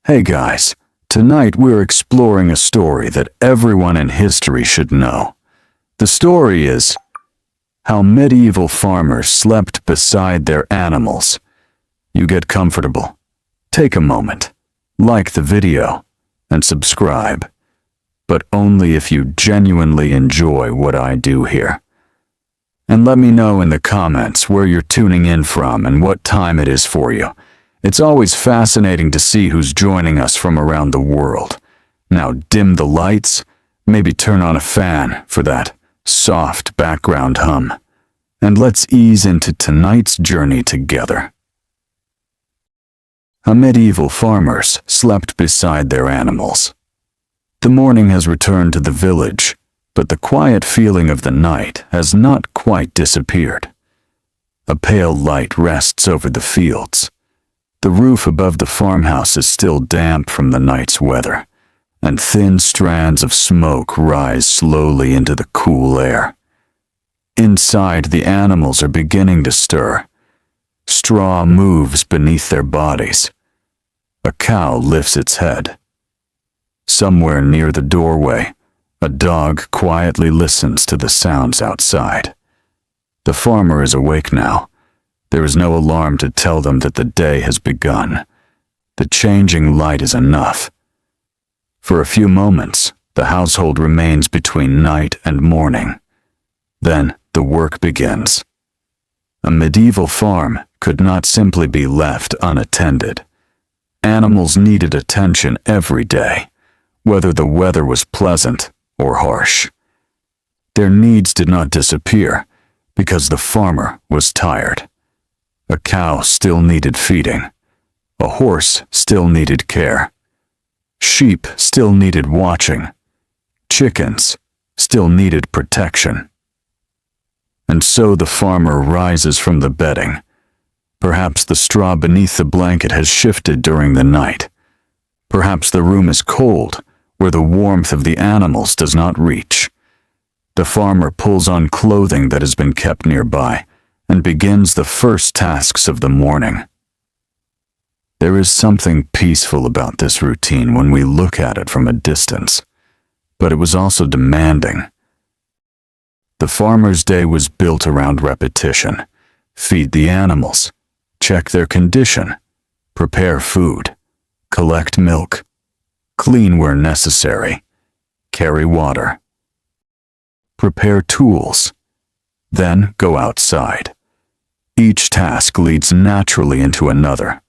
Hey guys, tonight we're exploring a story that everyone in history should know. The story is how medieval farmers slept beside their animals. You get comfortable. Take a moment, like the video, and subscribe. But only if you genuinely enjoy what I do here. And let me know in the comments where you're tuning in from and what time it is for you. It's always fascinating to see who's joining us from around the world. Now dim the lights, maybe turn on a fan for that soft background hum. And let's ease into tonight's journey together. How medieval farmers slept beside their animals. The morning has returned to the village, but the quiet feeling of the night has not quite disappeared. A pale light rests over the fields. The roof above the farmhouse is still damp from the night's weather, and thin strands of smoke rise slowly into the cool air. Inside, the animals are beginning to stir. Straw moves beneath their bodies. A cow lifts its head. Somewhere near the doorway, a dog quietly listens to the sounds outside. The farmer is awake now. There is no alarm to tell them that the day has begun. The changing light is enough. For a few moments, the household remains between night and morning. Then the work begins. A medieval farm could not simply be left unattended. Animals needed attention every day, whether the weather was pleasant or harsh. Their needs did not disappear because the farmer was tired. A cow still needed feeding. A horse still needed care. Sheep still needed watching. Chickens still needed protection. And so the farmer rises from the bedding. Perhaps the straw beneath the blanket has shifted during the night. Perhaps the room is cold, where the warmth of the animals does not reach. The farmer pulls on clothing that has been kept nearby and begins the first tasks of the morning. There is something peaceful about this routine when we look at it from a distance, but it was also demanding. The farmer's day was built around repetition. Feed the animals, check their condition, prepare food, collect milk, clean where necessary, carry water, prepare tools, then go outside. Each task leads naturally into another.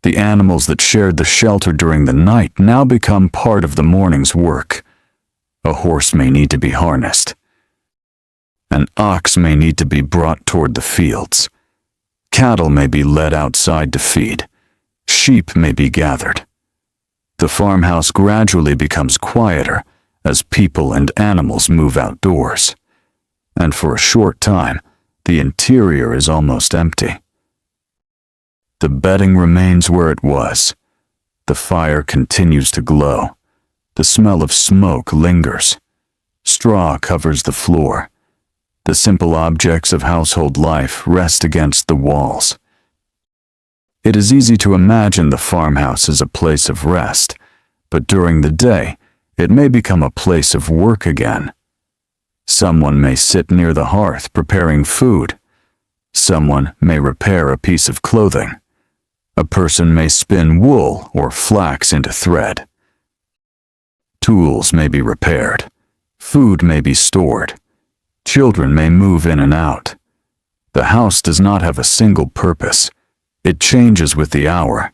The animals that shared the shelter during the night now become part of the morning's work. A horse may need to be harnessed. An ox may need to be brought toward the fields. Cattle may be led outside to feed. Sheep may be gathered. The farmhouse gradually becomes quieter as people and animals move outdoors. And for a short time, the interior is almost empty. The bedding remains where it was. The fire continues to glow. The smell of smoke lingers. Straw covers the floor. The simple objects of household life rest against the walls. It is easy to imagine the farmhouse as a place of rest, but during the day, it may become a place of work again. Someone may sit near the hearth preparing food. Someone may repair a piece of clothing. A person may spin wool or flax into thread. Tools may be repaired. Food may be stored. Children may move in and out. The house does not have a single purpose. It changes with the hour.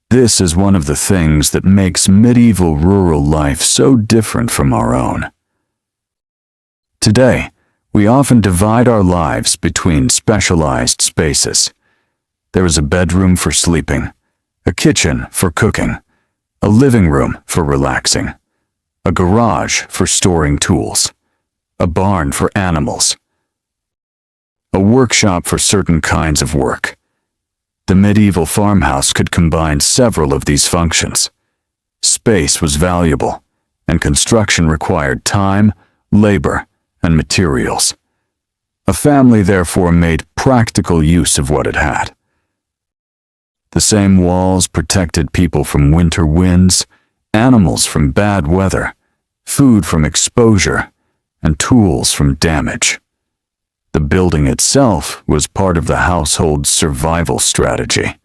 This is one of the things that makes medieval rural life so different from our own. Today, we often divide our lives between specialized spaces. There is a bedroom for sleeping, a kitchen for cooking, a living room for relaxing, a garage for storing tools, a barn for animals, a workshop for certain kinds of work. The medieval farmhouse could combine several of these functions. Space was valuable, and construction required time, labor, and materials. A family therefore made practical use of what it had. The same walls protected people from winter winds, animals from bad weather, food from exposure, and tools from damage. The building itself was part of the household's survival strategy,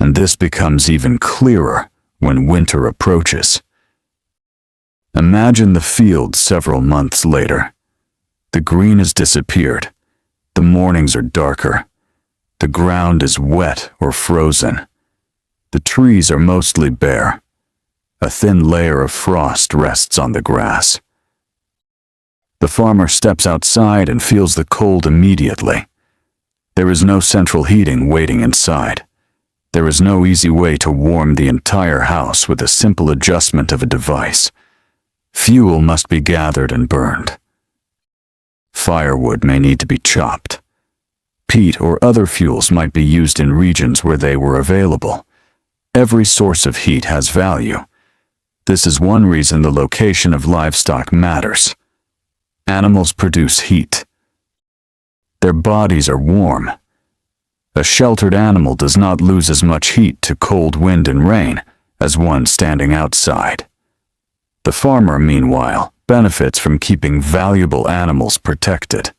and this becomes even clearer when winter approaches. Imagine the field several months later. The green has disappeared. The mornings are darker. The ground is wet or frozen. The trees are mostly bare. A thin layer of frost rests on the grass. The farmer steps outside and feels the cold immediately. There is no central heating waiting inside. There is no easy way to warm the entire house with a simple adjustment of a device. Fuel must be gathered and burned. Firewood may need to be chopped. Peat or other fuels might be used in regions where they were available. Every source of heat has value. This is one reason the location of livestock matters. Animals produce heat. Their bodies are warm. A sheltered animal does not lose as much heat to cold wind and rain as one standing outside. The farmer, meanwhile, benefits from keeping valuable animals protected.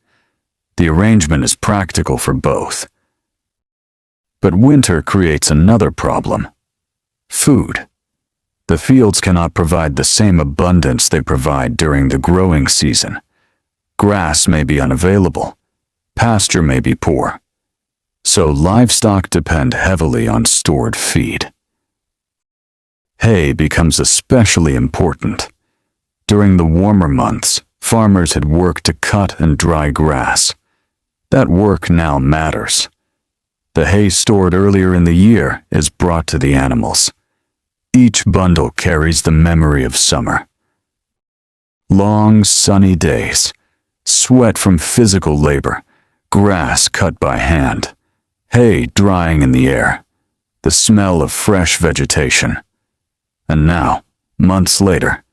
The arrangement is practical for both. But winter creates another problem: food. The fields cannot provide the same abundance they provide during the growing season. Grass may be unavailable. Pasture may be poor. So livestock depend heavily on stored feed. Hay becomes especially important. During the warmer months, farmers had worked to cut and dry grass. That work now matters. The hay stored earlier in the year is brought to the animals. Each bundle carries the memory of summer. Long, sunny days, sweat from physical labor, grass cut by hand, hay drying in the air, the smell of fresh vegetation. And now, months later,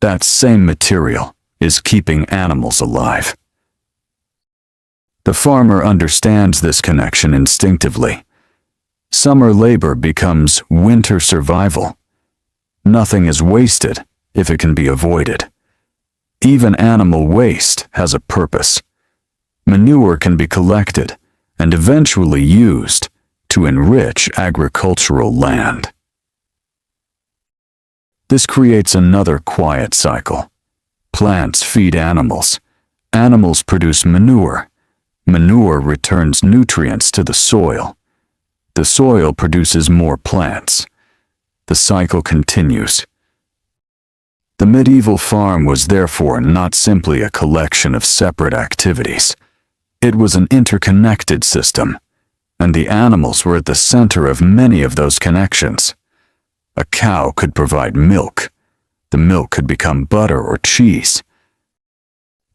that same material is keeping animals alive. The farmer understands this connection instinctively. Summer labor becomes winter survival. Nothing is wasted if it can be avoided. Even animal waste has a purpose. Manure can be collected and eventually used to enrich agricultural land. This creates another quiet cycle. Plants feed animals. Animals produce manure. Manure returns nutrients to the soil. The soil produces more plants. The cycle continues. The medieval farm was therefore not simply a collection of separate activities. It was an interconnected system, and the animals were at the center of many of those connections. A cow could provide milk. The milk could become butter or cheese.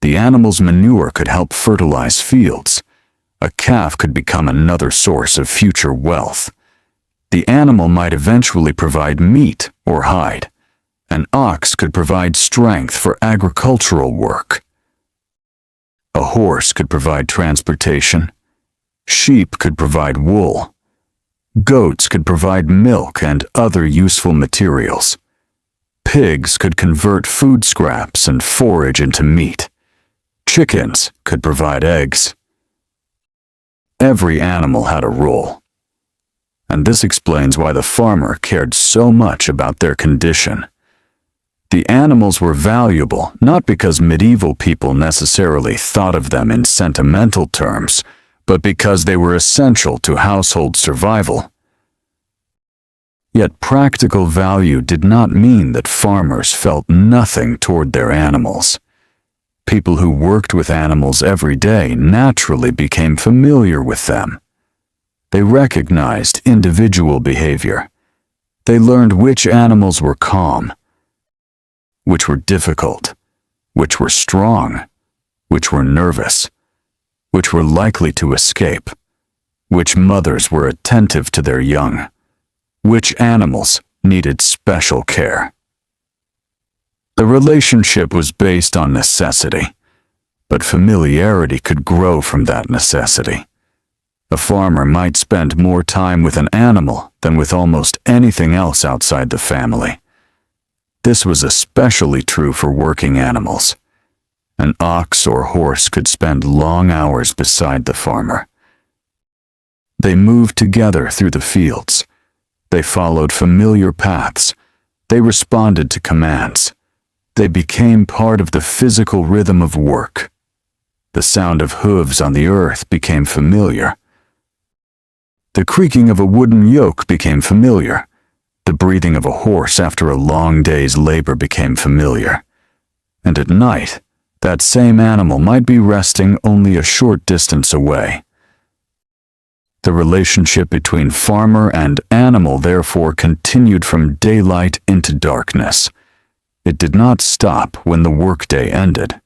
The animal's manure could help fertilize fields. A calf could become another source of future wealth. The animal might eventually provide meat or hide. An ox could provide strength for agricultural work. A horse could provide transportation. Sheep could provide wool. Goats could provide milk and other useful materials. Pigs could convert food scraps and forage into meat. Chickens could provide eggs. Every animal had a role. And this explains why the farmer cared so much about their condition. The animals were valuable not because medieval people necessarily thought of them in sentimental terms, but because they were essential to household survival. Yet practical value did not mean that farmers felt nothing toward their animals. People who worked with animals every day naturally became familiar with them. They recognized individual behavior. They learned which animals were calm, which were difficult, which were strong, which were nervous, which were likely to escape, which mothers were attentive to their young, which animals needed special care. The relationship was based on necessity, but familiarity could grow from that necessity. A farmer might spend more time with an animal than with almost anything else outside the family. This was especially true for working animals. An ox or horse could spend long hours beside the farmer. They moved together through the fields. They followed familiar paths. They responded to commands. They became part of the physical rhythm of work. The sound of hooves on the earth became familiar. The creaking of a wooden yoke became familiar. The breathing of a horse after a long day's labor became familiar. And at night, that same animal might be resting only a short distance away. The relationship between farmer and animal therefore continued from daylight into darkness. It did not stop when the workday ended.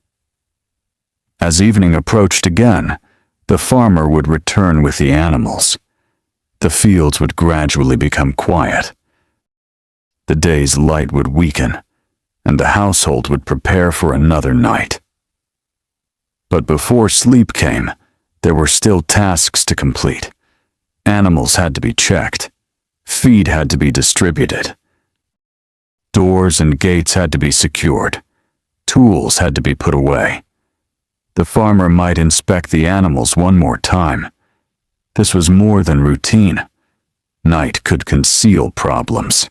As evening approached again, the farmer would return with the animals. The fields would gradually become quiet. The day's light would weaken, and the household would prepare for another night. But before sleep came, there were still tasks to complete. Animals had to be checked. Feed had to be distributed. Doors and gates had to be secured. Tools had to be put away. The farmer might inspect the animals one more time. This was more than routine. Night could conceal problems.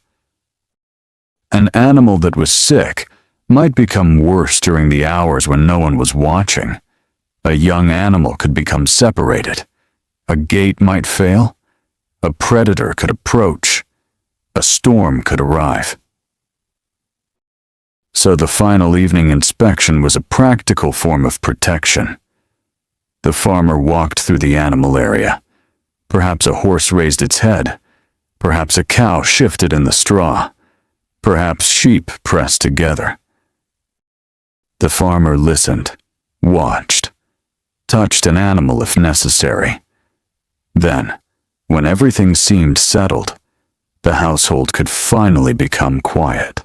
An animal that was sick might become worse during the hours when no one was watching. A young animal could become separated. A gate might fail. A predator could approach. A storm could arrive. So the final evening inspection was a practical form of protection. The farmer walked through the animal area. Perhaps a horse raised its head. Perhaps a cow shifted in the straw. Perhaps sheep pressed together. The farmer listened, watched, touched an animal if necessary. Then, when everything seemed settled, the household could finally become quiet.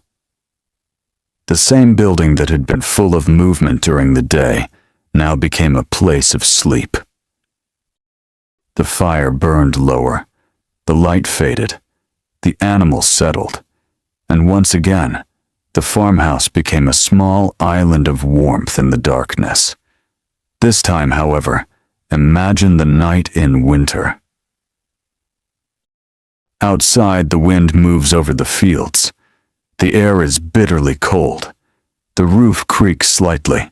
The same building that had been full of movement during the day now became a place of sleep. The fire burned lower, the light faded, the animals settled, and once again, the farmhouse became a small island of warmth in the darkness. This time, however, imagine the night in winter. Outside, the wind moves over the fields. The air is bitterly cold. The roof creaks slightly.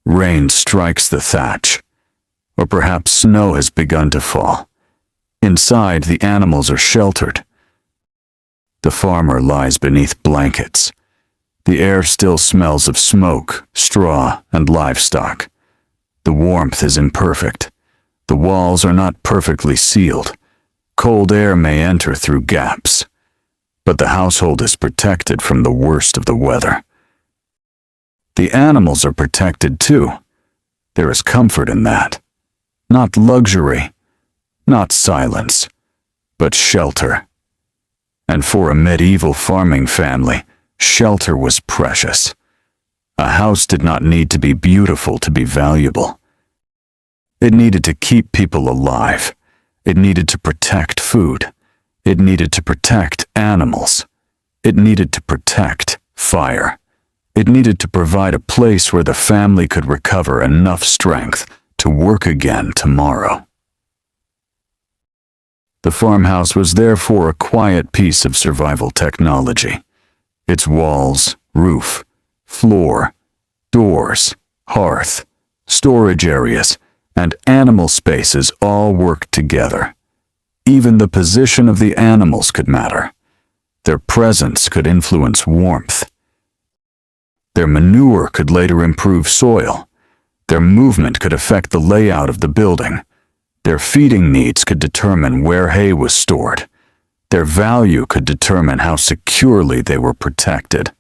Rain strikes the thatch. Or perhaps snow has begun to fall. Inside, the animals are sheltered. The farmer lies beneath blankets. The air still smells of smoke, straw, and livestock. The warmth is imperfect. The walls are not perfectly sealed. Cold air may enter through gaps. But the household is protected from the worst of the weather. The animals are protected too. There is comfort in that. Not luxury, not silence, but shelter. And for a medieval farming family, shelter was precious. A house did not need to be beautiful to be valuable. It needed to keep people alive. It needed to protect food. It needed to protect animals. It needed to protect fire. It needed to provide a place where the family could recover enough strength to work again tomorrow. The farmhouse was therefore a quiet piece of survival technology. Its walls, roof, floor, doors, hearth, storage areas, and animal spaces all worked together. Even the position of the animals could matter. Their presence could influence warmth. Their manure could later improve soil. Their movement could affect the layout of the building. Their feeding needs could determine where hay was stored. Their value could determine how securely they were protected.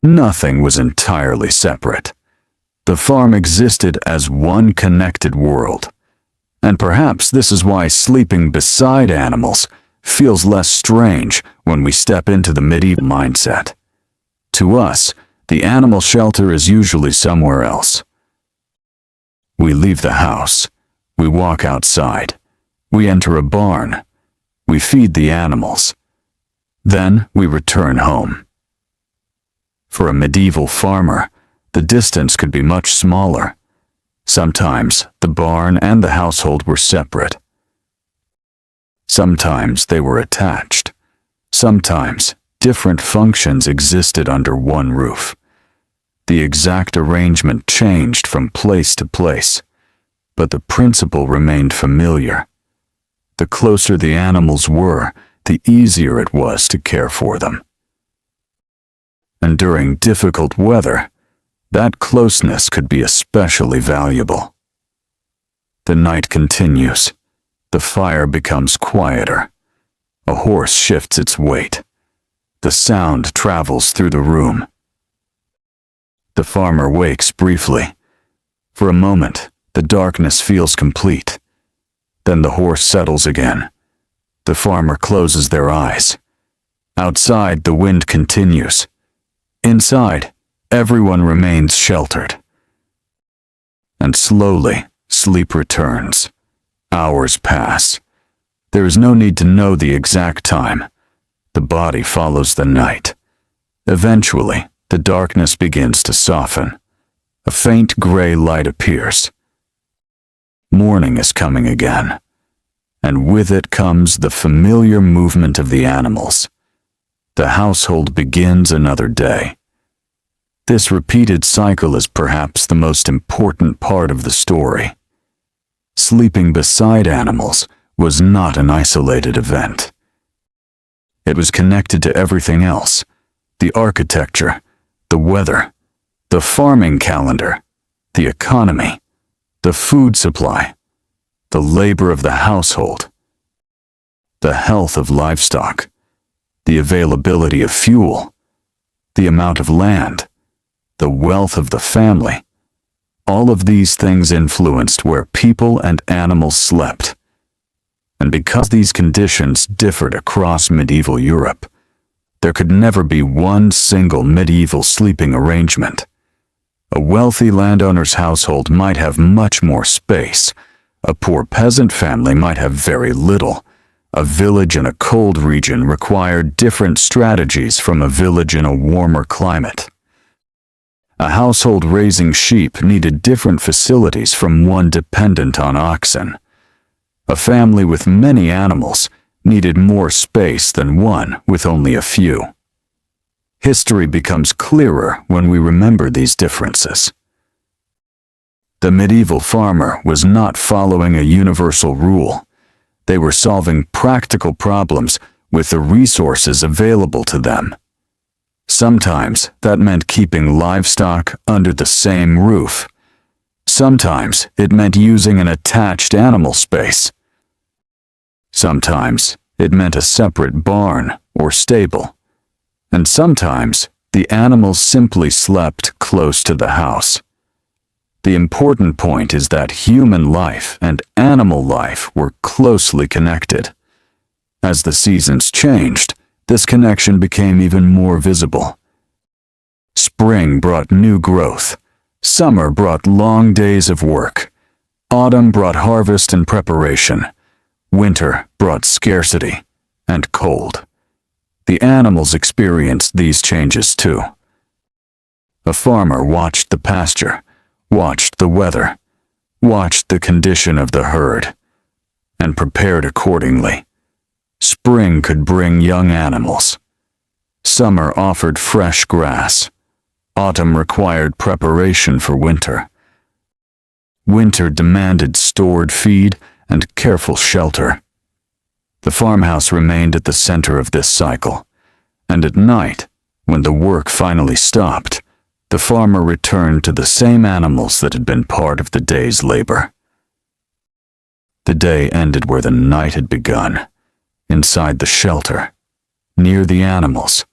Nothing was entirely separate. The farm existed as one connected world. And perhaps this is why sleeping beside animals feels less strange when we step into the medieval mindset. To us, the animal shelter is usually somewhere else. We leave the house, We walk outside. We enter a barn. We feed the animals. Then we return home. For a medieval farmer, the distance could be much smaller. Sometimes the barn and the household were separate. Sometimes they were attached. Sometimes different functions existed under one roof. The exact arrangement changed from place to place, but the principle remained familiar. The closer the animals were, the easier it was to care for them. And during difficult weather, that closeness could be especially valuable. The night continues. The fire becomes quieter. A horse shifts its weight. The sound travels through the room. The farmer wakes briefly. For a moment, the darkness feels complete. Then the horse settles again. The farmer closes their eyes. Outside, the wind continues. Inside, everyone remains sheltered. And slowly, sleep returns. Hours pass. There is no need to know the exact time. The body follows the night. Eventually, the darkness begins to soften. A faint gray light appears. Morning is coming again, and with it comes the familiar movement of the animals. The household begins another day. This repeated cycle is perhaps the most important part of the story. Sleeping beside animals was not an isolated event. It was connected to everything else: the architecture, the weather, the farming calendar, the economy, the food supply, the labor of the household, the health of livestock, the availability of fuel, the amount of land, the wealth of the family. All of these things influenced where people and animals slept. And because these conditions differed across medieval Europe, there could never be one single medieval sleeping arrangement. A wealthy landowner's household might have much more space. A poor peasant family might have very little. A village in a cold region required different strategies from a village in a warmer climate. A household raising sheep needed different facilities from one dependent on oxen. A family with many animals needed more space than one with only a few. History becomes clearer when we remember these differences. The medieval farmer was not following a universal rule. They were solving practical problems with the resources available to them. Sometimes that meant keeping livestock under the same roof. Sometimes it meant using an attached animal space. Sometimes it meant a separate barn or stable. And sometimes the animals simply slept close to the house. The important point is that human life and animal life were closely connected. As the seasons changed, this connection became even more visible. Spring brought new growth. Summer brought long days of work. Autumn brought harvest and preparation. Winter brought scarcity and cold. The animals experienced these changes too. A farmer watched the pasture, watched the weather, watched the condition of the herd, and prepared accordingly. Spring could bring young animals. Summer offered fresh grass. Autumn required preparation for winter. Winter demanded stored feed and careful shelter. The farmhouse remained at the center of this cycle, and at night, when the work finally stopped, the farmer returned to the same animals that had been part of the day's labor. The day ended where the night had begun, inside the shelter, near the animals,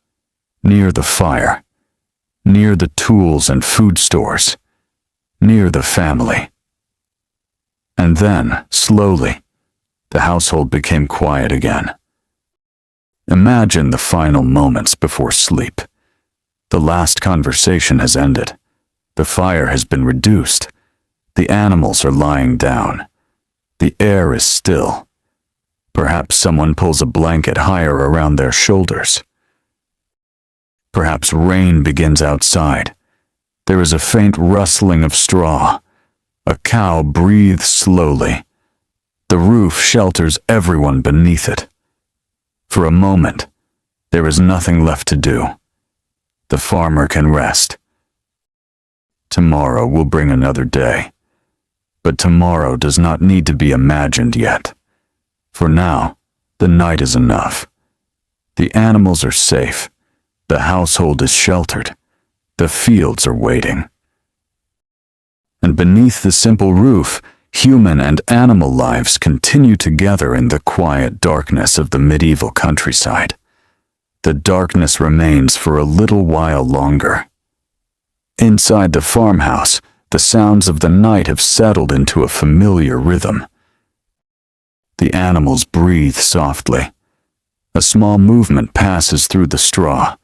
near the fire, near the tools and food stores, near the family. And then, slowly, the household became quiet again. Imagine the final moments before sleep. The last conversation has ended. The fire has been reduced. The animals are lying down. The air is still. Perhaps someone pulls a blanket higher around their shoulders. Perhaps rain begins outside. There is a faint rustling of straw. A cow breathes slowly. The roof shelters everyone beneath it. For a moment, there is nothing left to do. The farmer can rest. Tomorrow will bring another day. But tomorrow does not need to be imagined yet. For now, the night is enough. The animals are safe. The household is sheltered. The fields are waiting. And beneath the simple roof, human and animal lives continue together in the quiet darkness of the medieval countryside. The darkness remains for a little while longer. Inside the farmhouse, the sounds of the night have settled into a familiar rhythm. The animals breathe softly. A small movement passes through the straw.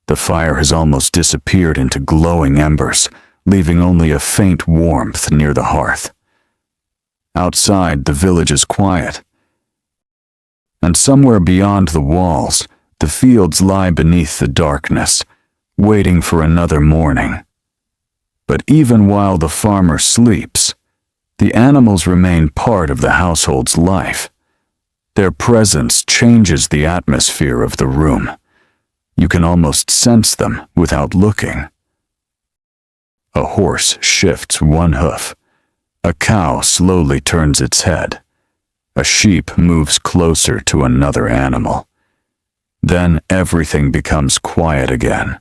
The fire has almost disappeared into glowing embers, leaving only a faint warmth near the hearth. Outside, the village is quiet. And somewhere beyond the walls, the fields lie beneath the darkness, waiting for another morning. But even while the farmer sleeps, the animals remain part of the household's life. Their presence changes the atmosphere of the room. You can almost sense them without looking. A horse shifts one hoof. A cow slowly turns its head. A sheep moves closer to another animal. Then everything becomes quiet again.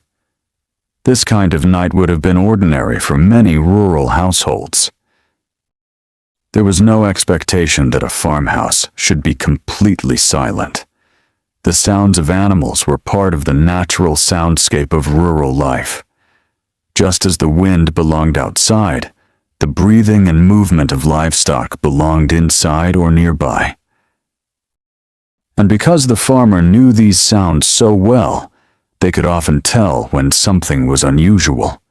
This kind of night would have been ordinary for many rural households. There was no expectation that a farmhouse should be completely silent. The sounds of animals were part of the natural soundscape of rural life. Just as the wind belonged outside, the breathing and movement of livestock belonged inside or nearby. And because the farmer knew these sounds so well, they could often tell when something was unusual.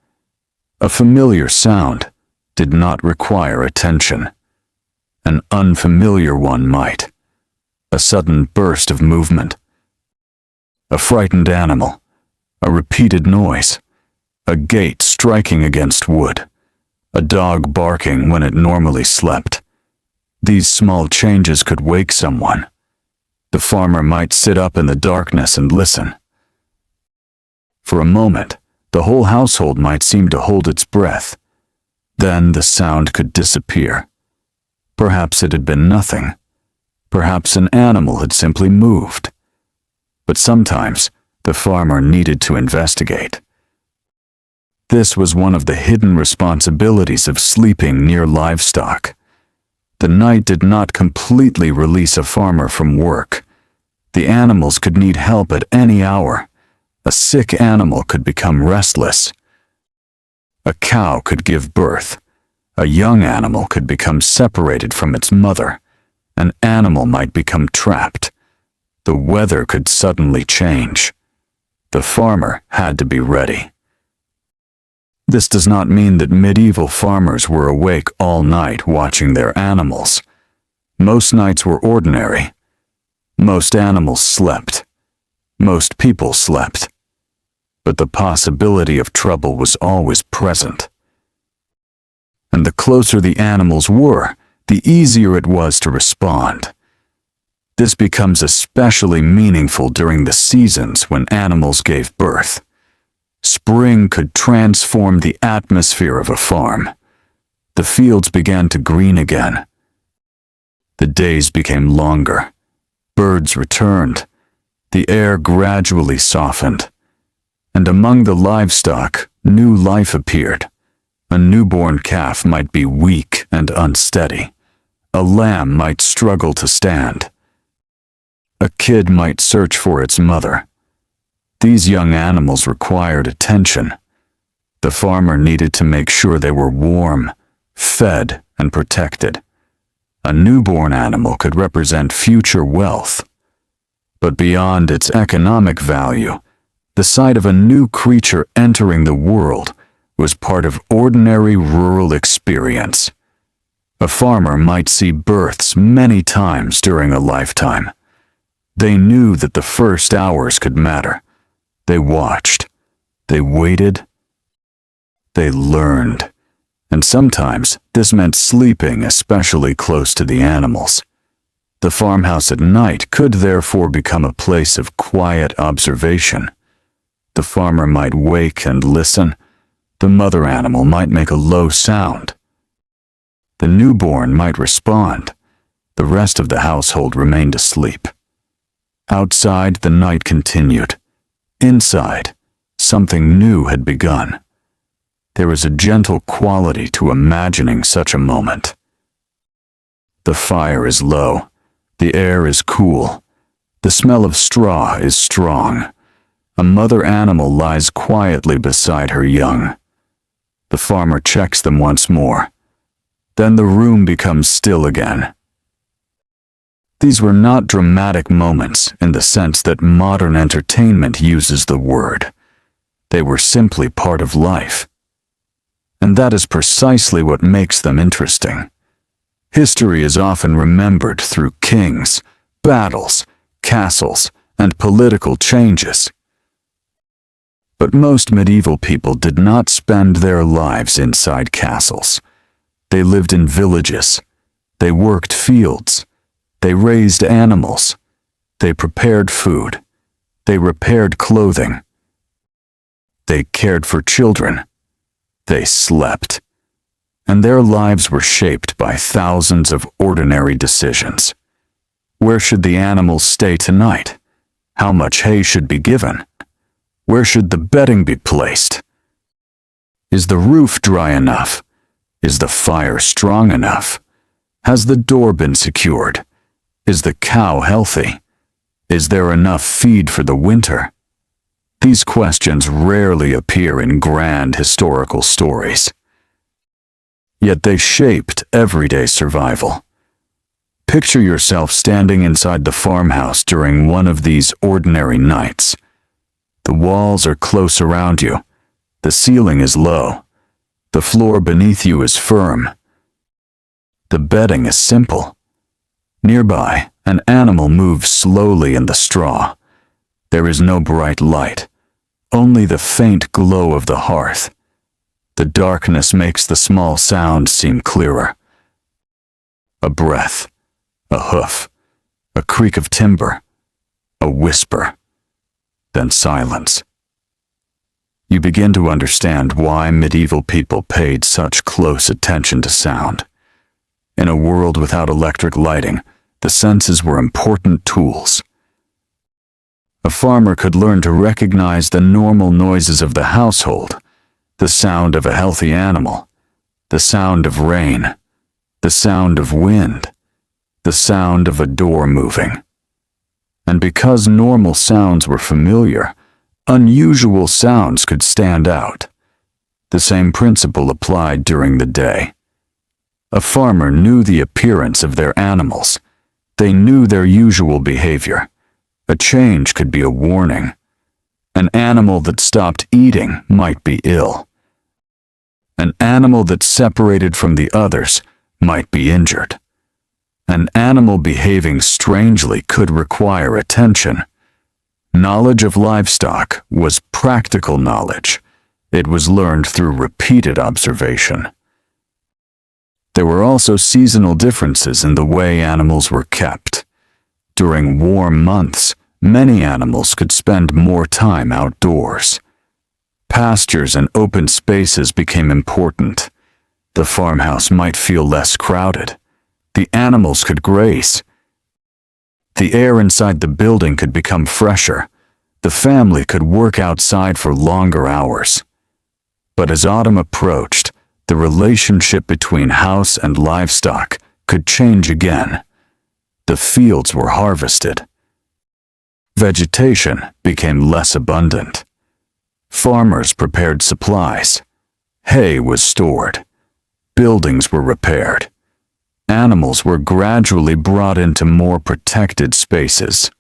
A familiar sound did not require attention. An unfamiliar one might. A sudden burst of movement. A frightened animal. A repeated noise. A gate striking against wood. A dog barking when it normally slept. These small changes could wake someone. The farmer might sit up in the darkness and listen. For a moment, the whole household might seem to hold its breath. Then the sound could disappear. Perhaps it had been nothing. Perhaps an animal had simply moved. But sometimes, the farmer needed to investigate. This was one of the hidden responsibilities of sleeping near livestock. The night did not completely release a farmer from work. The animals could need help at any hour. A sick animal could become restless. A cow could give birth. A young animal could become separated from its mother. An animal might become trapped. The weather could suddenly change. The farmer had to be ready. This does not mean that medieval farmers were awake all night watching their animals. Most nights were ordinary. Most animals slept. Most people slept. But the possibility of trouble was always present. And the closer the animals were, the easier it was to respond. This becomes especially meaningful during the seasons when animals gave birth. Spring could transform the atmosphere of a farm. The fields began to green again. The days became longer. Birds returned. The air gradually softened. And among the livestock, new life appeared. A newborn calf might be weak and unsteady. A lamb might struggle to stand. A kid might search for its mother. These young animals required attention. The farmer needed to make sure they were warm, fed, and protected. A newborn animal could represent future wealth. But beyond its economic value, the sight of a new creature entering the world was part of ordinary rural experience. A farmer might see births many times during a lifetime. They knew that the first hours could matter. They watched. They waited. They learned. And sometimes this meant sleeping especially close to the animals. The farmhouse at night could therefore become a place of quiet observation. The farmer might wake and listen. The mother animal might make a low sound. The newborn might respond. The rest of the household remained asleep. Outside, the night continued. Inside, something new had begun. There is a gentle quality to imagining such a moment. The fire is low. The air is cool. The smell of straw is strong. A mother animal lies quietly beside her young. The farmer checks them once more. Then the room becomes still again. These were not dramatic moments in the sense that modern entertainment uses the word. They were simply part of life. And that is precisely what makes them interesting. History is often remembered through kings, battles, castles, and political changes. But most medieval people did not spend their lives inside castles. They lived in villages. They worked fields. They raised animals. They prepared food. They repaired clothing. They cared for children. They slept. And their lives were shaped by thousands of ordinary decisions. Where should the animals stay tonight? How much hay should be given? Where should the bedding be placed? Is the roof dry enough? Is the fire strong enough? Has the door been secured? Is the cow healthy? Is there enough feed for the winter? These questions rarely appear in grand historical stories. Yet they shaped everyday survival. Picture yourself standing inside the farmhouse during one of these ordinary nights. The walls are close around you. The ceiling is low. The floor beneath you is firm. The bedding is simple. Nearby, an animal moves slowly in the straw. There is no bright light, only the faint glow of the hearth. The darkness makes the small sounds seem clearer. A breath, a hoof, a creak of timber, a whisper, then silence. You begin to understand why medieval people paid such close attention to sound. In a world without electric lighting, the senses were important tools. A farmer could learn to recognize the normal noises of the household, the sound of a healthy animal, the sound of rain, the sound of wind, the sound of a door moving. And because normal sounds were familiar, unusual sounds could stand out. The same principle applied during the day. A farmer knew the appearance of their animals. They knew their usual behavior. A change could be a warning. An animal that stopped eating might be ill. An animal that separated from the others might be injured. An animal behaving strangely could require attention. Knowledge of livestock was practical knowledge. It was learned through repeated observation. There were also seasonal differences in the way animals were kept. During warm months, many animals could spend more time outdoors. Pastures and open spaces became important. The farmhouse might feel less crowded. The animals could graze. The air inside the building could become fresher. The family could work outside for longer hours. But as autumn approached, the relationship between house and livestock could change again. The fields were harvested. Vegetation became less abundant. Farmers prepared supplies. Hay was stored. Buildings were repaired. Animals were gradually brought into more protected spaces.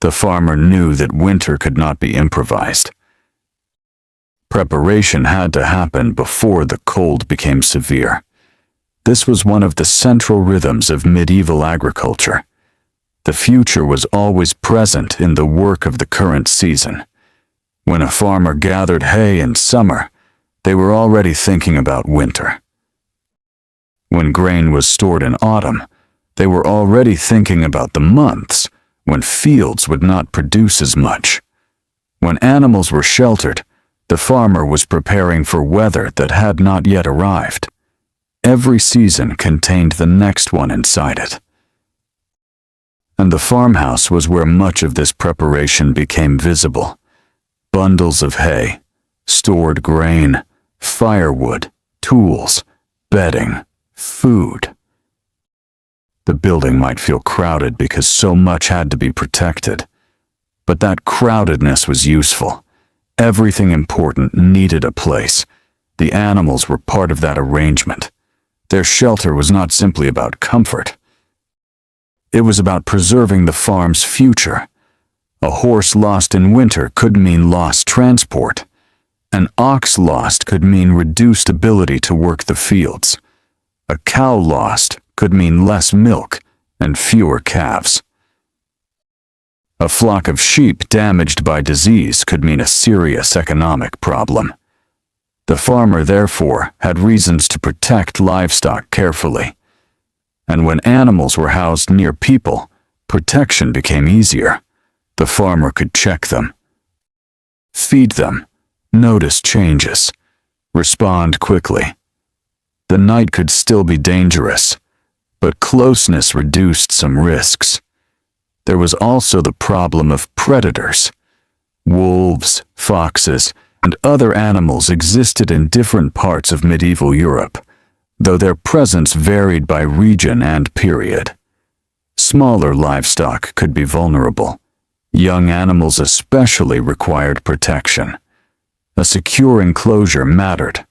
The farmer knew that winter could not be improvised. Preparation had to happen before the cold became severe. This was one of the central rhythms of medieval agriculture. The future was always present in the work of the current season. When a farmer gathered hay in summer, they were already thinking about winter. When grain was stored in autumn, they were already thinking about the months when fields would not produce as much. When animals were sheltered, the farmer was preparing for weather that had not yet arrived. Every season contained the next one inside it. And the farmhouse was where much of this preparation became visible. Bundles of hay, stored grain, firewood, tools, bedding, food. The building might feel crowded because so much had to be protected. But that crowdedness was useful. Everything important needed a place. The animals were part of that arrangement. Their shelter was not simply about comfort. It was about preserving the farm's future. A horse lost in winter could mean lost transport. An ox lost could mean reduced ability to work the fields. A cow lost could mean less milk and fewer calves. A flock of sheep damaged by disease could mean a serious economic problem. The farmer, therefore, had reasons to protect livestock carefully. And when animals were housed near people, protection became easier. The farmer could check them, feed them, notice changes, respond quickly. The night could still be dangerous, but closeness reduced some risks. There was also the problem of predators. Wolves, foxes, and other animals existed in different parts of medieval Europe, though their presence varied by region and period. Smaller livestock could be vulnerable. Young animals especially required protection. A secure enclosure mattered.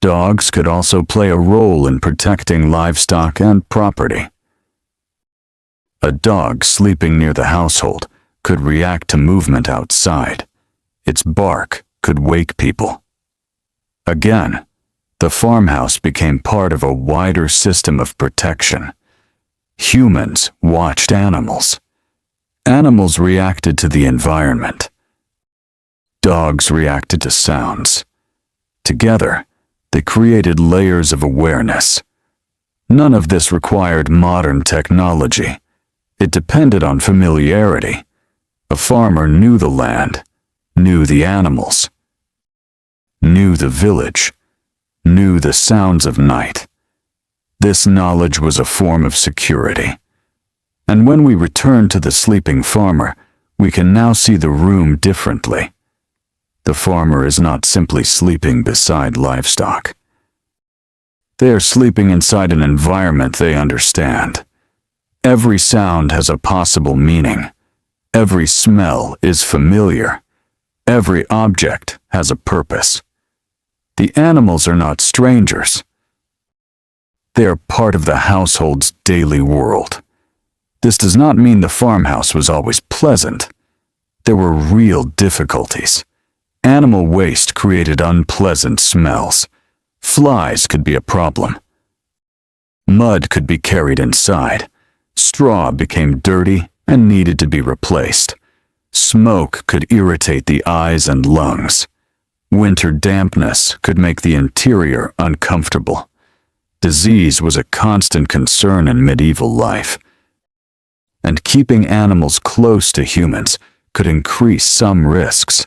Dogs could also play a role in protecting livestock and property. A dog sleeping near the household could react to movement outside. Its bark could wake people. Again, the farmhouse became part of a wider system of protection. Humans watched animals. Animals reacted to the environment. Dogs reacted to sounds. Together, they created layers of awareness. None of this required modern technology. It depended on familiarity. A farmer knew the land, knew the animals, knew the village, knew the sounds of night. This knowledge was a form of security. And when we return to the sleeping farmer, we can now see the room differently. The farmer is not simply sleeping beside livestock. They are sleeping inside an environment they understand. Every sound has a possible meaning. Every smell is familiar. Every object has a purpose. The animals are not strangers. They are part of the household's daily world. This does not mean the farmhouse was always pleasant. There were real difficulties. Animal waste created unpleasant smells. Flies could be a problem. Mud could be carried inside. Straw became dirty and needed to be replaced. Smoke could irritate the eyes and lungs. Winter dampness could make the interior uncomfortable. Disease was a constant concern in medieval life. And keeping animals close to humans could increase some risks.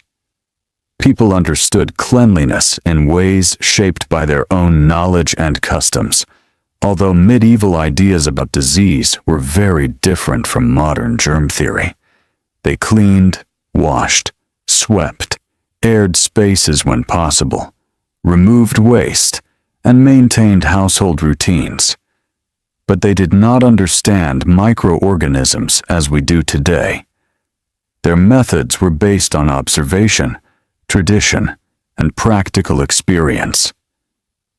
People understood cleanliness in ways shaped by their own knowledge and customs, although medieval ideas about disease were very different from modern germ theory. They cleaned, washed, swept, aired spaces when possible, removed waste, and maintained household routines. But they did not understand microorganisms as we do today. Their methods were based on observation, tradition, and practical experience.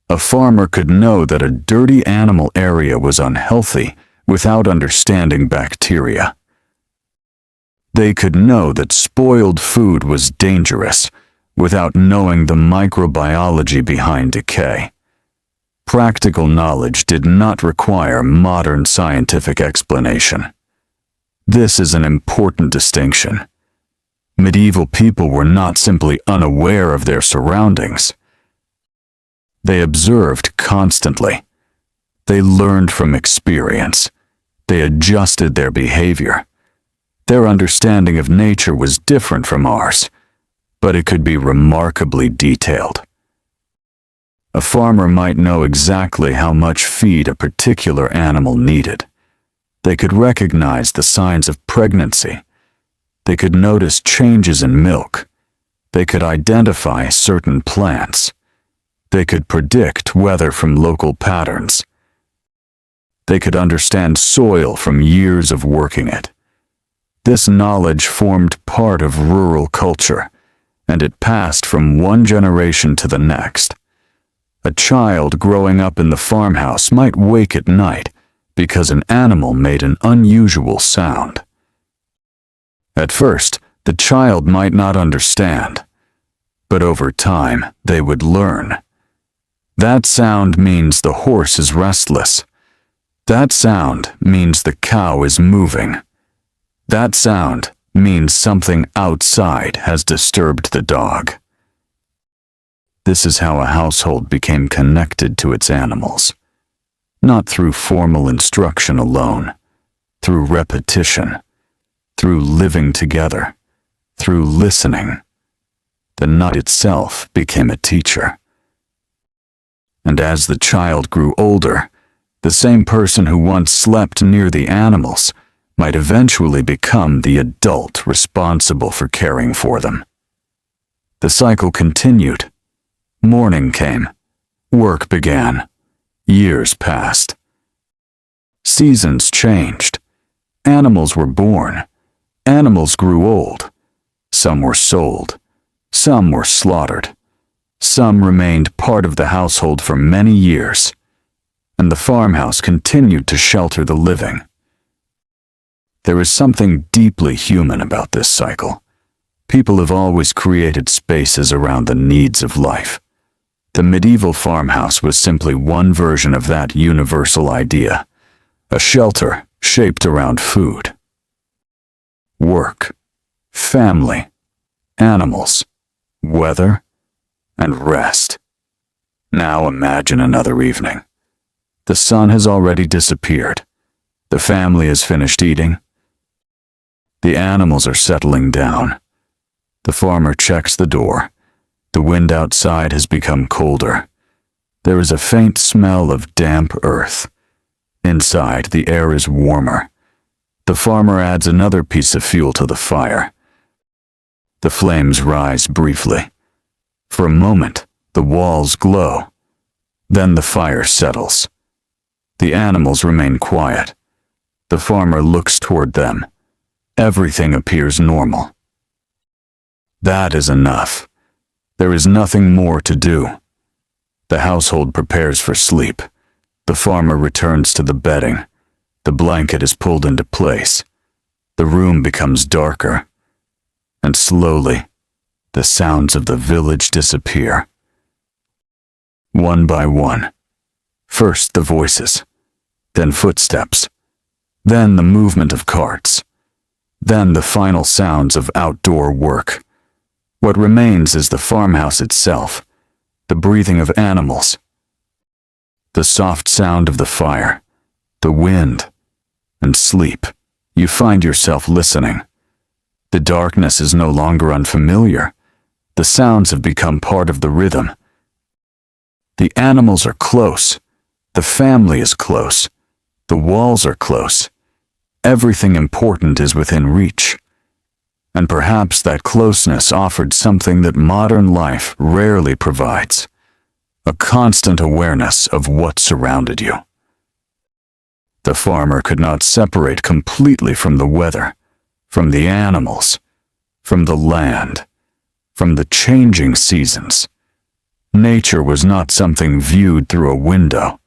A farmer could know that a dirty animal area was unhealthy without understanding bacteria. They could know that spoiled food was dangerous without knowing the microbiology behind decay. Practical knowledge did not require modern scientific explanation. This is an important distinction. Medieval people were not simply unaware of their surroundings. They observed constantly. They learned from experience. They adjusted their behavior. Their understanding of nature was different from ours, but it could be remarkably detailed. A farmer might know exactly how much feed a particular animal needed. They could recognize the signs of pregnancy. They could notice changes in milk. They could identify certain plants. They could predict weather from local patterns. They could understand soil from years of working it. This knowledge formed part of rural culture, and it passed from one generation to the next. A child growing up in the farmhouse might wake at night because an animal made an unusual sound. At first, the child might not understand, but over time, they would learn. That sound means the horse is restless. That sound means the cow is moving. That sound means something outside has disturbed the dog. This is how a household became connected to its animals, not through formal instruction alone, through repetition, through living together, through listening. The night itself became a teacher. And as the child grew older, the same person who once slept near the animals might eventually become the adult responsible for caring for them. The cycle continued. Morning came. Work began. Years passed. Seasons changed. Animals were born. Animals grew old. Some were sold. Some were slaughtered. Some remained part of the household for many years, and the farmhouse continued to shelter the living. There is something deeply human about this cycle. People have always created spaces around the needs of life. The medieval farmhouse was simply one version of that universal idea, a shelter shaped around food, work, family, animals, weather, and rest. Now imagine another evening. The sun has already disappeared. The family has finished eating. The animals are settling down. The farmer checks the door. The wind outside has become colder. There is a faint smell of damp earth. Inside, the air is warmer. The farmer adds another piece of fuel to the fire. The flames rise briefly. For a moment, the walls glow. Then the fire settles. The animals remain quiet. The farmer looks toward them. Everything appears normal. That is enough. There is nothing more to do. The household prepares for sleep. The farmer returns to the bedding. The blanket is pulled into place. The room becomes darker. And slowly, the sounds of the village disappear. One by one. First the voices, then footsteps, then the movement of carts, then the final sounds of outdoor work. What remains is the farmhouse itself, the breathing of animals, the soft sound of the fire, the wind, and sleep. You find yourself listening. The darkness is no longer unfamiliar. The sounds have become part of the rhythm. The animals are close. The family is close. The walls are close. Everything important is within reach. And perhaps that closeness offered something that modern life rarely provides, a constant awareness of what surrounded you. The farmer could not separate completely from the weather, from the animals, from the land, from the changing seasons. Nature was not something viewed through a window.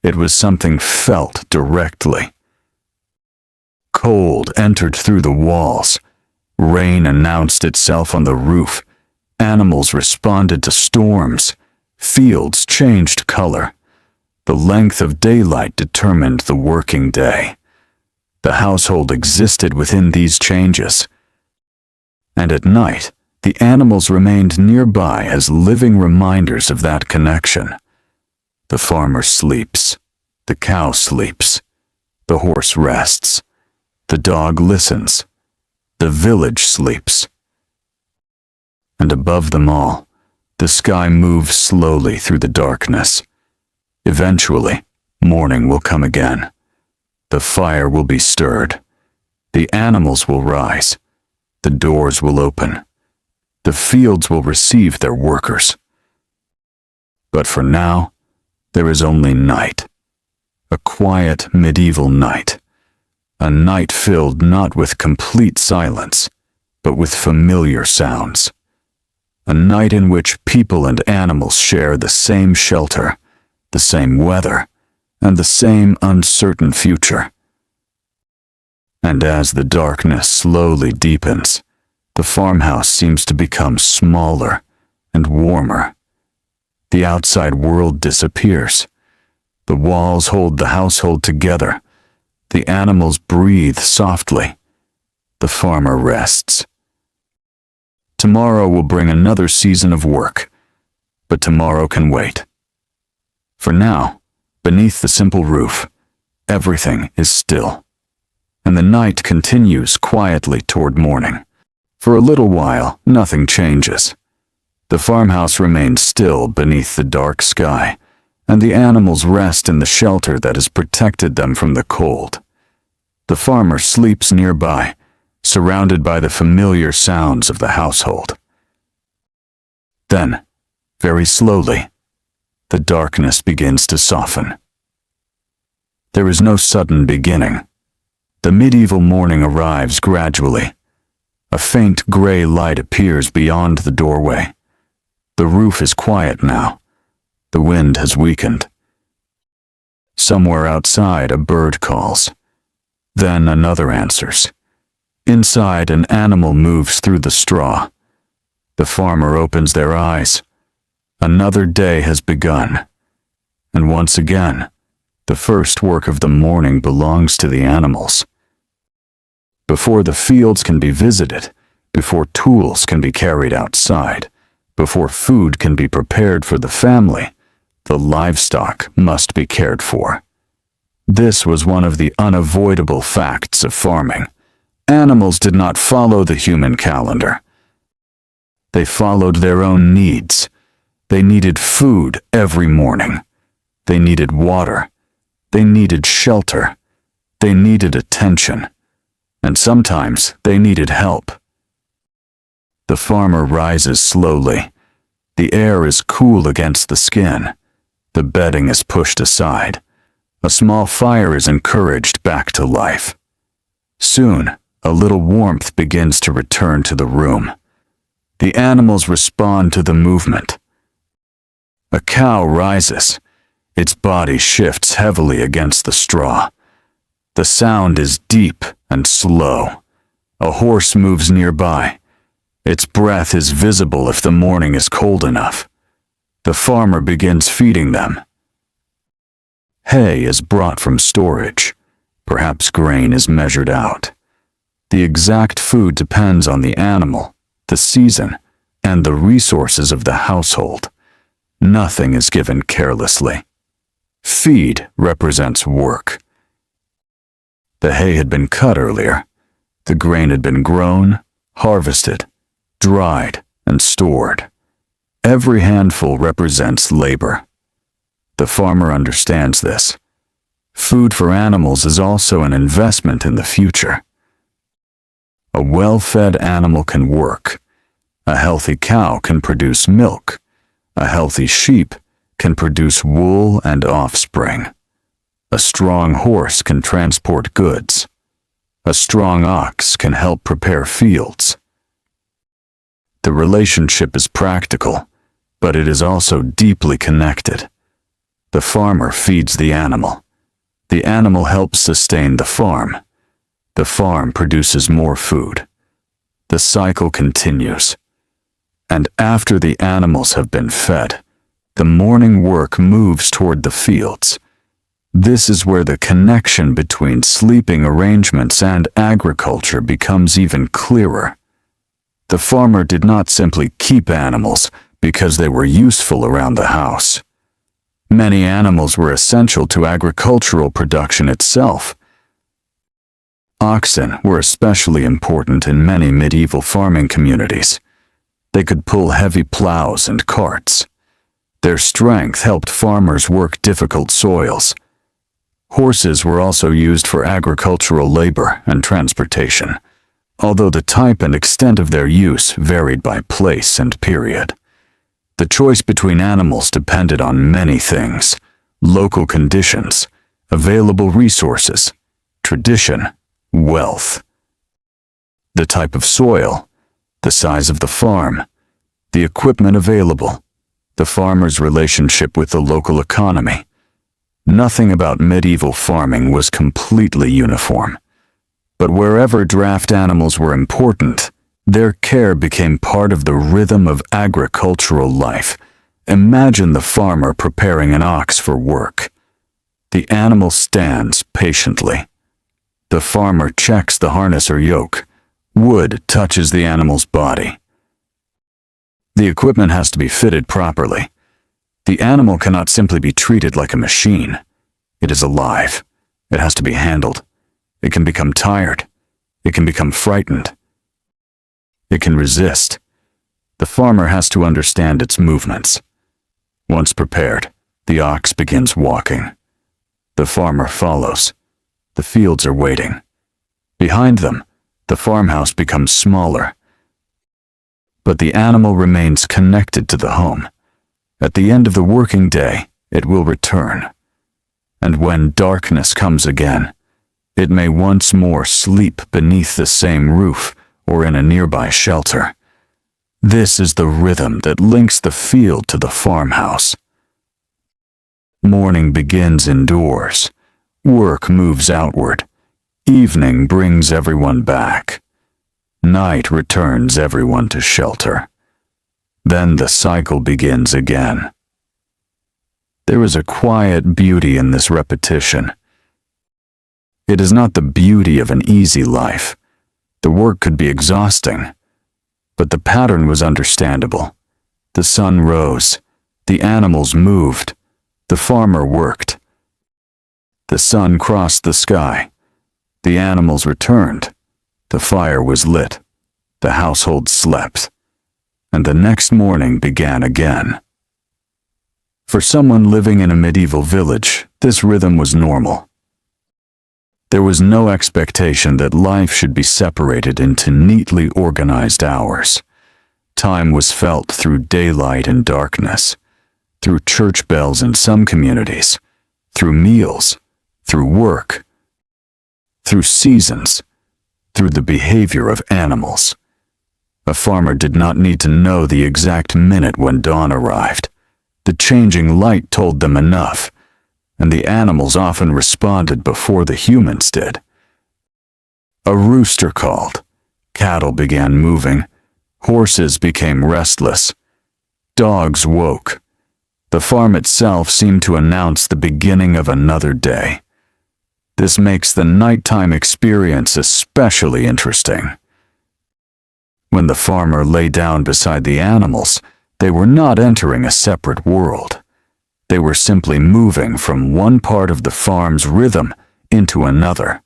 It was something felt directly. Cold entered through the walls. Rain announced itself on the roof. Animals responded to storms. Fields changed color. The length of daylight determined the working day. The household existed within these changes. And at night, the animals remained nearby as living reminders of that connection. The farmer sleeps. The cow sleeps. The horse rests. The dog listens. The village sleeps. And above them all, the sky moves slowly through the darkness. Eventually, morning will come again. The fire will be stirred. The animals will rise. The doors will open. The fields will receive their workers. But for now, there is only night. A quiet medieval night. A night filled not with complete silence, but with familiar sounds. A night in which people and animals share the same shelter, the same weather, and the same uncertain future. And as the darkness slowly deepens, the farmhouse seems to become smaller and warmer. The outside world disappears. The walls hold the household together. The animals breathe softly. The farmer rests. Tomorrow will bring another season of work, but tomorrow can wait. For now, beneath the simple roof, everything is still, and the night continues quietly toward morning. For a little while, nothing changes. The farmhouse remains still beneath the dark sky, and the animals rest in the shelter that has protected them from the cold. The farmer sleeps nearby, surrounded by the familiar sounds of the household. Then, very slowly, the darkness begins to soften. There is no sudden beginning. The medieval morning arrives gradually. A faint gray light appears beyond the doorway. The roof is quiet now. The wind has weakened. Somewhere outside, a bird calls. Then another answers. Inside, an animal moves through the straw. The farmer opens their eyes. Another day has begun. And once again, the first work of the morning belongs to the animals. Before the fields can be visited, before tools can be carried outside, before food can be prepared for the family, the livestock must be cared for. This was one of the unavoidable facts of farming. Animals did not follow the human calendar. They followed their own needs. They needed food every morning. They needed water. They needed shelter. They needed attention. And sometimes they needed help. The farmer rises slowly. The air is cool against the skin. The bedding is pushed aside. A small fire is encouraged back to life. Soon, a little warmth begins to return to the room. The animals respond to the movement. A cow rises. Its body shifts heavily against the straw. The sound is deep and slow. A horse moves nearby. Its breath is visible if the morning is cold enough. The farmer begins feeding them. Hay is brought from storage. Perhaps grain is measured out. The exact food depends on the animal, the season, and the resources of the household. Nothing is given carelessly. Feed represents work. The hay had been cut earlier. The grain had been grown, harvested, dried, and stored. Every handful represents labor. The farmer understands this. Food for animals is also an investment in the future. A well-fed animal can work. A healthy cow can produce milk. A healthy sheep can produce wool and offspring. A strong horse can transport goods. A strong ox can help prepare fields. The relationship is practical, but it is also deeply connected. The farmer feeds the animal. The animal helps sustain the farm. The farm produces more food. The cycle continues. And after the animals have been fed, The morning work moves toward the fields. This is where the connection between sleeping arrangements and agriculture becomes even clearer. The farmer did not simply keep animals because they were useful around the house. Many animals were essential to agricultural production itself. Oxen were especially important in many medieval farming communities. They could pull heavy plows and carts. Their strength helped farmers work difficult soils. Horses were also used for agricultural labor and transportation, although the type and extent of their use varied by place and period. The choice between animals depended on many things: local conditions, available resources, tradition, wealth. The type of soil, the size of the farm, the equipment available, the farmer's relationship with the local economy. Nothing about medieval farming was completely uniform. But wherever draft animals were important, their care became part of the rhythm of agricultural life. Imagine the farmer preparing an ox for work. The animal stands patiently. The farmer checks the harness or yoke. Wood touches the animal's body. The equipment has to be fitted properly. The animal cannot simply be treated like a machine. It is alive. It has to be handled. It can become tired. It can become frightened. It can resist. The farmer has to understand its movements. Once prepared, the ox begins walking. The farmer follows. The fields are waiting. Behind them, the farmhouse becomes smaller. But the animal remains connected to the home. At the end of the working day, it will return. And when darkness comes again, it may once more sleep beneath the same roof or in a nearby shelter. This is the rhythm that links the field to the farmhouse. Morning begins indoors. Work moves outward. Evening brings everyone back. Night returns everyone to shelter. Then the cycle begins again. There is a quiet beauty in this repetition. It is not the beauty of an easy life. The work could be exhausting, but the pattern was understandable. The sun rose, the animals moved, the farmer worked. The sun crossed the sky, the animals returned, the fire was lit, the household slept, and the next morning began again. For someone living in a medieval village, this rhythm was normal. There was no expectation that life should be separated into neatly organized hours. Time was felt through daylight and darkness, through church bells in some communities, through meals, through work, through seasons, through the behavior of animals. A farmer did not need to know the exact minute when dawn arrived. The changing light told them enough, and the animals often responded before the humans did. A rooster called, cattle began moving, horses became restless, dogs woke. The farm itself seemed to announce the beginning of another day. This makes the nighttime experience especially interesting. When the farmer lay down beside the animals, they were not entering a separate world. They were simply moving from one part of the farm's rhythm into another.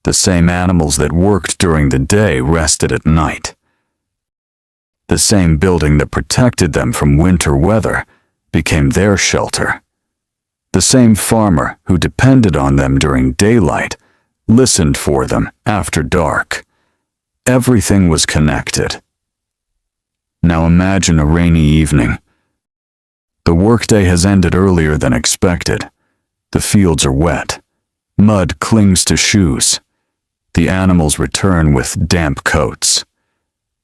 The same animals that worked during the day rested at night. The same building that protected them from winter weather became their shelter. The same farmer who depended on them during daylight listened for them after dark. Everything was connected. Now imagine a rainy evening. The workday has ended earlier than expected. The fields are wet. Mud clings to shoes. The animals return with damp coats.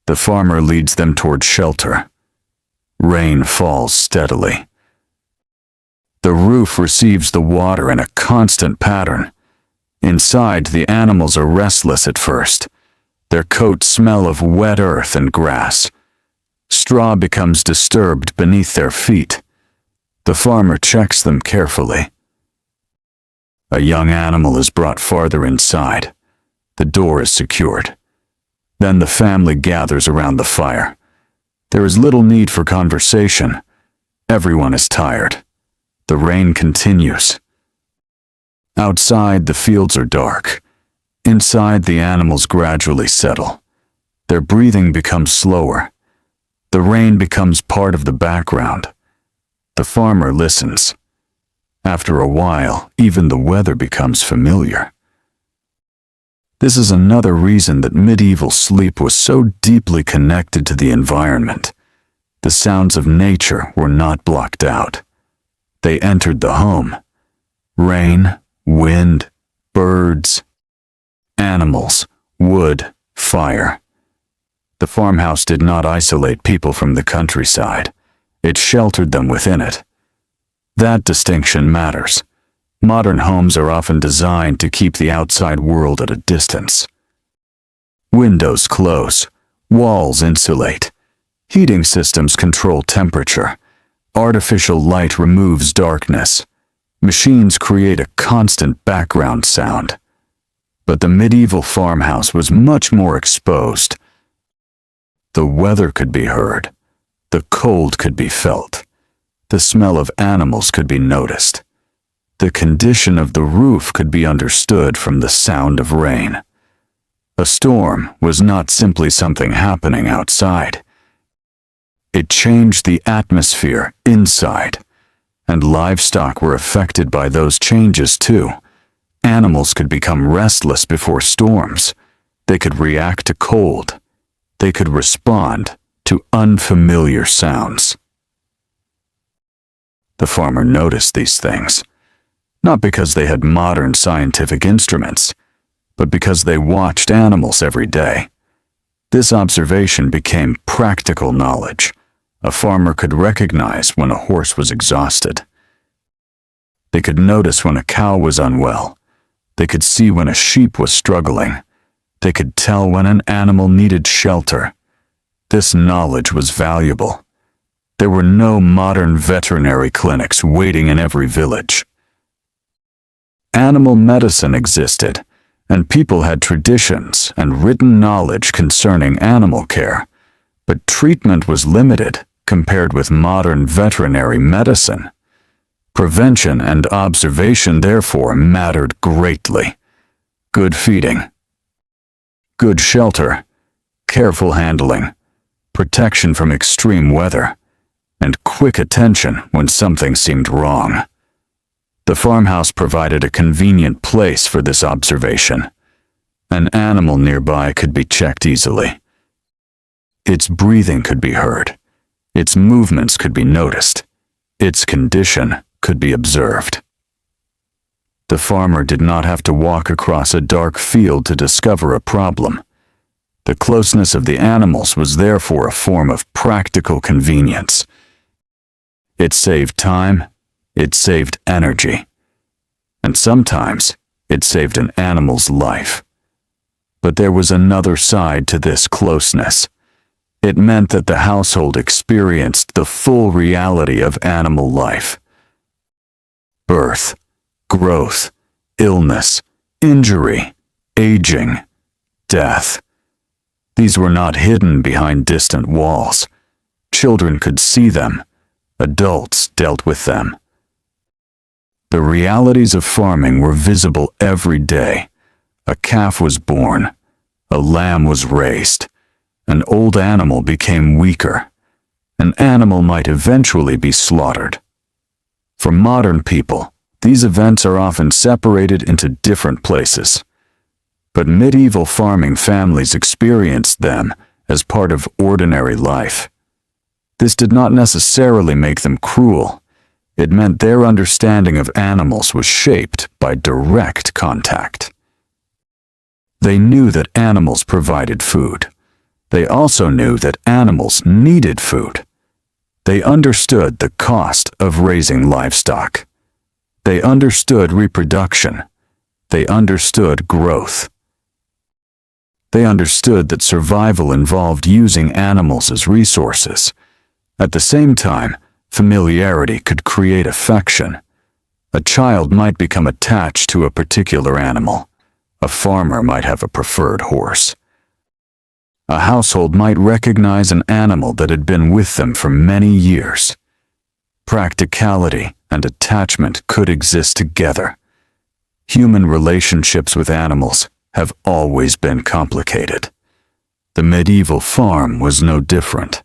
The farmer leads them toward shelter. Rain falls steadily. The roof receives the water in a constant pattern. Inside, the animals are restless at first. Their coats smell of wet earth and grass. Straw becomes disturbed beneath their feet. The farmer checks them carefully. A young animal is brought farther inside. The door is secured. Then the family gathers around the fire. There is little need for conversation. Everyone is tired. The rain continues. Outside, the fields are dark. Inside, the animals gradually settle. Their breathing becomes slower. The rain becomes part of the background. The farmer listens. After a while, even the weather becomes familiar. This is another reason that medieval sleep was so deeply connected to the environment. The sounds of nature were not blocked out. They entered the home. Rain, wind, birds, animals, wood, fire. The farmhouse did not isolate people from the countryside. It sheltered them within it. That distinction matters. Modern homes are often designed to keep the outside world at a distance. Windows close, walls insulate, heating systems control temperature, artificial light removes darkness, machines create a constant background sound. But the medieval farmhouse was much more exposed. The weather could be heard, the cold could be felt, the smell of animals could be noticed. The condition of the roof could be understood from the sound of rain. A storm was not simply something happening outside. It changed the atmosphere inside, and livestock were affected by those changes too. Animals could become restless before storms. They could react to cold. They could respond to unfamiliar sounds. The farmer noticed these things. Not because they had modern scientific instruments, but because they watched animals every day. This observation became practical knowledge. A farmer could recognize when a horse was exhausted. They could notice when a cow was unwell. They could see when a sheep was struggling. They could tell when an animal needed shelter. This knowledge was valuable. There were no modern veterinary clinics waiting in every village. Animal medicine existed, and people had traditions and written knowledge concerning animal care, but treatment was limited compared with modern veterinary medicine. Prevention and observation therefore mattered greatly. Good feeding, good shelter, careful handling, protection from extreme weather, and quick attention when something seemed wrong. The farmhouse provided a convenient place for this observation. An animal nearby could be checked easily. Its breathing could be heard. Its movements could be noticed. Its condition could be observed. The farmer did not have to walk across a dark field to discover a problem. The closeness of the animals was therefore a form of practical convenience. It saved time. It saved energy. And sometimes it saved an animal's life. But there was another side to this closeness. It meant that the household experienced the full reality of animal life. Birth, growth, illness, injury, aging, death. These were not hidden behind distant walls. Children could see them. Adults dealt with them. The realities of farming were visible every day. A calf was born. A lamb was raised. An old animal became weaker. An animal might eventually be slaughtered. For modern people, these events are often separated into different places. But medieval farming families experienced them as part of ordinary life. This did not necessarily make them cruel. It meant their understanding of animals was shaped by direct contact. They knew that animals provided food. They also knew that animals needed food. They understood the cost of raising livestock. They understood reproduction. They understood growth. They understood that survival involved using animals as resources. At the same time, Familiarity could create affection. A child might become attached to a particular animal. A farmer might have a preferred horse. A household might recognize an animal that had been with them for many years. Practicality and attachment could exist together. Human relationships with animals have always been complicated. The medieval farm was no different.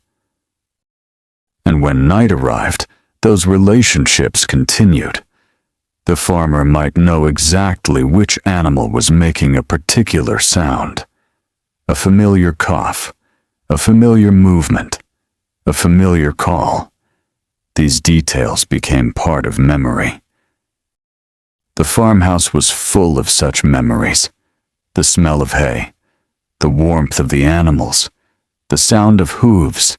And when night arrived, those relationships continued. The farmer might know exactly which animal was making a particular sound. A familiar cough, a familiar movement, a familiar call. These details became part of memory. The farmhouse was full of such memories. The smell of hay, the warmth of the animals, the sound of hooves,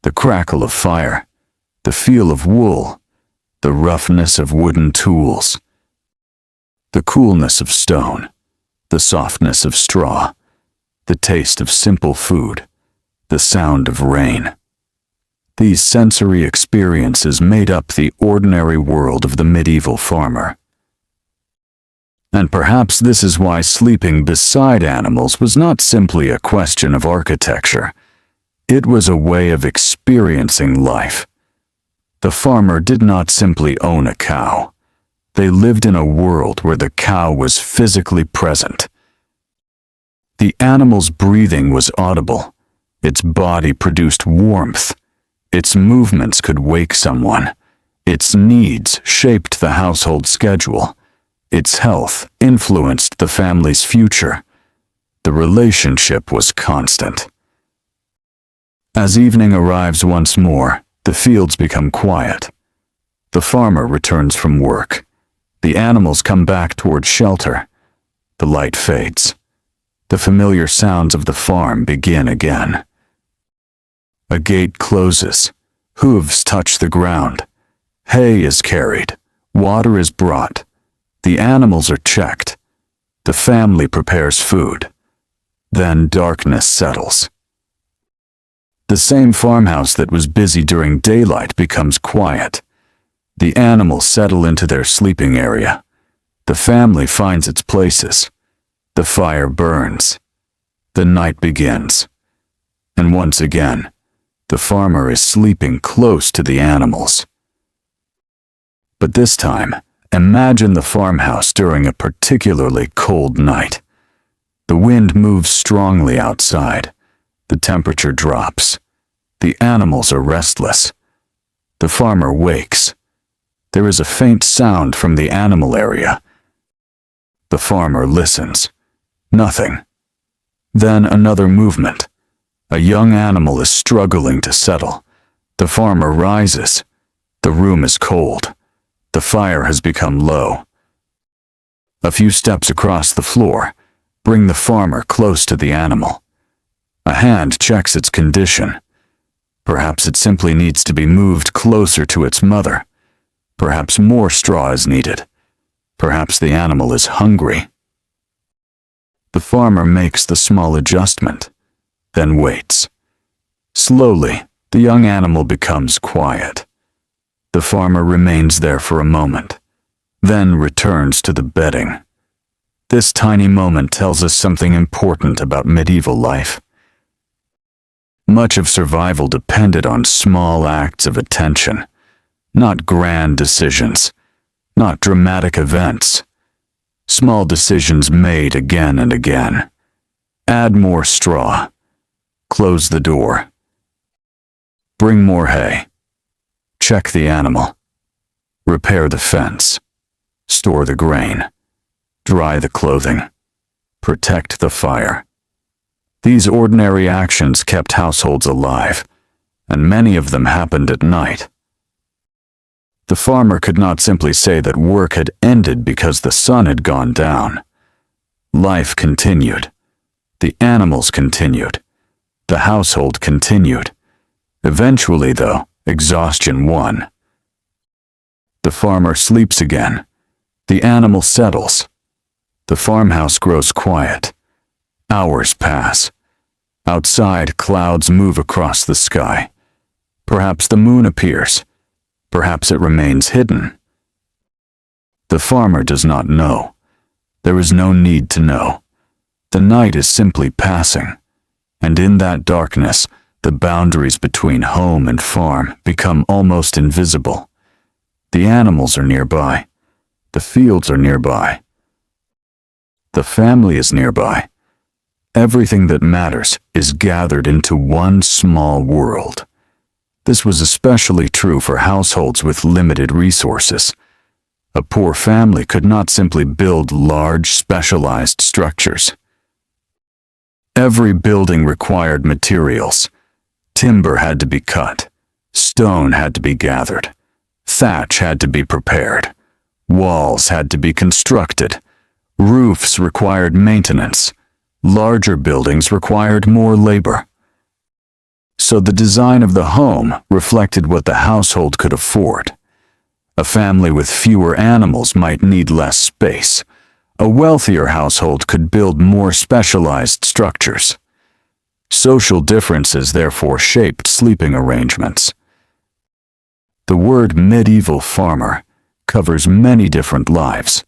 the crackle of fire, the feel of wool, the roughness of wooden tools, the coolness of stone, the softness of straw, the taste of simple food, the sound of rain. These sensory experiences made up the ordinary world of the medieval farmer. And perhaps this is why sleeping beside animals was not simply a question of architecture. It was a way of experiencing life. The farmer did not simply own a cow. They lived in a world where the cow was physically present. The animal's breathing was audible. Its body produced warmth. Its movements could wake someone. Its needs shaped the household schedule. Its health influenced the family's future. The relationship was constant. As evening arrives once more, the fields become quiet. The farmer returns from work. The animals come back toward shelter. The light fades. The familiar sounds of the farm begin again. A gate closes. Hooves touch the ground. Hay is carried. Water is brought. The animals are checked. The family prepares food. Then darkness settles. The same farmhouse that was busy during daylight becomes quiet. The animals settle into their sleeping area. The family finds its places. The fire burns. The night begins. And once again, the farmer is sleeping close to the animals. But this time, imagine the farmhouse during a particularly cold night. The wind moves strongly outside. The temperature drops. The animals are restless. The farmer wakes. There is a faint sound from the animal area. The farmer listens. Nothing. Then another movement. A young animal is struggling to settle. The farmer rises. The room is cold. The fire has become low. A few steps across the floor bring the farmer close to the animal. A hand checks its condition. Perhaps it simply needs to be moved closer to its mother. Perhaps more straw is needed. Perhaps the animal is hungry. The farmer makes the small adjustment, then waits. Slowly, the young animal becomes quiet. The farmer remains there for a moment, then returns to the bedding. This tiny moment tells us something important about medieval life. Much of survival depended on small acts of attention, not grand decisions, not dramatic events. Small decisions made again and again. Add more straw. Close the door. Bring more hay. Check the animal. Repair the fence. Store the grain. Dry the clothing. Protect the fire. These ordinary actions kept households alive, and many of them happened at night. The farmer could not simply say that work had ended because the sun had gone down. Life continued. The animals continued. The household continued. Eventually, though, exhaustion won. The farmer sleeps again. The animal settles. The farmhouse grows quiet. Hours pass. Outside, clouds move across the sky. Perhaps the moon appears. Perhaps it remains hidden. The farmer does not know. There is no need to know. The night is simply passing, and in that darkness, the boundaries between home and farm become almost invisible. The animals are nearby. The fields are nearby. The family is nearby. Everything that matters is gathered into one small world. This was especially true for households with limited resources. A poor family could not simply build large, specialized structures. Every building required materials. Timber had to be cut. Stone had to be gathered. Thatch had to be prepared. Walls had to be constructed. Roofs required maintenance. Larger buildings required more labor. So the design of the home reflected what the household could afford. A family with fewer animals might need less space. A wealthier household could build more specialized structures. Social differences therefore shaped sleeping arrangements. The word medieval farmer covers many different lives.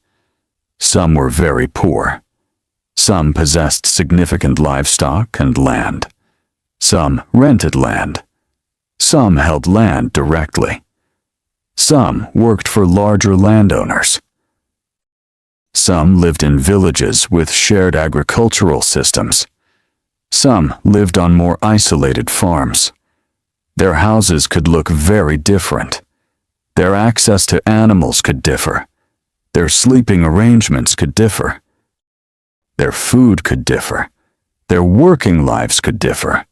Some were very poor. Some possessed significant livestock and land. Some rented land. Some held land directly. Some worked for larger landowners. Some lived in villages with shared agricultural systems. Some lived on more isolated farms. Their houses could look very different. Their access to animals could differ. Their sleeping arrangements could differ. Their food could differ. Their working lives could differ.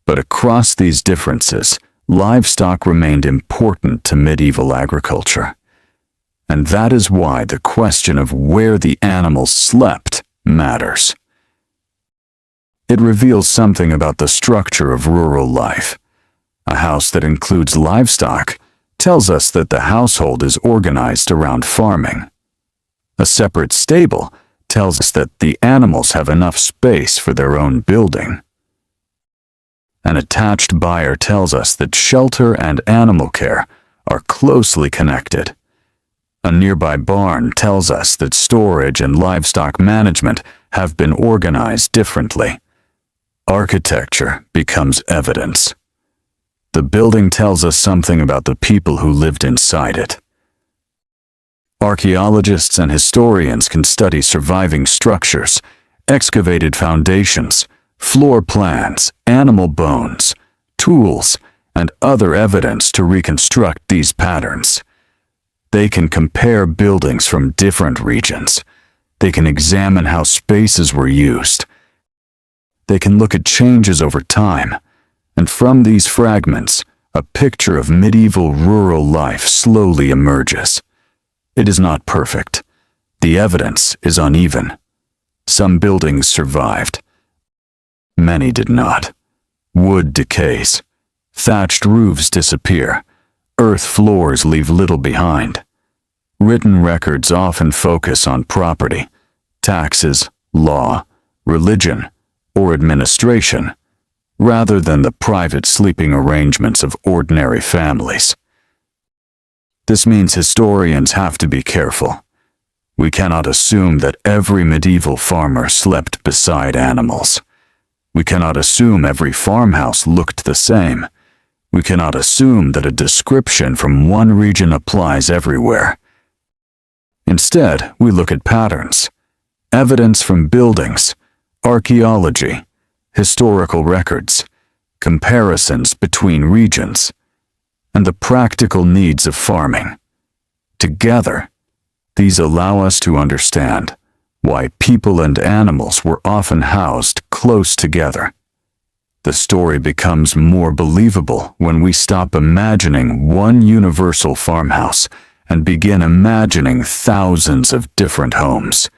But across these differences, livestock remained important to medieval agriculture. And that is why the question of where the animals slept matters. It reveals something about the structure of rural life. A house that includes livestock tells us that the household is organized around farming. A separate stable tells us that the animals have enough space for their own building. An attached buyer tells us that shelter and animal care are closely connected. A nearby barn tells us that storage and livestock management have been organized differently. Architecture becomes evidence. The building tells us something about the people who lived inside it. Archaeologists and historians can study surviving structures, excavated foundations, floor plans, animal bones, tools, and other evidence to reconstruct these patterns. They can compare buildings from different regions. They can examine how spaces were used. They can look at changes over time, and from these fragments, a picture of medieval rural life slowly emerges. It is not perfect. The evidence is uneven. Some buildings survived. Many did not. Wood decays. Thatched roofs disappear. Earth floors leave little behind. Written records often focus on property, taxes, law, religion, or administration, rather than the private sleeping arrangements of ordinary families. This means historians have to be careful. We cannot assume that every medieval farmer slept beside animals. We cannot assume every farmhouse looked the same. We cannot assume that a description from one region applies everywhere. Instead, we look at patterns, evidence from buildings, archaeology, historical records, comparisons between regions, and the practical needs of farming. Together, these allow us to understand why people and animals were often housed close together. The story becomes more believable when we stop imagining one universal farmhouse and begin imagining thousands of different homes,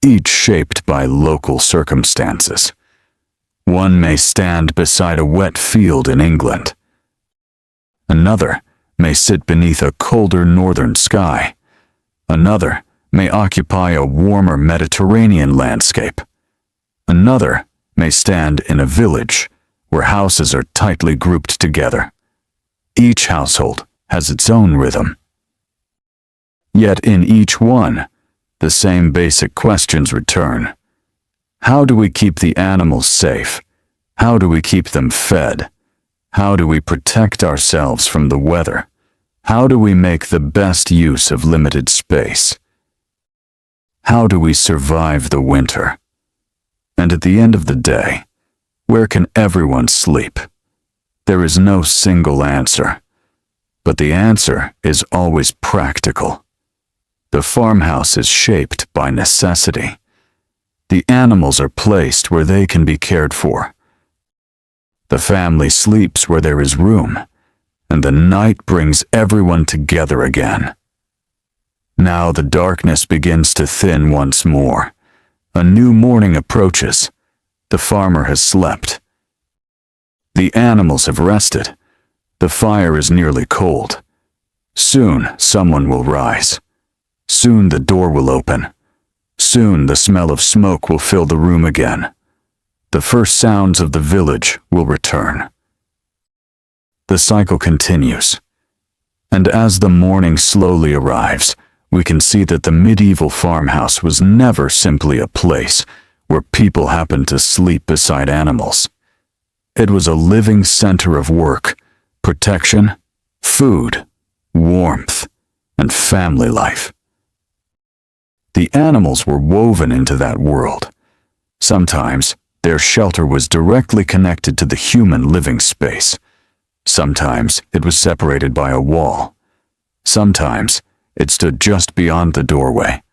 each shaped by local circumstances. One may stand beside a wet field in England. Another may sit beneath a colder northern sky. Another may occupy a warmer Mediterranean landscape. Another may stand in a village where houses are tightly grouped together. Each household has its own rhythm. Yet in each one, the same basic questions return. How do we keep the animals safe? How do we keep them fed? How do we protect ourselves from the weather? How do we make the best use of limited space? How do we survive the winter? And at the end of the day, where can everyone sleep? There is no single answer, but the answer is always practical. The farmhouse is shaped by necessity. The animals are placed where they can be cared for. The family sleeps where there is room, and the night brings everyone together again. Now the darkness begins to thin once more. A new morning approaches. The farmer has slept. The animals have rested. The fire is nearly cold. Soon someone will rise. Soon the door will open. Soon the smell of smoke will fill the room again. The first sounds of the village will return. The cycle continues. And as the morning slowly arrives, we can see that the medieval farmhouse was never simply a place where people happened to sleep beside animals. It was a living center of work, protection, food, warmth, and family life. The animals were woven into that world. Sometimes their shelter was directly connected to the human living space. Sometimes it was separated by a wall. Sometimes it stood just beyond the doorway.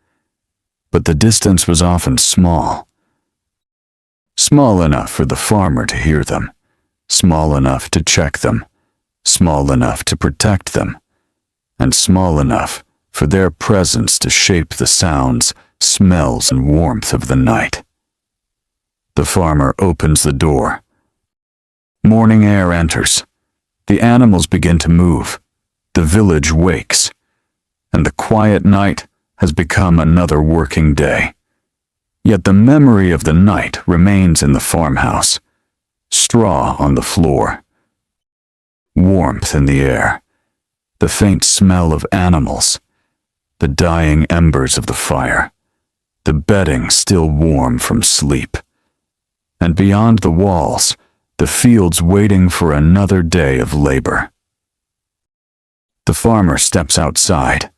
But the distance was often small. Small enough for the farmer to hear them, small enough to check them, small enough to protect them, and small enough for their presence to shape the sounds, smells, and warmth of the night. The farmer opens the door. Morning air enters. The animals begin to move. The village wakes. And the quiet night has become another working day. Yet the memory of the night remains in the farmhouse. Straw on the floor. Warmth in the air. The faint smell of animals. The dying embers of the fire. The bedding still warm from sleep. And beyond the walls, the fields waiting for another day of labor. The farmer steps outside.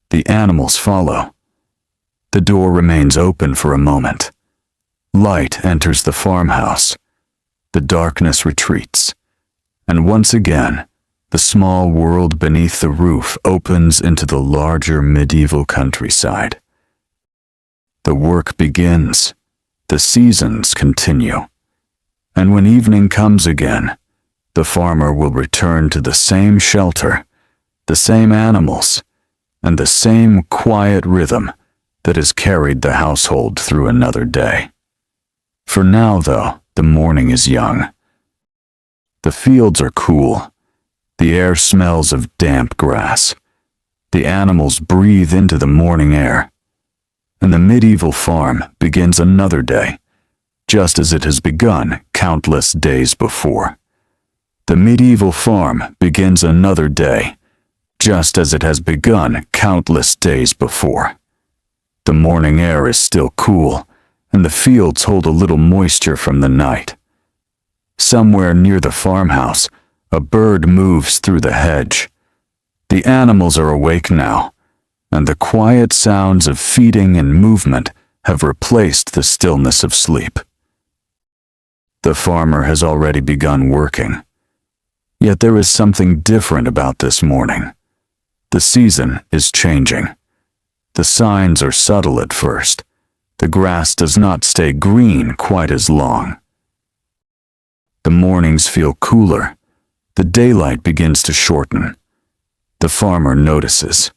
The animals follow. The door remains open for a moment. Light enters the farmhouse. The darkness retreats. And once again, the small world beneath the roof opens into the larger medieval countryside. The work begins. The seasons continue. And when evening comes again, the farmer will return to the same shelter, the same animals, and the same quiet rhythm that has carried the household through another day. For now, though, the morning is young. The fields are cool. The air smells of damp grass. The animals breathe into the morning air. And the medieval farm begins another day, just as it has begun countless days before. The medieval farm begins another day, just as it has begun countless days before. The morning air is still cool, and the fields hold a little moisture from the night. Somewhere near the farmhouse, a bird moves through the hedge. The animals are awake now, and the quiet sounds of feeding and movement have replaced the stillness of sleep. The farmer has already begun working. Yet there is something different about this morning. The season is changing. The signs are subtle at first. The grass does not stay green quite as long. The mornings feel cooler. The daylight begins to shorten. The farmer notices.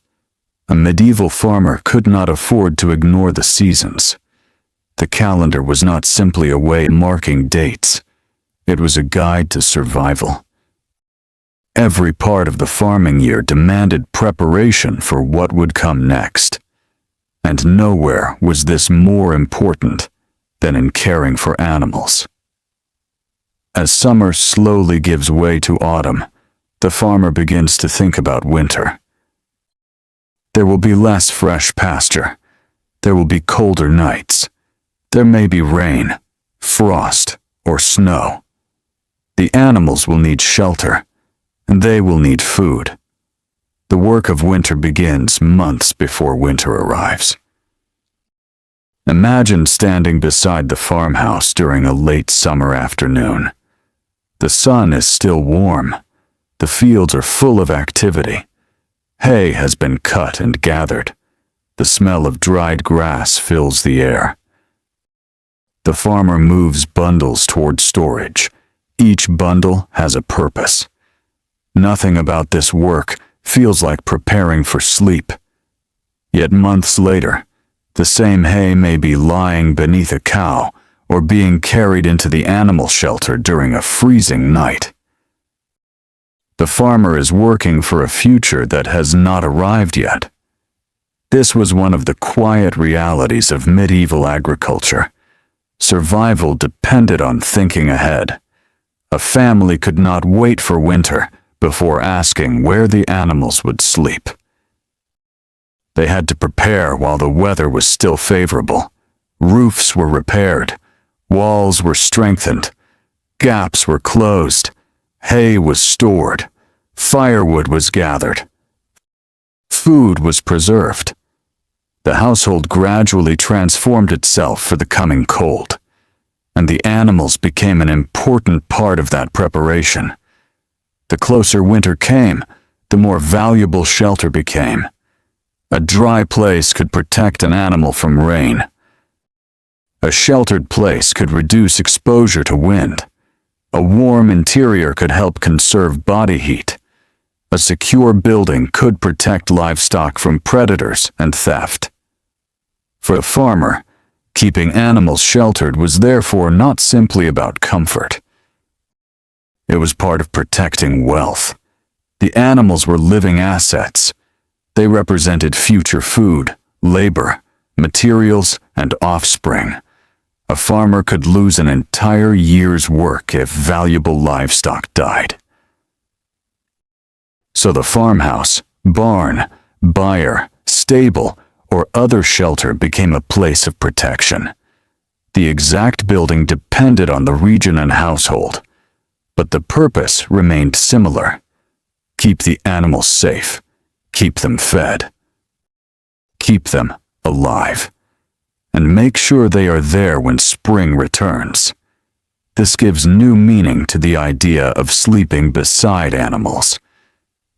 A medieval farmer could not afford to ignore the seasons. The calendar was not simply a way marking dates. It was a guide to survival. Every part of the farming year demanded preparation for what would come next. And nowhere was this more important than in caring for animals. As summer slowly gives way to autumn, The farmer begins to think about winter. There will be less fresh pasture. There will be colder nights. There may be rain, frost, or snow. The animals will need shelter, and they will need food. The work of winter begins months before winter arrives. Imagine standing beside the farmhouse during a late summer afternoon. The sun is still warm. The fields are full of activity. Hay has been cut and gathered. The smell of dried grass fills the air. The farmer moves bundles toward storage. Each bundle has a purpose. Nothing about this work feels like preparing for sleep. Yet months later, the same hay may be lying beneath a cow or being carried into the animal shelter during a freezing night. The farmer is working for a future that has not arrived yet. This was one of the quiet realities of medieval agriculture. Survival depended on thinking ahead. A family could not wait for winter before asking where the animals would sleep. They had to prepare while the weather was still favorable. Roofs were repaired. Walls were strengthened. Gaps were closed. Hay was stored. Firewood was gathered. Food was preserved. The household gradually transformed itself for the coming cold, and the animals became an important part of that preparation. The closer winter came, the more valuable shelter became. A dry place could protect an animal from rain. A sheltered place could reduce exposure to wind. A warm interior could help conserve body heat. A secure building could protect livestock from predators and theft. For a farmer, keeping animals sheltered was therefore not simply about comfort. It was part of protecting wealth. The animals were living assets. They represented future food, labor, materials, and offspring. A farmer could lose an entire year's work if valuable livestock died. So the farmhouse, barn, byre, stable, or other shelter became a place of protection. The exact building depended on the region and household, but the purpose remained similar. Keep the animals safe. Keep them fed. Keep them alive. And make sure they are there when spring returns. This gives new meaning to the idea of sleeping beside animals.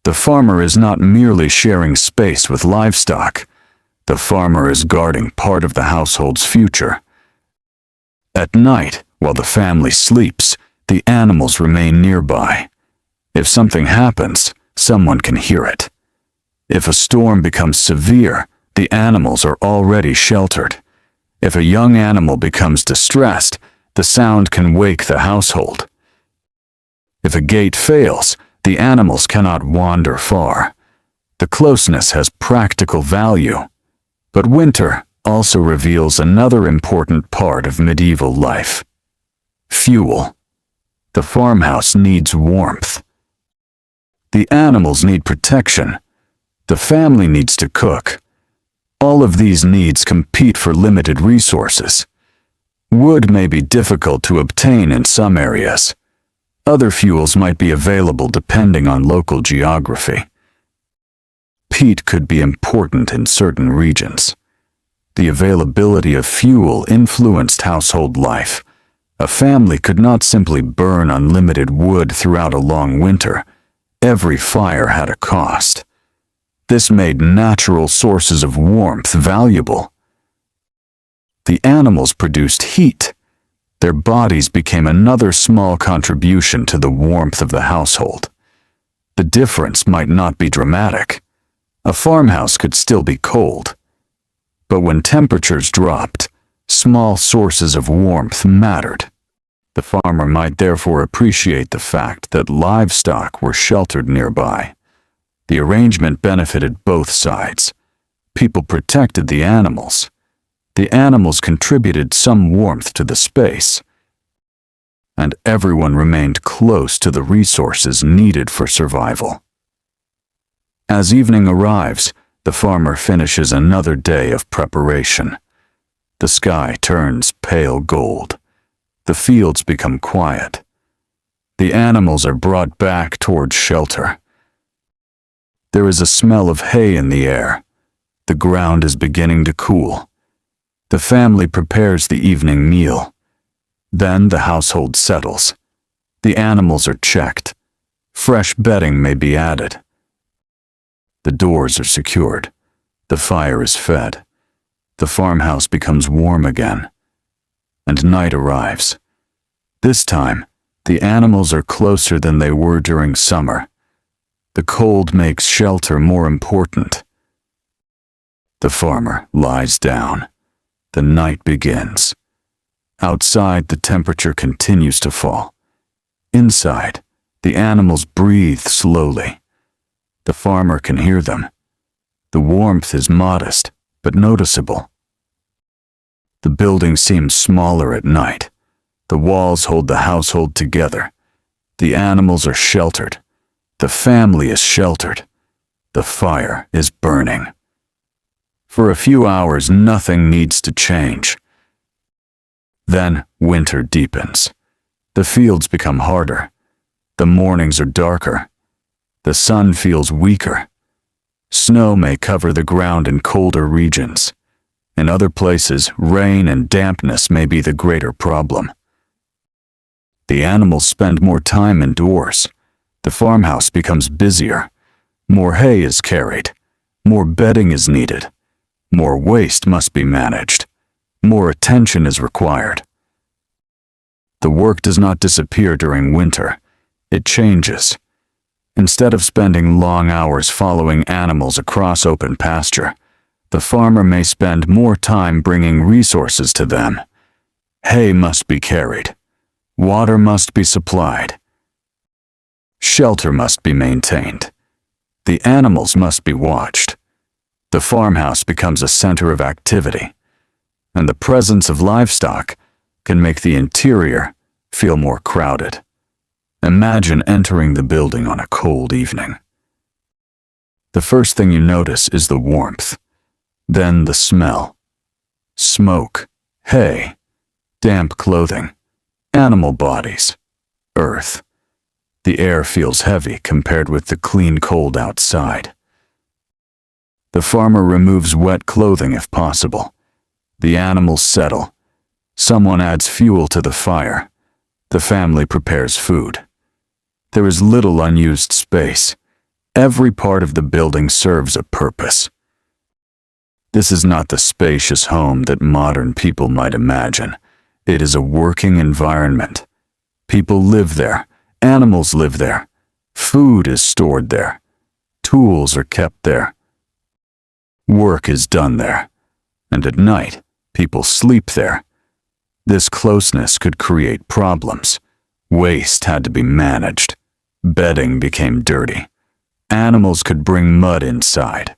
The farmer is not merely sharing space with livestock. The farmer is guarding part of the household's future. At night, while the family sleeps, the animals remain nearby. If something happens, someone can hear it. If a storm becomes severe, the animals are already sheltered. If a young animal becomes distressed, the sound can wake the household. If a gate fails, the animals cannot wander far. The closeness has practical value. But winter also reveals another important part of medieval life. Fuel. The farmhouse needs warmth. The animals need protection. The family needs to cook. All of these needs compete for limited resources. Wood may be difficult to obtain in some areas. Other fuels might be available depending on local geography. Peat could be important in certain regions. The availability of fuel influenced household life. A family could not simply burn unlimited wood throughout a long winter. Every fire had a cost. This made natural sources of warmth valuable. The animals produced heat. Their bodies became another small contribution to the warmth of the household. The difference might not be dramatic. A farmhouse could still be cold. But when temperatures dropped, small sources of warmth mattered. The farmer might therefore appreciate the fact that livestock were sheltered nearby. The arrangement benefited both sides. People protected the animals. The animals contributed some warmth to the space. and everyone remained close to the resources needed for survival. As evening arrives, the farmer finishes another day of preparation. The sky turns pale gold. The fields become quiet. The animals are brought back towards shelter. There is a smell of hay in the air. The ground is beginning to cool. The family prepares the evening meal. Then the household settles. The animals are checked. Fresh bedding may be added. The doors are secured. The fire is fed. The farmhouse becomes warm again. And night arrives. This time, the animals are closer than they were during summer. The cold makes shelter more important. The farmer lies down. The night begins. Outside, the temperature continues to fall. Inside, the animals breathe slowly. The farmer can hear them. The warmth is modest, but noticeable. The building seems smaller at night. The walls hold the household together. The animals are sheltered. The family is sheltered. The fire is burning. For a few hours, nothing needs to change. Then winter deepens. The fields become harder. The mornings are darker. The sun feels weaker. Snow may cover the ground in colder regions. In other places, rain and dampness may be the greater problem. The animals spend more time indoors. The farmhouse becomes busier. More hay is carried. More bedding is needed. More waste must be managed. More attention is required. The work does not disappear during winter. It changes. Instead of spending long hours following animals across open pasture, the farmer may spend more time bringing resources to them. Hay must be carried. Water must be supplied. Shelter must be maintained. The animals must be watched. The farmhouse becomes a center of activity, and the presence of livestock can make the interior feel more crowded. Imagine entering the building on a cold evening. The first thing you notice is the warmth, then the smell. Smoke, hay, damp clothing, animal bodies, earth. The air feels heavy compared with the clean cold outside. The farmer removes wet clothing if possible. The animals settle. Someone adds fuel to the fire. The family prepares food. There is little unused space. Every part of the building serves a purpose. This is not the spacious home that modern people might imagine. It is a working environment. People live there. Animals live there. Food is stored there. Tools are kept there. Work is done there. And at night, people sleep there. This closeness could create problems. Waste had to be managed. Bedding became dirty. Animals could bring mud inside.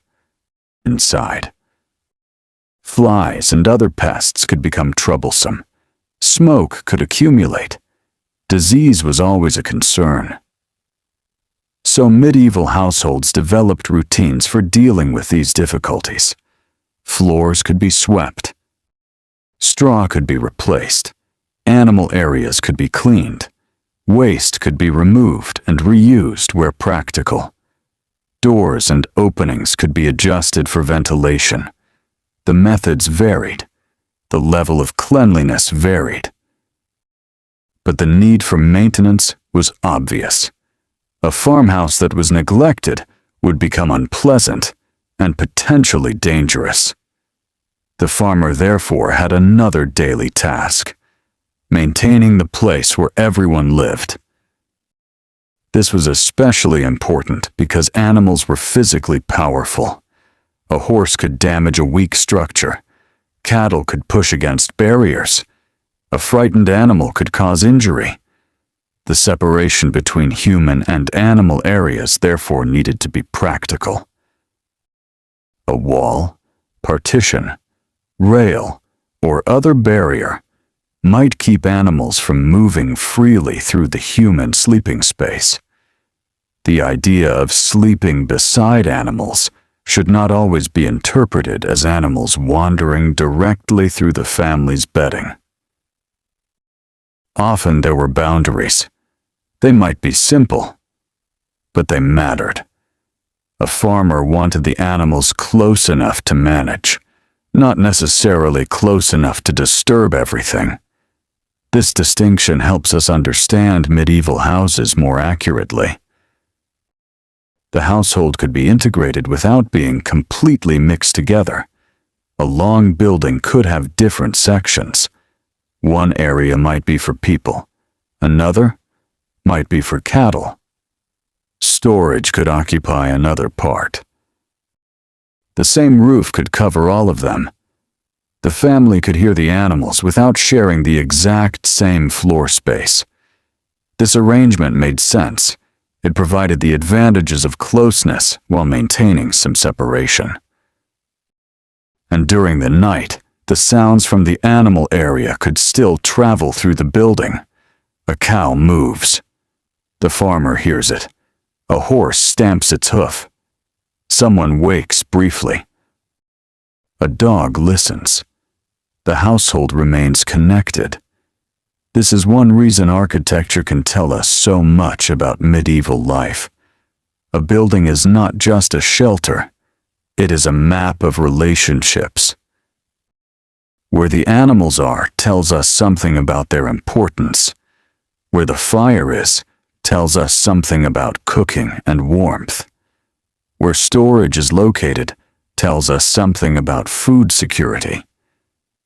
Flies and other pests could become troublesome. Smoke could accumulate. Disease was always a concern. So medieval households developed routines for dealing with these difficulties. Floors could be swept. Straw could be replaced. Animal areas could be cleaned. Waste could be removed and reused where practical. Doors and openings could be adjusted for ventilation. The methods varied. The level of cleanliness varied. But the need for maintenance was obvious. A farmhouse that was neglected would become unpleasant and potentially dangerous. The farmer therefore had another daily task: maintaining the place where everyone lived. This was especially important because animals were physically powerful. A horse could damage a weak structure. Cattle could push against barriers. A frightened animal could cause injury. The separation between human and animal areas therefore needed to be practical. A wall, partition, rail, or other barrier might keep animals from moving freely through the human sleeping space. The idea of sleeping beside animals should not always be interpreted as animals wandering directly through the family's bedding. Often there were boundaries. They might be simple, but they mattered. A farmer wanted the animals close enough to manage, not necessarily close enough to disturb everything. This distinction helps us understand medieval houses more accurately. The household could be integrated without being completely mixed together. A long building could have different sections. One area might be for people, another might be for cattle. Storage could occupy another part. The same roof could cover all of them. The family could hear the animals without sharing the exact same floor space. This arrangement made sense. It provided the advantages of closeness while maintaining some separation. And during the night, the sounds from the animal area could still travel through the building. A cow moves. The farmer hears it. A horse stamps its hoof. Someone wakes briefly. A dog listens. The household remains connected. This is one reason architecture can tell us so much about medieval life. A building is not just a shelter. It is a map of relationships. Where the animals are tells us something about their importance. Where the fire is tells us something about cooking and warmth. Where storage is located tells us something about food security.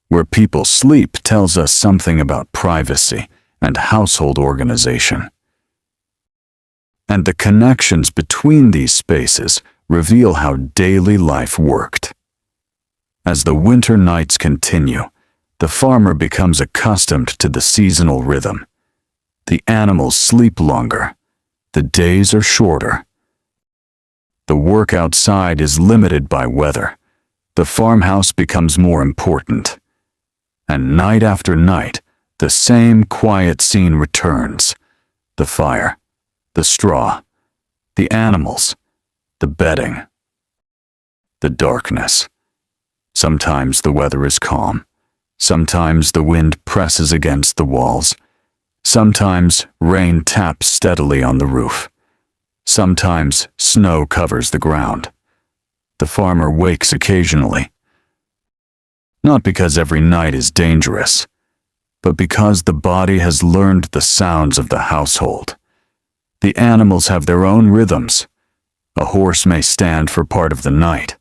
Where people sleep tells us something about privacy and household organization. And the connections between these spaces reveal how daily life worked. As the winter nights continue, the farmer becomes accustomed to the seasonal rhythm. The animals sleep longer. The days are shorter. The work outside is limited by weather. The farmhouse becomes more important. And night after night, the same quiet scene returns. The fire, the straw, the animals, the bedding, the darkness. Sometimes the weather is calm. Sometimes the wind presses against the walls. Sometimes rain taps steadily on the roof. Sometimes snow covers the ground. The farmer wakes occasionally. Not because every night is dangerous, but because the body has learned the sounds of the household. The animals have their own rhythms. A horse may stand for part of the night.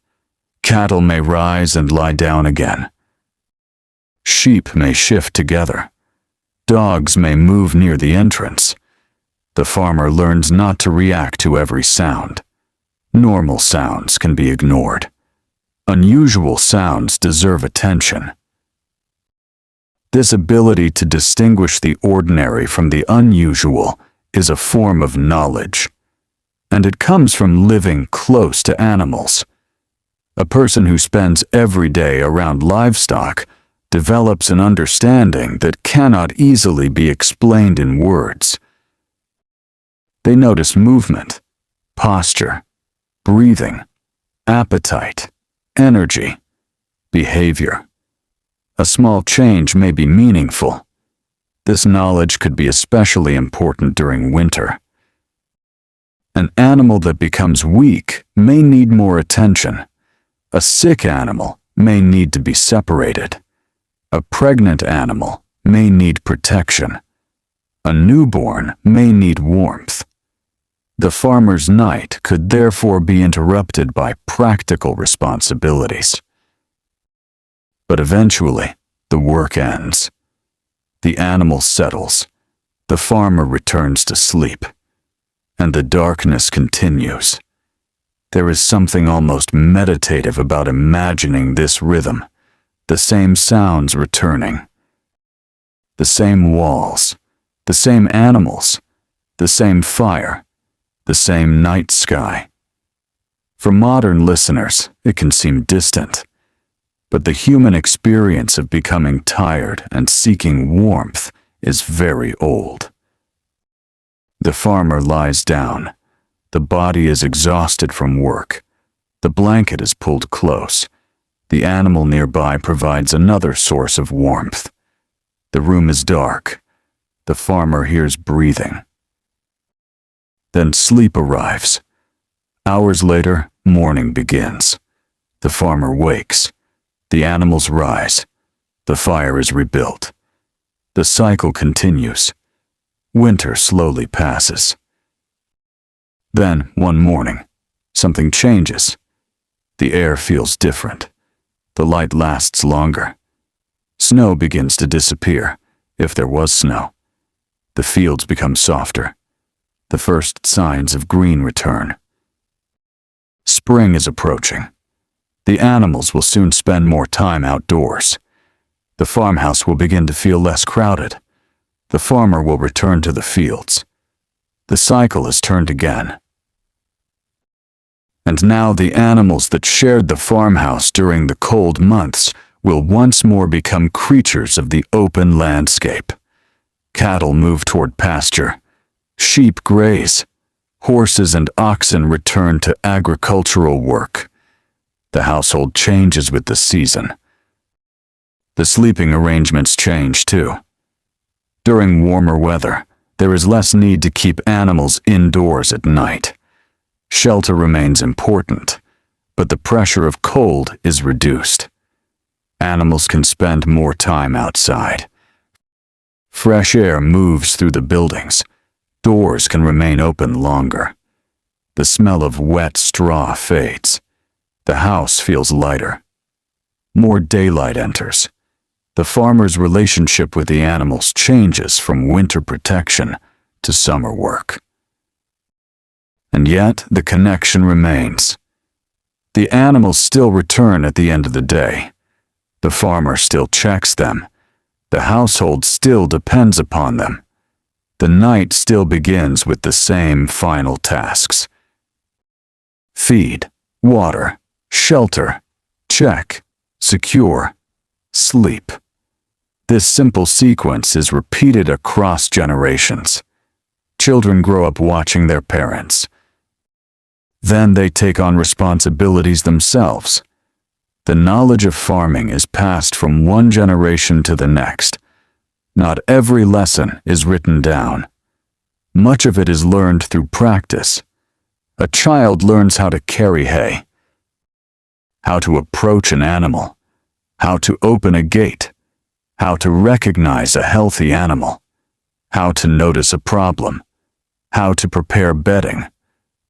Cattle may rise and lie down again. Sheep may shift together. Dogs may move near the entrance. The farmer learns not to react to every sound. Normal sounds can be ignored. Unusual sounds deserve attention. This ability to distinguish the ordinary from the unusual is a form of knowledge, and it comes from living close to animals. A person who spends every day around livestock develops an understanding that cannot easily be explained in words. They notice movement, posture, breathing, appetite, energy, behavior. A small change may be meaningful. This knowledge could be especially important during winter. An animal that becomes weak may need more attention. A sick animal may need to be separated. A pregnant animal may need protection. A newborn may need warmth. The farmer's night could therefore be interrupted by practical responsibilities. But eventually, the work ends. The animal settles. The farmer returns to sleep. And the darkness continues. There is something almost meditative about imagining this rhythm, the same sounds returning, the same walls, the same animals, the same fire, the same night sky. For modern listeners, it can seem distant, but the human experience of becoming tired and seeking warmth is very old. The farmer lies down. The body is exhausted from work. The blanket is pulled close. The animal nearby provides another source of warmth. The room is dark. The farmer hears breathing. Then sleep arrives. Hours later, morning begins. The farmer wakes. The animals rise. The fire is rebuilt. The cycle continues. Winter slowly passes. Then, one morning, something changes. The air feels different. The light lasts longer. Snow begins to disappear, if there was snow. The fields become softer. The first signs of green return. Spring is approaching. The animals will soon spend more time outdoors. The farmhouse will begin to feel less crowded. The farmer will return to the fields. The cycle is turned again. And now the animals that shared the farmhouse during the cold months will once more become creatures of the open landscape. Cattle move toward pasture. Sheep graze. Horses and oxen return to agricultural work. The household changes with the season. The sleeping arrangements change too. During warmer weather, there is less need to keep animals indoors at night. Shelter remains important, but the pressure of cold is reduced. Animals can spend more time outside. Fresh air moves through the buildings. Doors can remain open longer. The smell of wet straw fades. The house feels lighter. More daylight enters. The farmer's relationship with the animals changes from winter protection to summer work. And yet, the connection remains. The animals still return at the end of the day. The farmer still checks them. The household still depends upon them. The night still begins with the same final tasks. Feed, water, shelter, check, secure, sleep. This simple sequence is repeated across generations. Children grow up watching their parents. Then they take on responsibilities themselves. The knowledge of farming is passed from one generation to the next. Not every lesson is written down. Much of it is learned through practice. A child learns how to carry hay, how to approach an animal, how to open a gate, how to recognize a healthy animal, how to notice a problem, how to prepare bedding,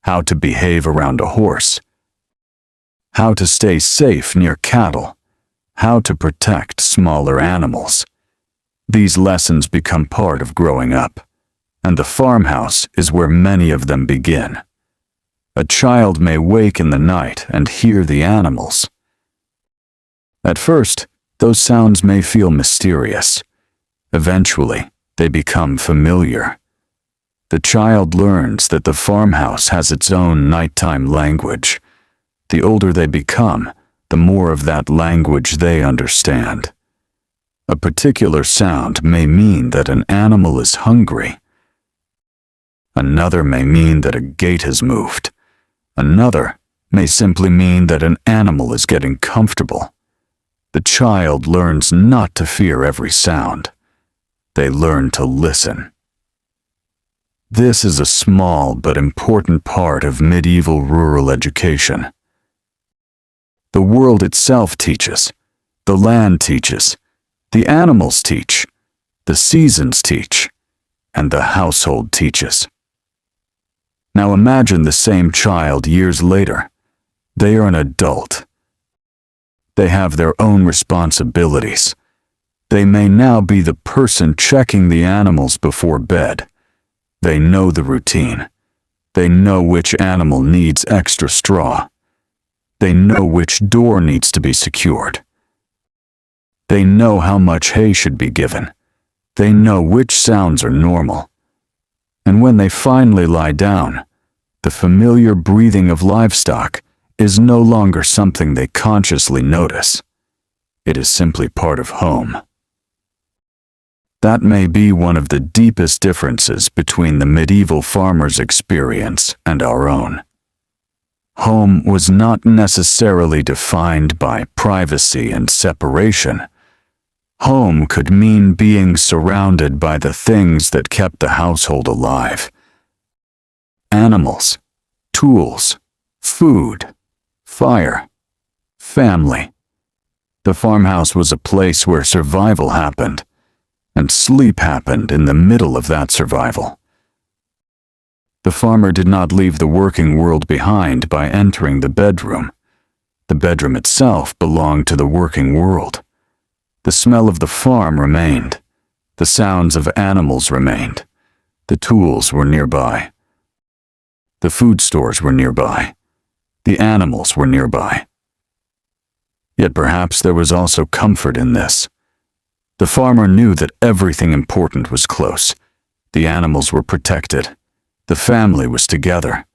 how to behave around a horse, how to stay safe near cattle, how to protect smaller animals. These lessons become part of growing up, and the farmhouse is where many of them begin. A child may wake in the night and hear the animals. At first, those sounds may feel mysterious. Eventually, they become familiar. The child learns that the farmhouse has its own nighttime language. The older they become, the more of that language they understand. A particular sound may mean that an animal is hungry. Another may mean that a gate has moved. Another may simply mean that an animal is getting comfortable. The child learns not to fear every sound. They learn to listen. This is a small but important part of medieval rural education. The world itself teaches. The land teaches. The animals teach. The seasons teach. And the household teaches. Now imagine the same child years later. They are an adult. They have their own responsibilities. They may now be the person checking the animals before bed. They know the routine. They know which animal needs extra straw. They know which door needs to be secured. They know how much hay should be given. They know which sounds are normal. And when they finally lie down, the familiar breathing of livestock is no longer something they consciously notice. It is simply part of home. That may be one of the deepest differences between the medieval farmer's experience and our own. Home was not necessarily defined by privacy and separation. Home could mean being surrounded by the things that kept the household alive. Animals, tools, food, fire, family. The farmhouse was a place where survival happened, and sleep happened in the middle of that survival. The farmer did not leave the working world behind by entering the bedroom. The bedroom itself belonged to the working world. The smell of the farm remained. The sounds of animals remained. The tools were nearby. The food stores were nearby. The animals were nearby. Yet perhaps there was also comfort in this. The farmer knew that everything important was close. The animals were protected. The family was together.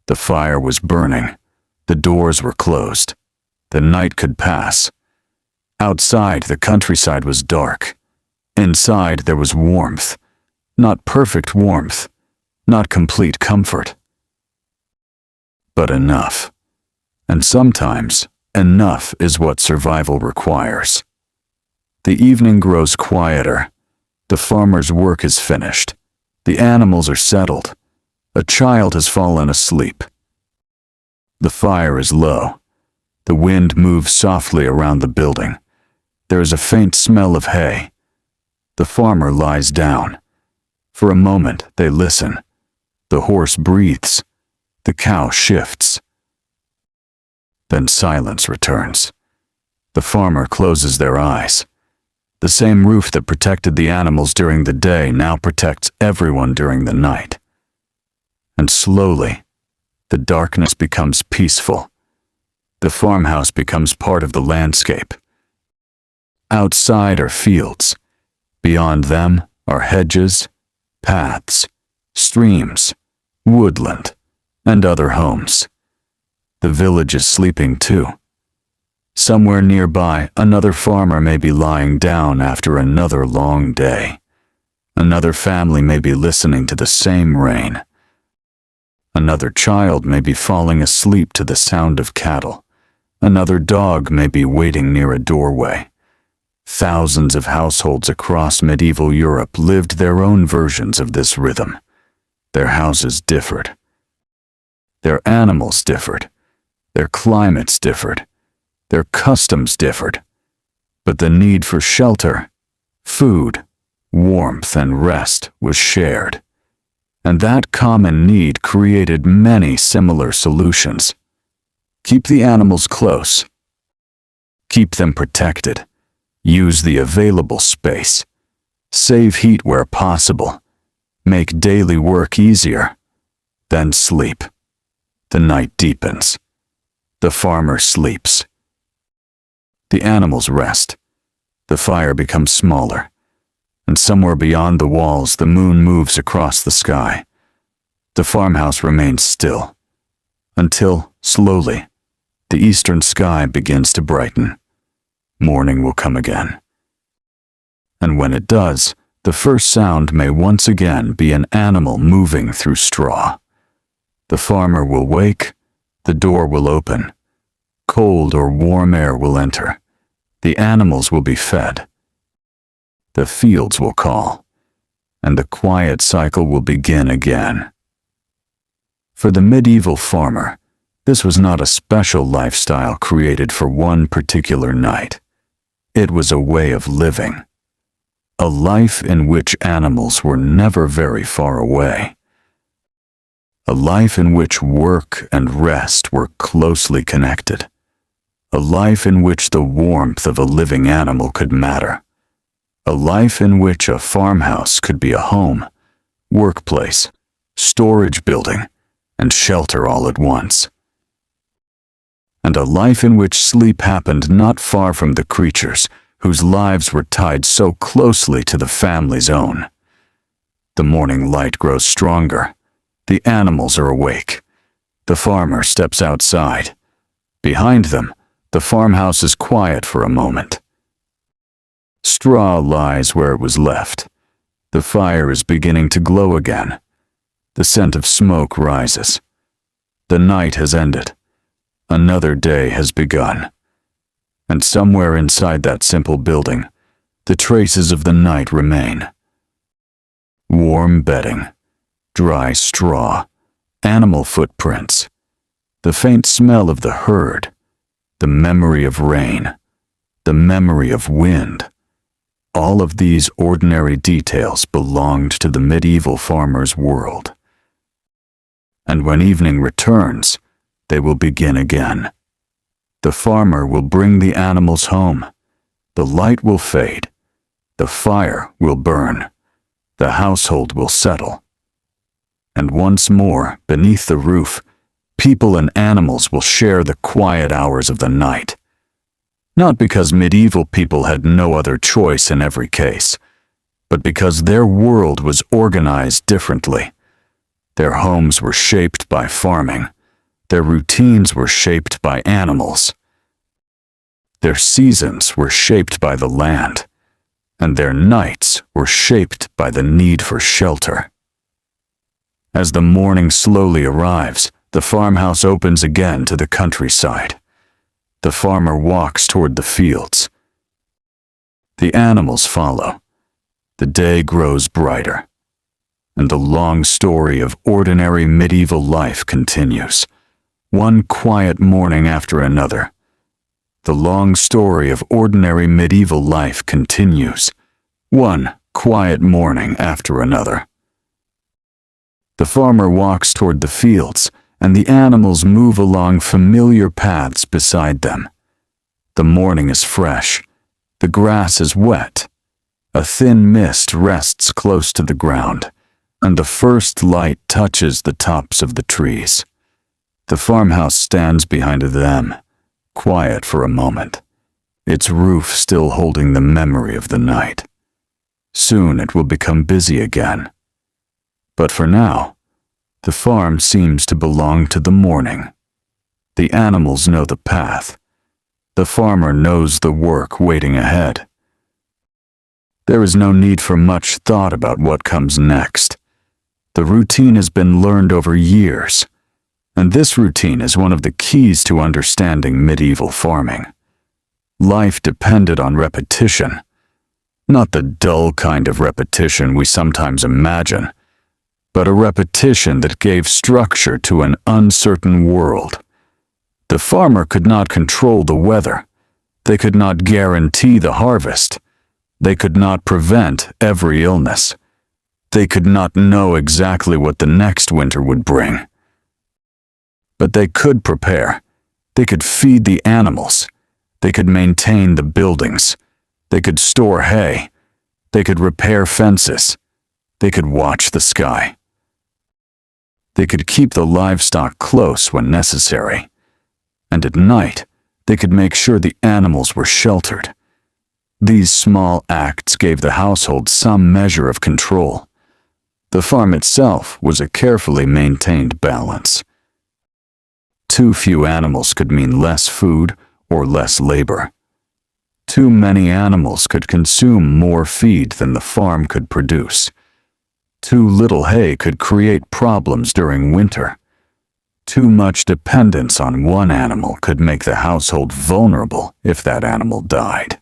The fire was burning. The doors were closed. The night could pass. Outside, the countryside was dark. Inside, there was warmth. Not perfect warmth. Not complete comfort. But enough. And sometimes, enough is what survival requires. The evening grows quieter. The farmer's work is finished. The animals are settled. A child has fallen asleep. The fire is low. The wind moves softly around the building. There is a faint smell of hay. The farmer lies down. For a moment, they listen. The horse breathes. The cow shifts. Then silence returns. The farmer closes their eyes. The same roof that protected the animals during the day now protects everyone during the night. And slowly, the darkness becomes peaceful. The farmhouse becomes part of the landscape. Outside are fields. Beyond them are hedges, paths, streams, woodland, and other homes. The village is sleeping too. Somewhere nearby, another farmer may be lying down after another long day. Another family may be listening to the same rain. Another child may be falling asleep to the sound of cattle. Another dog may be waiting near a doorway. Thousands of households across medieval Europe lived their own versions of this rhythm. Their houses differed. Their animals differed. Their climates differed. Their customs differed. But the need for shelter, food, warmth, and rest was shared. And that common need created many similar solutions. Keep the animals close. Keep them protected. Use the available space. Save heat where possible. Make daily work easier. Then sleep. The night deepens. The farmer sleeps. The animals rest. The fire becomes smaller. And somewhere beyond the walls, the moon moves across the sky. The farmhouse remains still. Until, slowly, the eastern sky begins to brighten. Morning will come again. And when it does, the first sound may once again be an animal moving through straw. The farmer will wake, the door will open. Cold or warm air will enter. The animals will be fed. The fields will call, and the quiet cycle will begin again. For the medieval farmer, this was not a special lifestyle created for one particular night. It was a way of living. A life in which animals were never very far away. A life in which work and rest were closely connected. A life in which the warmth of a living animal could matter. A life in which a farmhouse could be a home, workplace, storage building, and shelter all at once. And a life in which sleep happened not far from the creatures whose lives were tied so closely to the family's own. The morning light grows stronger. The animals are awake. The farmer steps outside. Behind them, The farmhouse is quiet for a moment. Straw lies where it was left. The fire is beginning to glow again. The scent of smoke rises. The night has ended. Another day has begun. And somewhere inside that simple building, the traces of the night remain. Warm bedding, dry straw, animal footprints, the faint smell of the herd, the memory of rain, the memory of wind. All of these ordinary details belonged to the medieval farmer's world. And when evening returns, they will begin again. The farmer will bring the animals home. The light will fade. The fire will burn. The household will settle. And once more, beneath the roof, people and animals will share the quiet hours of the night. Not because medieval people had no other choice in every case, but because their world was organized differently. Their homes were shaped by farming. Their routines were shaped by animals. Their seasons were shaped by the land, and their nights were shaped by the need for shelter. As the morning slowly arrives, the farmhouse opens again to the countryside. The farmer walks toward the fields. The animals follow. The day grows brighter, and the long story of ordinary medieval life continues, one quiet morning after another. The long story of ordinary medieval life continues, one quiet morning after another. The farmer walks toward the fields, and the animals move along familiar paths beside them. The morning is fresh. The grass is wet. A thin mist rests close to the ground, and the first light touches the tops of the trees. The farmhouse stands behind them, quiet for a moment, its roof still holding the memory of the night. Soon it will become busy again. But for now, the farm seems to belong to the morning. The animals know the path. The farmer knows the work waiting ahead. There is no need for much thought about what comes next. The routine has been learned over years, and this routine is one of the keys to understanding medieval farming. Life depended on repetition, not the dull kind of repetition we sometimes imagine, but a repetition that gave structure to an uncertain world. The farmer could not control the weather. They could not guarantee the harvest. They could not prevent every illness. They could not know exactly what the next winter would bring. But they could prepare. They could feed the animals. They could maintain the buildings. They could store hay. They could repair fences. They could watch the sky. They could keep the livestock close when necessary. And at night, they could make sure the animals were sheltered. These small acts gave the household some measure of control. The farm itself was a carefully maintained balance. Too few animals could mean less food or less labor. Too many animals could consume more feed than the farm could produce. Too little hay could create problems during winter. Too much dependence on one animal could make the household vulnerable if that animal died.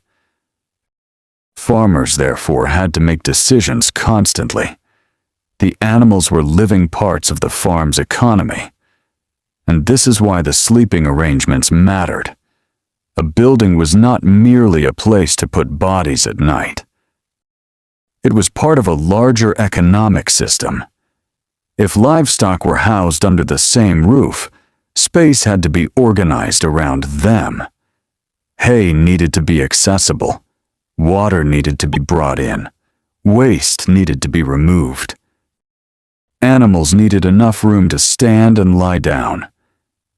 Farmers, therefore, had to make decisions constantly. The animals were living parts of the farm's economy. And this is why the sleeping arrangements mattered. A building was not merely a place to put bodies at night. It was part of a larger economic system. If livestock were housed under the same roof, space had to be organized around them. Hay needed to be accessible. Water needed to be brought in. Waste needed to be removed. Animals needed enough room to stand and lie down.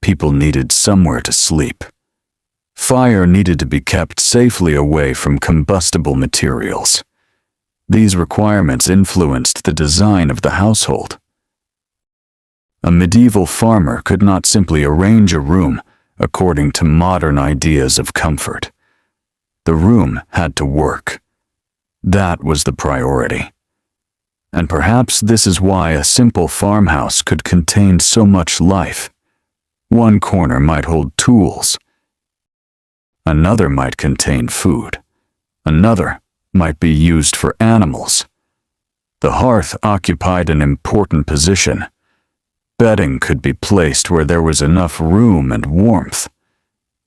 People needed somewhere to sleep. Fire needed to be kept safely away from combustible materials. These requirements influenced the design of the household. A medieval farmer could not simply arrange a room according to modern ideas of comfort. The room had to work. That was the priority. And perhaps this is why a simple farmhouse could contain so much life. One corner might hold tools. Another might contain food. Another might be used for animals. The hearth occupied an important position. Bedding could be placed where there was enough room and warmth.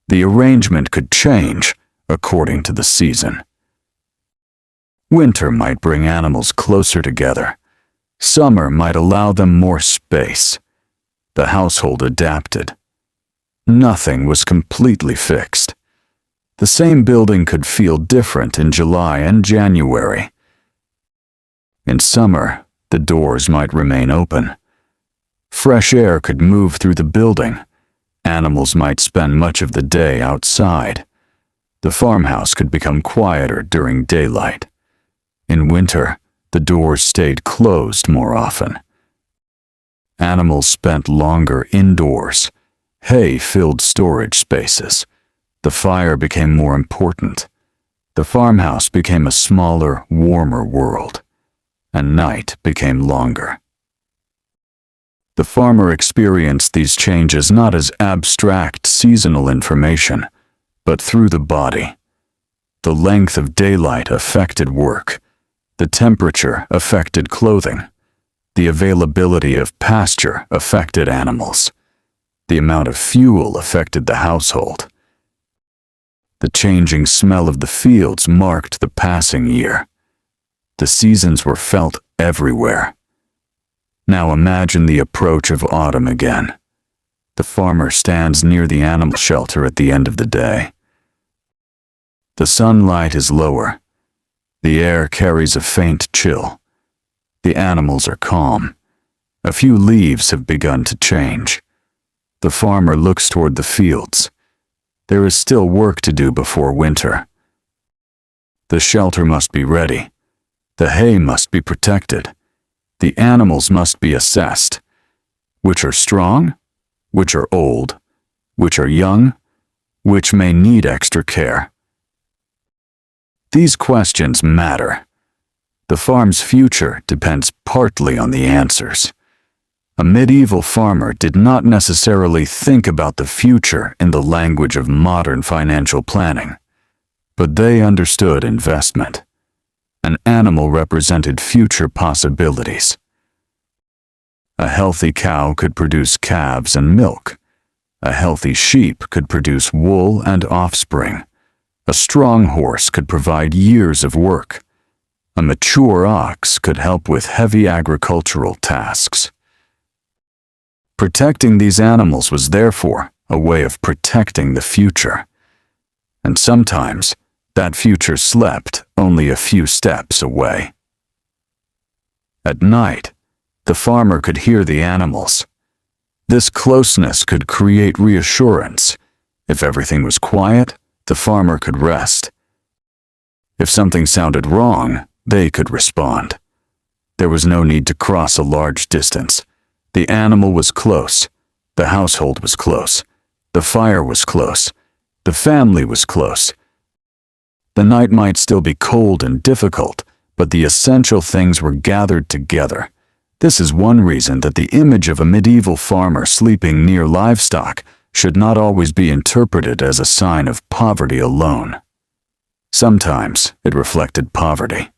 The arrangement could change according to the season. Winter might bring animals closer together. Summer might allow them more space. The household adapted. Nothing was completely fixed. The same building could feel different in July and January. In summer, the doors might remain open. Fresh air could move through the building. Animals might spend much of the day outside. The farmhouse could become quieter during daylight. In winter, the doors stayed closed more often. Animals spent longer indoors. Hay filled storage spaces. The fire became more important. The farmhouse became a smaller, warmer world, and night became longer. The farmer experienced these changes not as abstract seasonal information, but through the body. The length of daylight affected work. The temperature affected clothing. The availability of pasture affected animals. The amount of fuel affected the household. The changing smell of the fields marked the passing year. The seasons were felt everywhere. Now imagine the approach of autumn again. The farmer stands near the animal shelter at the end of the day. The sunlight is lower. The air carries a faint chill. The animals are calm. A few leaves have begun to change. The farmer looks toward the fields. There is still work to do before winter. The shelter must be ready. The hay must be protected. The animals must be assessed. Which are strong? Which are old? Which are young? Which may need extra care? These questions matter. The farm's future depends partly on the answers. A medieval farmer did not necessarily think about the future in the language of modern financial planning, but they understood investment. An animal represented future possibilities. A healthy cow could produce calves and milk. A healthy sheep could produce wool and offspring. A strong horse could provide years of work. A mature ox could help with heavy agricultural tasks. Protecting these animals was therefore a way of protecting the future. And sometimes that future slept only a few steps away. At night, the farmer could hear the animals. This closeness could create reassurance. If everything was quiet, the farmer could rest. If something sounded wrong, they could respond. There was no need to cross a large distance. The animal was close. The household was close. The fire was close. The family was close. The night might still be cold and difficult, but the essential things were gathered together. This is one reason that the image of a medieval farmer sleeping near livestock should not always be interpreted as a sign of poverty alone. Sometimes it reflected poverty.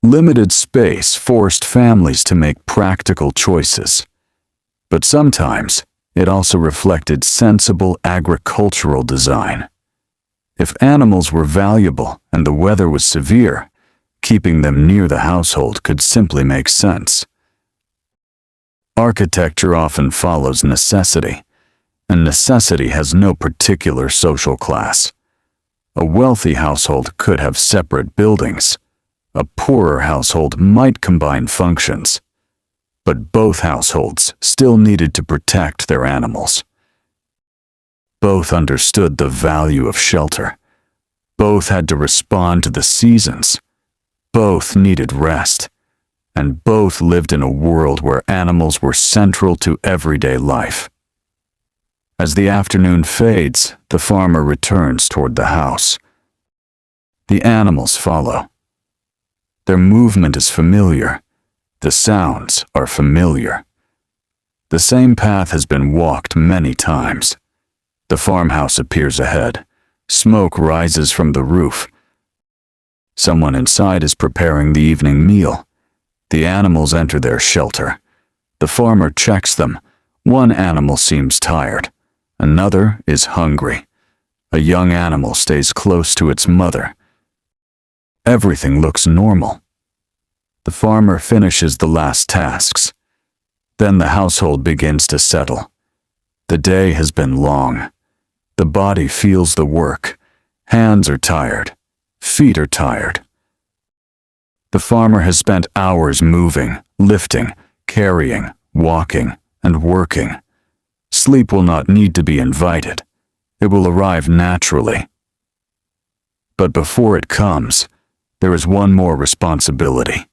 Limited space forced families to make practical choices, but sometimes it also reflected sensible agricultural design. If animals were valuable and the weather was severe, keeping them near the household could simply make sense. Architecture often follows necessity, and necessity has no particular social class. A wealthy household could have separate buildings. A poorer household might combine functions, but both households still needed to protect their animals. Both understood the value of shelter. Both had to respond to the seasons. Both needed rest, and both lived in a world where animals were central to everyday life. As the afternoon fades, the farmer returns toward the house. The animals follow. Their movement is familiar. The sounds are familiar. The same path has been walked many times. The farmhouse appears ahead. Smoke rises from the roof. Someone inside is preparing the evening meal. The animals enter their shelter. The farmer checks them. One animal seems tired. Another is hungry. A young animal stays close to its mother. Everything looks normal. The farmer finishes the last tasks. Then the household begins to settle. The day has been long. The body feels the work. Hands are tired. Feet are tired. The farmer has spent hours moving, lifting, carrying, walking, and working. Sleep will not need to be invited. It will arrive naturally. But before it comes, there is one more responsibility.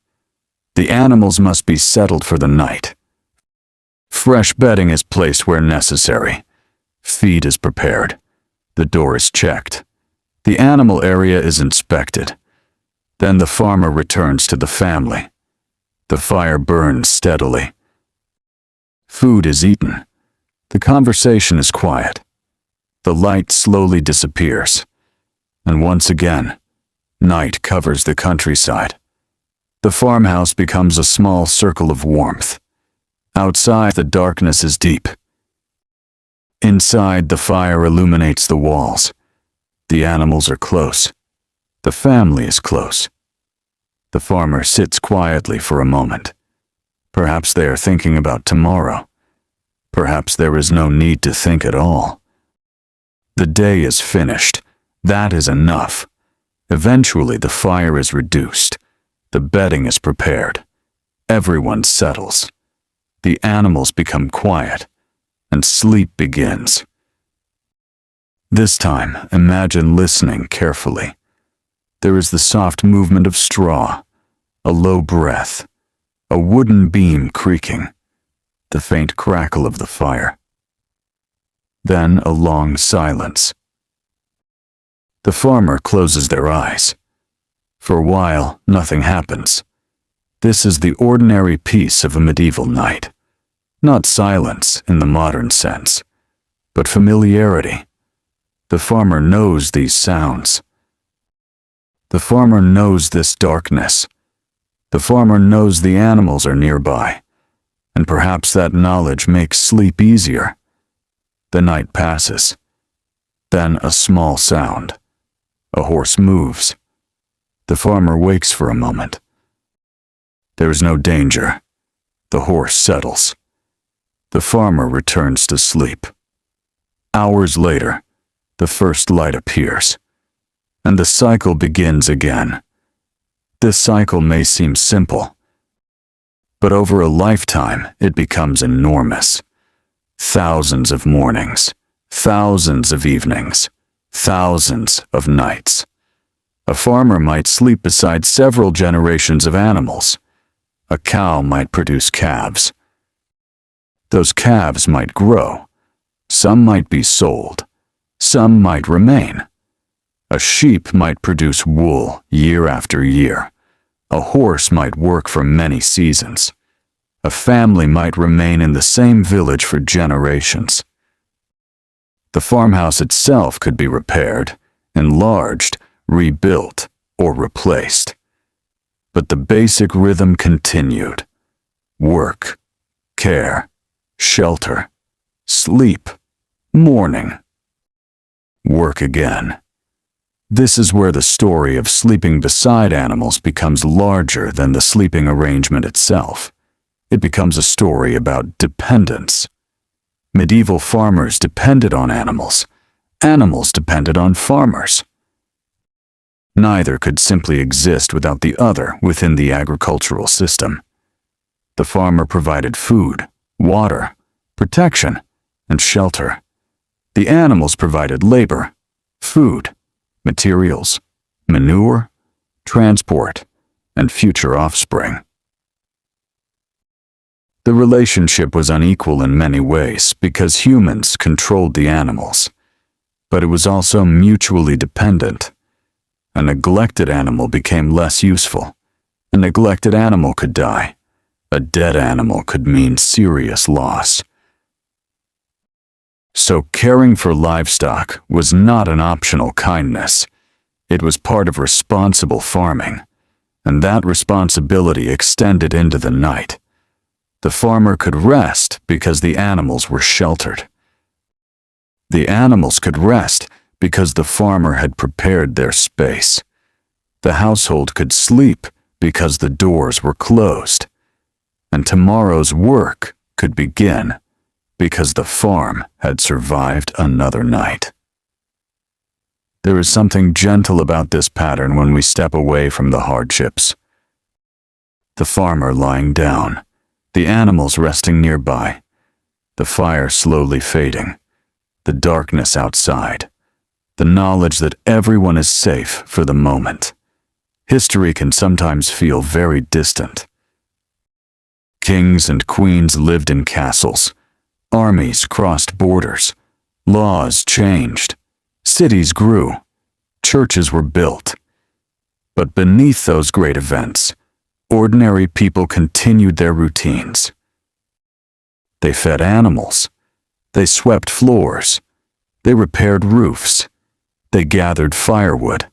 The animals must be settled for the night. Fresh bedding is placed where necessary. Feed is prepared. The door is checked. The animal area is inspected. Then the farmer returns to the family. The fire burns steadily. Food is eaten. The conversation is quiet. The light slowly disappears. And once again, night covers the countryside. The farmhouse becomes a small circle of warmth. Outside, the darkness is deep. Inside, the fire illuminates the walls. The animals are close. The family is close. The farmer sits quietly for a moment. Perhaps they are thinking about tomorrow. Perhaps there is no need to think at all. The day is finished. That is enough. Eventually, the fire is reduced. The bedding is prepared. Everyone settles. The animals become quiet, and sleep begins. This time, imagine listening carefully. There is the soft movement of straw, a low breath, a wooden beam creaking, the faint crackle of the fire. Then a long silence. The farmer closes their eyes. For a while, nothing happens. This is the ordinary peace of a medieval night. Not silence in the modern sense, but familiarity. The farmer knows these sounds. The farmer knows this darkness. The farmer knows the animals are nearby, and perhaps that knowledge makes sleep easier. The night passes. Then a small sound. A horse moves. The farmer wakes for a moment. There is no danger. The horse settles. The farmer returns to sleep. Hours later, the first light appears, and the cycle begins again. This cycle may seem simple, but over a lifetime it becomes enormous. Thousands of mornings, thousands of evenings, thousands of nights. A farmer might sleep beside several generations of animals. A cow might produce calves. Those calves might grow. Some might be sold. Some might remain. A sheep might produce wool year after year. A horse might work for many seasons. A family might remain in the same village for generations. The farmhouse itself could be repaired, enlarged, rebuilt, or replaced. But the basic rhythm continued. Work, care, shelter, sleep, mourning. Work again. This is where the story of sleeping beside animals becomes larger than the sleeping arrangement itself. It becomes a story about dependence. Medieval farmers depended on animals. Animals depended on farmers. Neither could simply exist without the other within the agricultural system. The farmer provided food, water, protection, and shelter. The animals provided labor, food, materials, manure, transport, and future offspring. The relationship was unequal in many ways because humans controlled the animals, but it was also mutually dependent. A neglected animal became less useful. A neglected animal could die. A dead animal could mean serious loss. So caring for livestock was not an optional kindness. It was part of responsible farming, and that responsibility extended into the night. The farmer could rest because the animals were sheltered. The animals could rest because the farmer had prepared their space. The household could sleep because the doors were closed. And tomorrow's work could begin because the farm had survived another night. There is something gentle about this pattern when we step away from the hardships. The farmer lying down, the animals resting nearby, the fire slowly fading, the darkness outside, the knowledge that everyone is safe for the moment. History can sometimes feel very distant. Kings and queens lived in castles. Armies crossed borders. Laws changed. Cities grew. Churches were built. But beneath those great events, ordinary people continued their routines. They fed animals. They swept floors. They repaired roofs. They gathered firewood.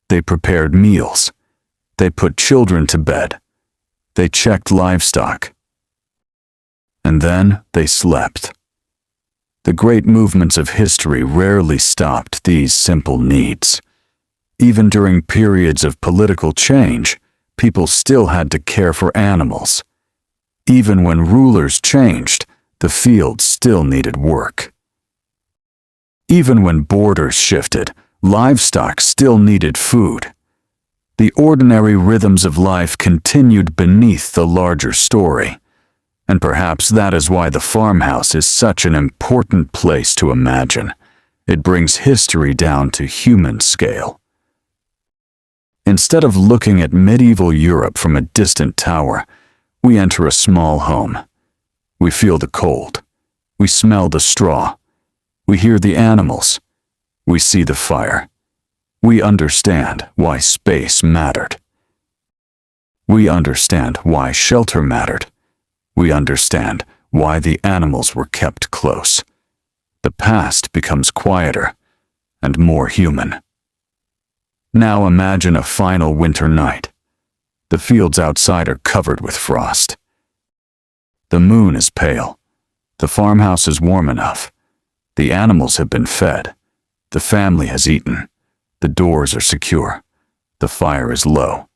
They prepared meals. They put children to bed. They checked livestock. And then they slept. The great movements of history rarely stopped these simple needs. Even during periods of political change, people still had to care for animals. Even when rulers changed, the fields still needed work. Even when borders shifted, livestock still needed food. The ordinary rhythms of life continued beneath the larger story. And perhaps that is why the farmhouse is such an important place to imagine. It brings history down to human scale. Instead of looking at medieval Europe from a distant tower, we enter a small home. We feel the cold. We smell the straw. We hear the animals. We see the fire. We understand why space mattered. We understand why shelter mattered. We understand why the animals were kept close. The past becomes quieter and more human. Now imagine a final winter night. The fields outside are covered with frost. The moon is pale. The farmhouse is warm enough. The animals have been fed. The family has eaten. The doors are secure. The fire is low.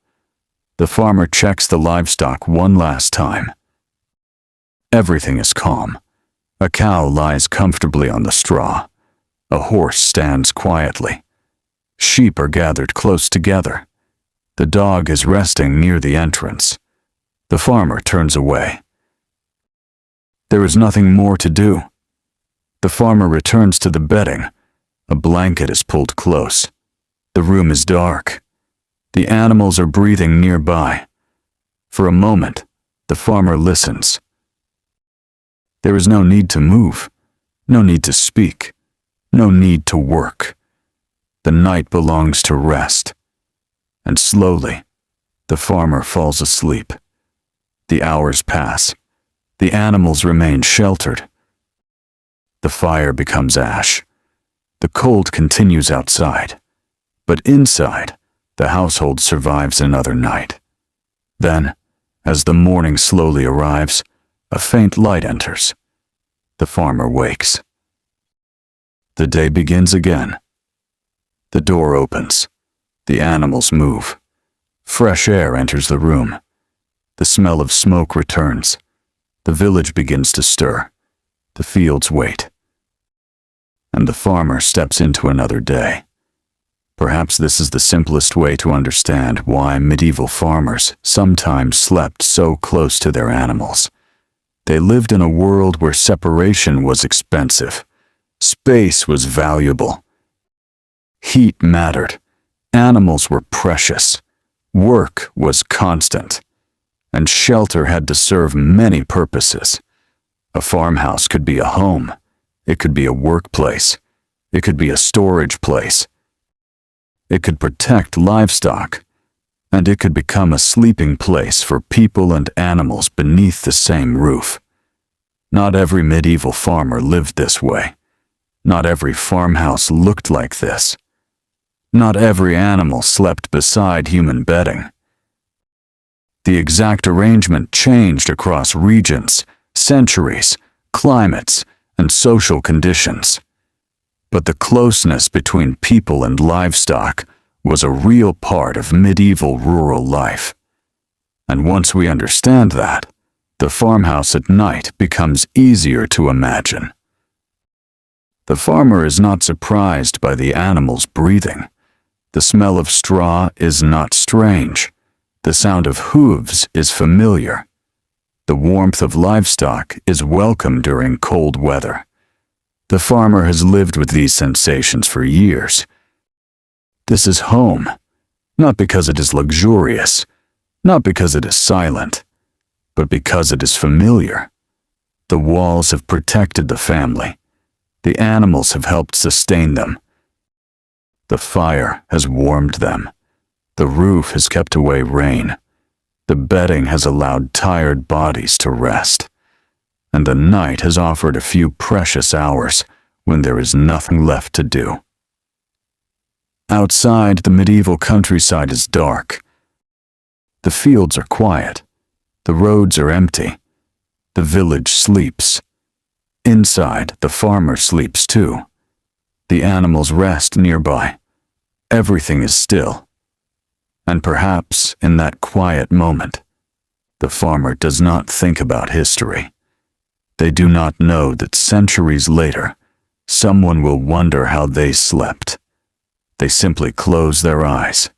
The farmer checks the livestock one last time. Everything is calm. A cow lies comfortably on the straw. A horse stands quietly. Sheep are gathered close together. The dog is resting near the entrance. The farmer turns away. There is nothing more to do. The farmer returns to the bedding. A blanket is pulled close. The room is dark. The animals are breathing nearby. For a moment, the farmer listens. There is no need to move, no need to speak, no need to work. The night belongs to rest. And slowly, the farmer falls asleep. The hours pass. The animals remain sheltered. The fire becomes ash. The cold continues outside. But inside, the household survives another night. Then, as the morning slowly arrives, a faint light enters. The farmer wakes. The day begins again. The door opens. The animals move. Fresh air enters the room. The smell of smoke returns. The village begins to stir. The fields wait. And the farmer steps into another day. Perhaps this is the simplest way to understand why medieval farmers sometimes slept so close to their animals. They lived in a world where separation was expensive. Space was valuable. Heat mattered. Animals were precious. Work was constant. and shelter had to serve many purposes. A farmhouse could be a home, it could be a workplace, it could be a storage place, it could protect livestock, and it could become a sleeping place for people and animals beneath the same roof. Not every medieval farmer lived this way. Not every farmhouse looked like this. Not every animal slept beside human bedding. The exact arrangement changed across regions, centuries, climates, and social conditions. But the closeness between people and livestock was a real part of medieval rural life. And once we understand that, the farmhouse at night becomes easier to imagine. The farmer is not surprised by the animals breathing. The smell of straw is not strange. The sound of hooves is familiar. The warmth of livestock is welcome during cold weather. The farmer has lived with these sensations for years. This is home, not because it is luxurious, not because it is silent, but because it is familiar. The walls have protected the family. The animals have helped sustain them. The fire has warmed them. The roof has kept away rain. The bedding has allowed tired bodies to rest. And the night has offered a few precious hours when there is nothing left to do. Outside, the medieval countryside is dark. The fields are quiet. The roads are empty. The village sleeps. Inside, the farmer sleeps too. The animals rest nearby. Everything is still. And perhaps in that quiet moment, the farmer does not think about history. They do not know that centuries later, someone will wonder how they slept. They simply close their eyes.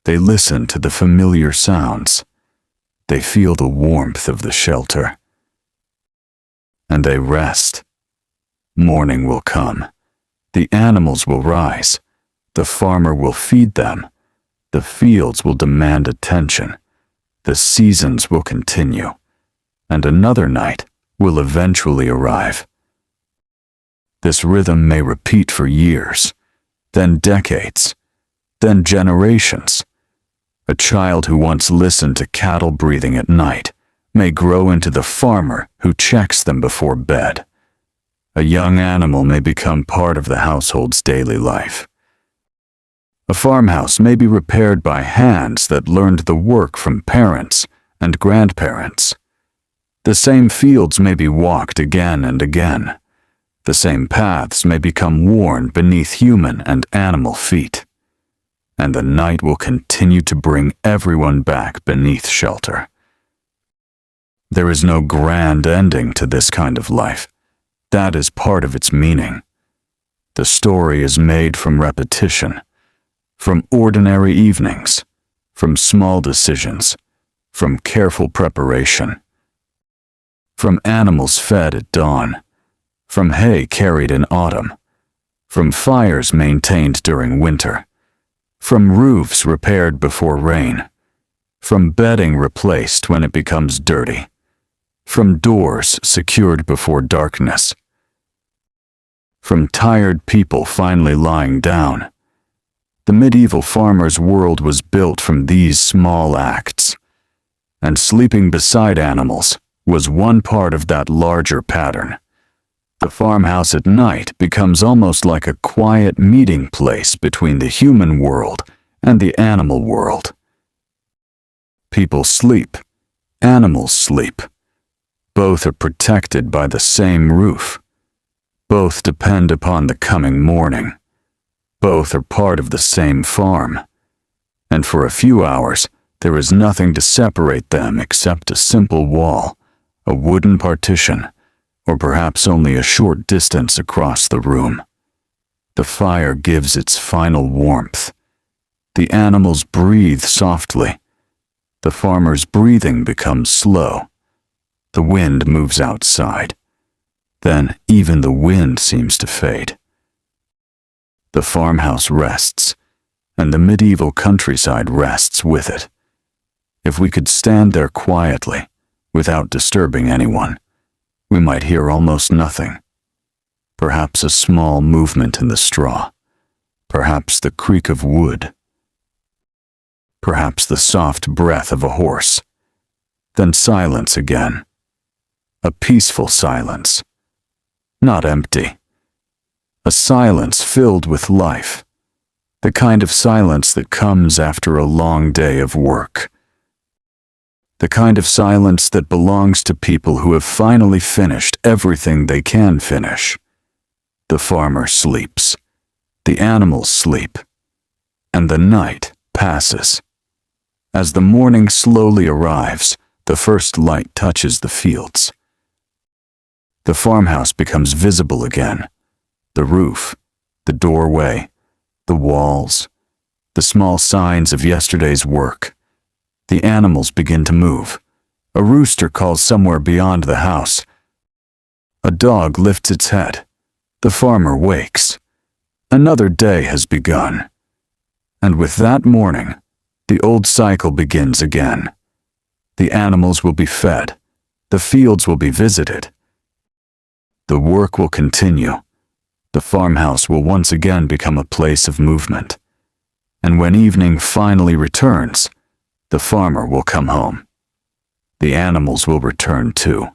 They listen to the familiar sounds. They feel the warmth of the shelter. And they rest. Morning will come. The animals will rise. The farmer will feed them. The fields will demand attention. The seasons will continue. And another night will eventually arrive. This rhythm may repeat for years, then decades, then generations. A child who once listened to cattle breathing at night may grow into the farmer who checks them before bed. A young animal may become part of the household's daily life. A farmhouse may be repaired by hands that learned the work from parents and grandparents. The same fields may be walked again and again. The same paths may become worn beneath human and animal feet. And the night will continue to bring everyone back beneath shelter. There is no grand ending to this kind of life. That is part of its meaning. The story is made from repetition, from ordinary evenings, from small decisions, from careful preparation, from animals fed at dawn, from hay carried in autumn, from fires maintained during winter, from roofs repaired before rain, from bedding replaced when it becomes dirty, from doors secured before darkness, from tired people finally lying down. The medieval farmer's world was built from these small acts, and sleeping beside animals was one part of that larger pattern. The farmhouse at night becomes almost like a quiet meeting place between the human world and the animal world. People sleep, animals sleep. Both are protected by the same roof. Both depend upon the coming morning. Both are part of the same farm. And for a few hours, there is nothing to separate them except a simple wall, a wooden partition, or perhaps only a short distance across the room. The fire gives its final warmth. The animals breathe softly. The farmer's breathing becomes slow. The wind moves outside. Then even the wind seems to fade. The farmhouse rests, and the medieval countryside rests with it. If we could stand there quietly, without disturbing anyone, we might hear almost nothing. Perhaps a small movement in the straw, perhaps the creak of wood, perhaps the soft breath of a horse. Then silence again. A peaceful silence, not empty. A silence filled with life, the kind of silence that comes after a long day of work. The kind of silence that belongs to people who have finally finished everything they can finish. The farmer sleeps, the animals sleep, and the night passes. As the morning slowly arrives, the first light touches the fields. The farmhouse becomes visible again. The roof, the doorway, the walls, the small signs of yesterday's work. The animals begin to move. A rooster calls somewhere beyond the house. A dog lifts its head. The farmer wakes. Another day has begun. And with that morning, the old cycle begins again. The animals will be fed. The fields will be visited. The work will continue. The farmhouse will once again become a place of movement. And when evening finally returns, the farmer will come home. The animals will return too.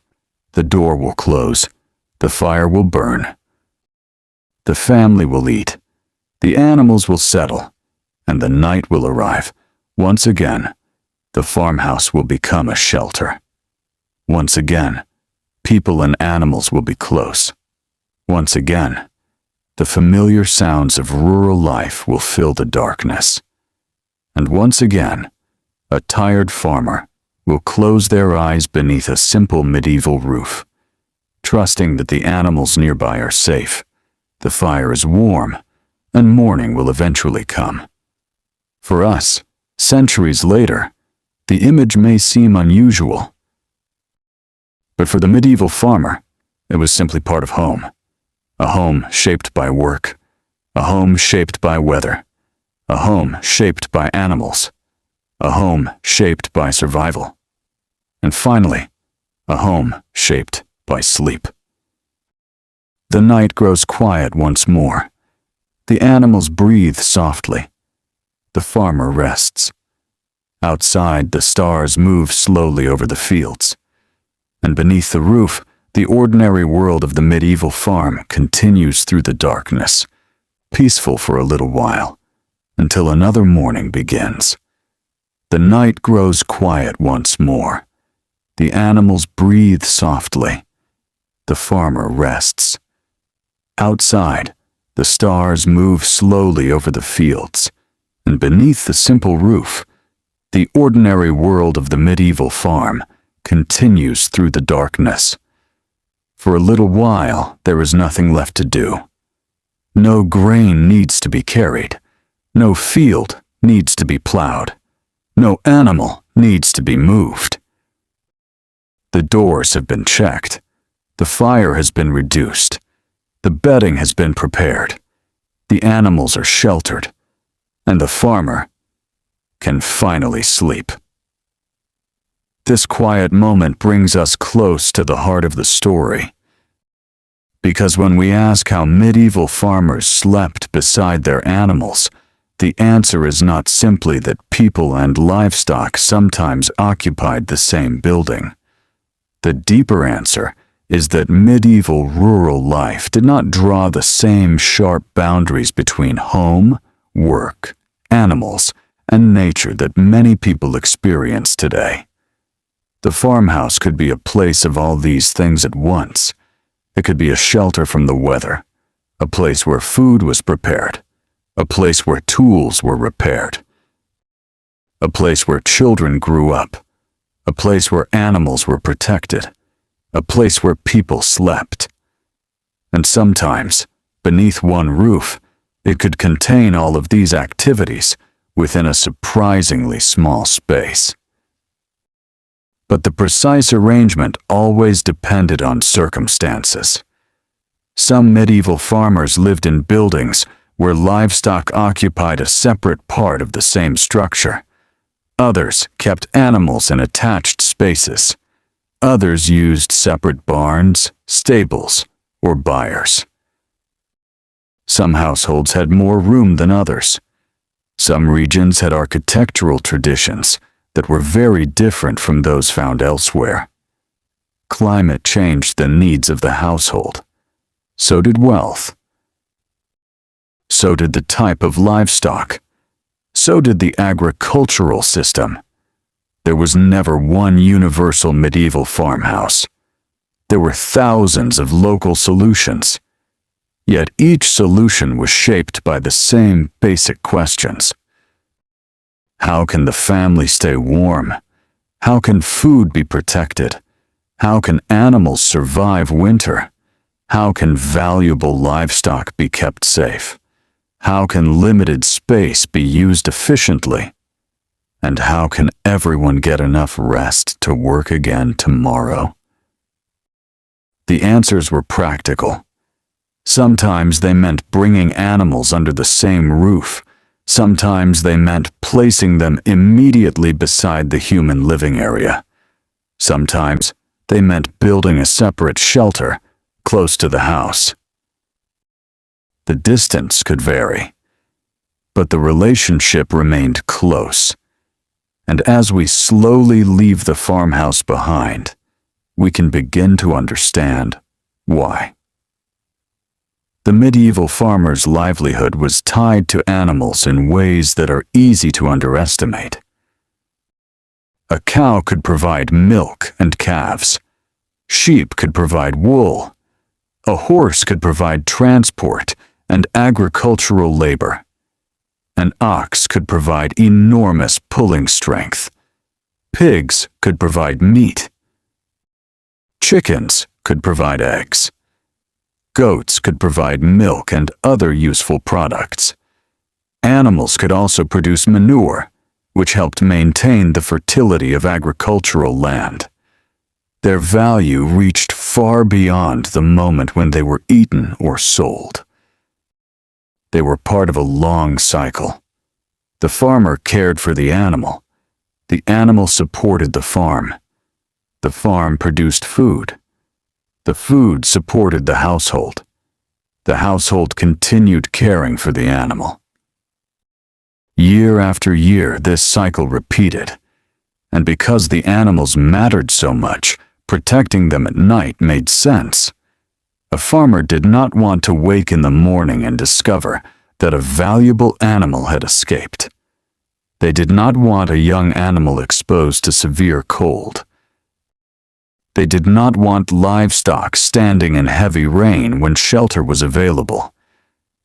The door will close. The fire will burn. The family will eat. The animals will settle. And the night will arrive. Once again, the farmhouse will become a shelter. Once again, people and animals will be close. Once again, the familiar sounds of rural life will fill the darkness. And once again, a tired farmer will close their eyes beneath a simple medieval roof, trusting that the animals nearby are safe, the fire is warm, and morning will eventually come. For us, centuries later, the image may seem unusual, but for the medieval farmer, it was simply part of home. A home shaped by work, a home shaped by weather, a home shaped by animals, a home shaped by survival, and finally, a home shaped by sleep. The night grows quiet once more. The animals breathe softly. The farmer rests. Outside, the stars move slowly over the fields, and beneath the roof, the ordinary world of the medieval farm continues through the darkness, peaceful for a little while, until another morning begins. The night grows quiet once more. The animals breathe softly. The farmer rests. Outside, the stars move slowly over the fields, and beneath the simple roof, the ordinary world of the medieval farm continues through the darkness. For a little while, there is nothing left to do. No grain needs to be carried. No field needs to be plowed. No animal needs to be moved. The doors have been checked. The fire has been reduced. The bedding has been prepared. The animals are sheltered. And the farmer can finally sleep. This quiet moment brings us close to the heart of the story. Because when we ask how medieval farmers slept beside their animals, the answer is not simply that people and livestock sometimes occupied the same building. The deeper answer is that medieval rural life did not draw the same sharp boundaries between home, work, animals, and nature that many people experience today. The farmhouse could be a place of all these things at once. It could be a shelter from the weather, a place where food was prepared, a place where tools were repaired, a place where children grew up, a place where animals were protected, a place where people slept. And sometimes, beneath one roof, it could contain all of these activities within a surprisingly small space. But the precise arrangement always depended on circumstances. Some medieval farmers lived in buildings where livestock occupied a separate part of the same structure. Others kept animals in attached spaces. Others used separate barns, stables, or byres. Some households had more room than others. Some regions had architectural traditions that were very different from those found elsewhere. Climate changed the needs of the household. So did wealth. So did the type of livestock. So did the agricultural system. There was never one universal medieval farmhouse. There were thousands of local solutions. Yet each solution was shaped by the same basic questions. How can the family stay warm? How can food be protected? How can animals survive winter? How can valuable livestock be kept safe? How can limited space be used efficiently? And how can everyone get enough rest to work again tomorrow? The answers were practical. Sometimes they meant bringing animals under the same roof. Sometimes they meant placing them immediately beside the human living area. Sometimes they meant building a separate shelter close to the house. The distance could vary, but the relationship remained close. And as we slowly leave the farmhouse behind, we can begin to understand why. The medieval farmer's livelihood was tied to animals in ways that are easy to underestimate. A cow could provide milk and calves. Sheep could provide wool. A horse could provide transport and agricultural labor. An ox could provide enormous pulling strength. Pigs could provide meat. Chickens could provide eggs. Goats could provide milk and other useful products. Animals could also produce manure, which helped maintain the fertility of agricultural land. Their value reached far beyond the moment when they were eaten or sold. They were part of a long cycle. The farmer cared for the animal. The animal supported the farm. The farm produced food. The food supported the household. The household continued caring for the animal. Year after year, this cycle repeated. And because the animals mattered so much, protecting them at night made sense. A farmer did not want to wake in the morning and discover that a valuable animal had escaped. They did not want a young animal exposed to severe cold. They did not want livestock standing in heavy rain when shelter was available.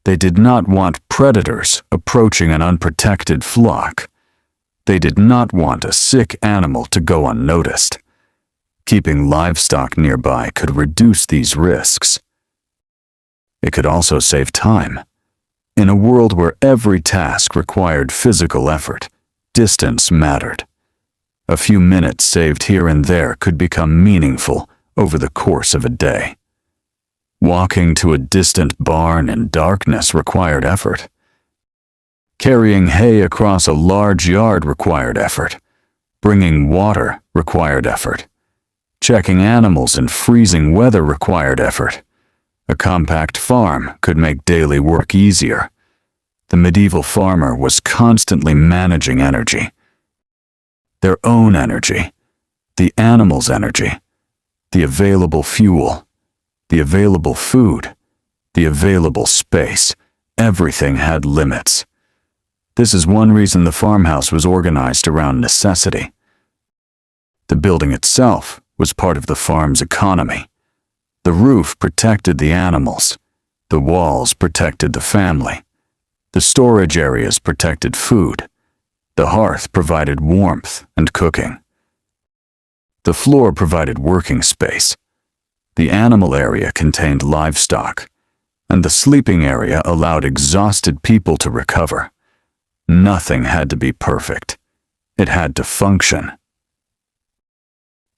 They did not want predators approaching an unprotected flock. They did not want a sick animal to go unnoticed. Keeping livestock nearby could reduce these risks. It could also save time. In a world where every task required physical effort, distance mattered. A few minutes saved here and there could become meaningful over the course of a day. Walking to a distant barn in darkness required effort. Carrying hay across a large yard required effort. Bringing water required effort. Checking animals in freezing weather required effort. A compact farm could make daily work easier. The medieval farmer was constantly managing energy. Their own energy, the animals' energy, the available fuel, the available food, the available space. Everything had limits. This is one reason the farmhouse was organized around necessity. The building itself was part of the farm's economy. The roof protected the animals. The walls protected the family. The storage areas protected food. The hearth provided warmth and cooking. The floor provided working space. The animal area contained livestock, and the sleeping area allowed exhausted people to recover. Nothing had to be perfect. It had to function.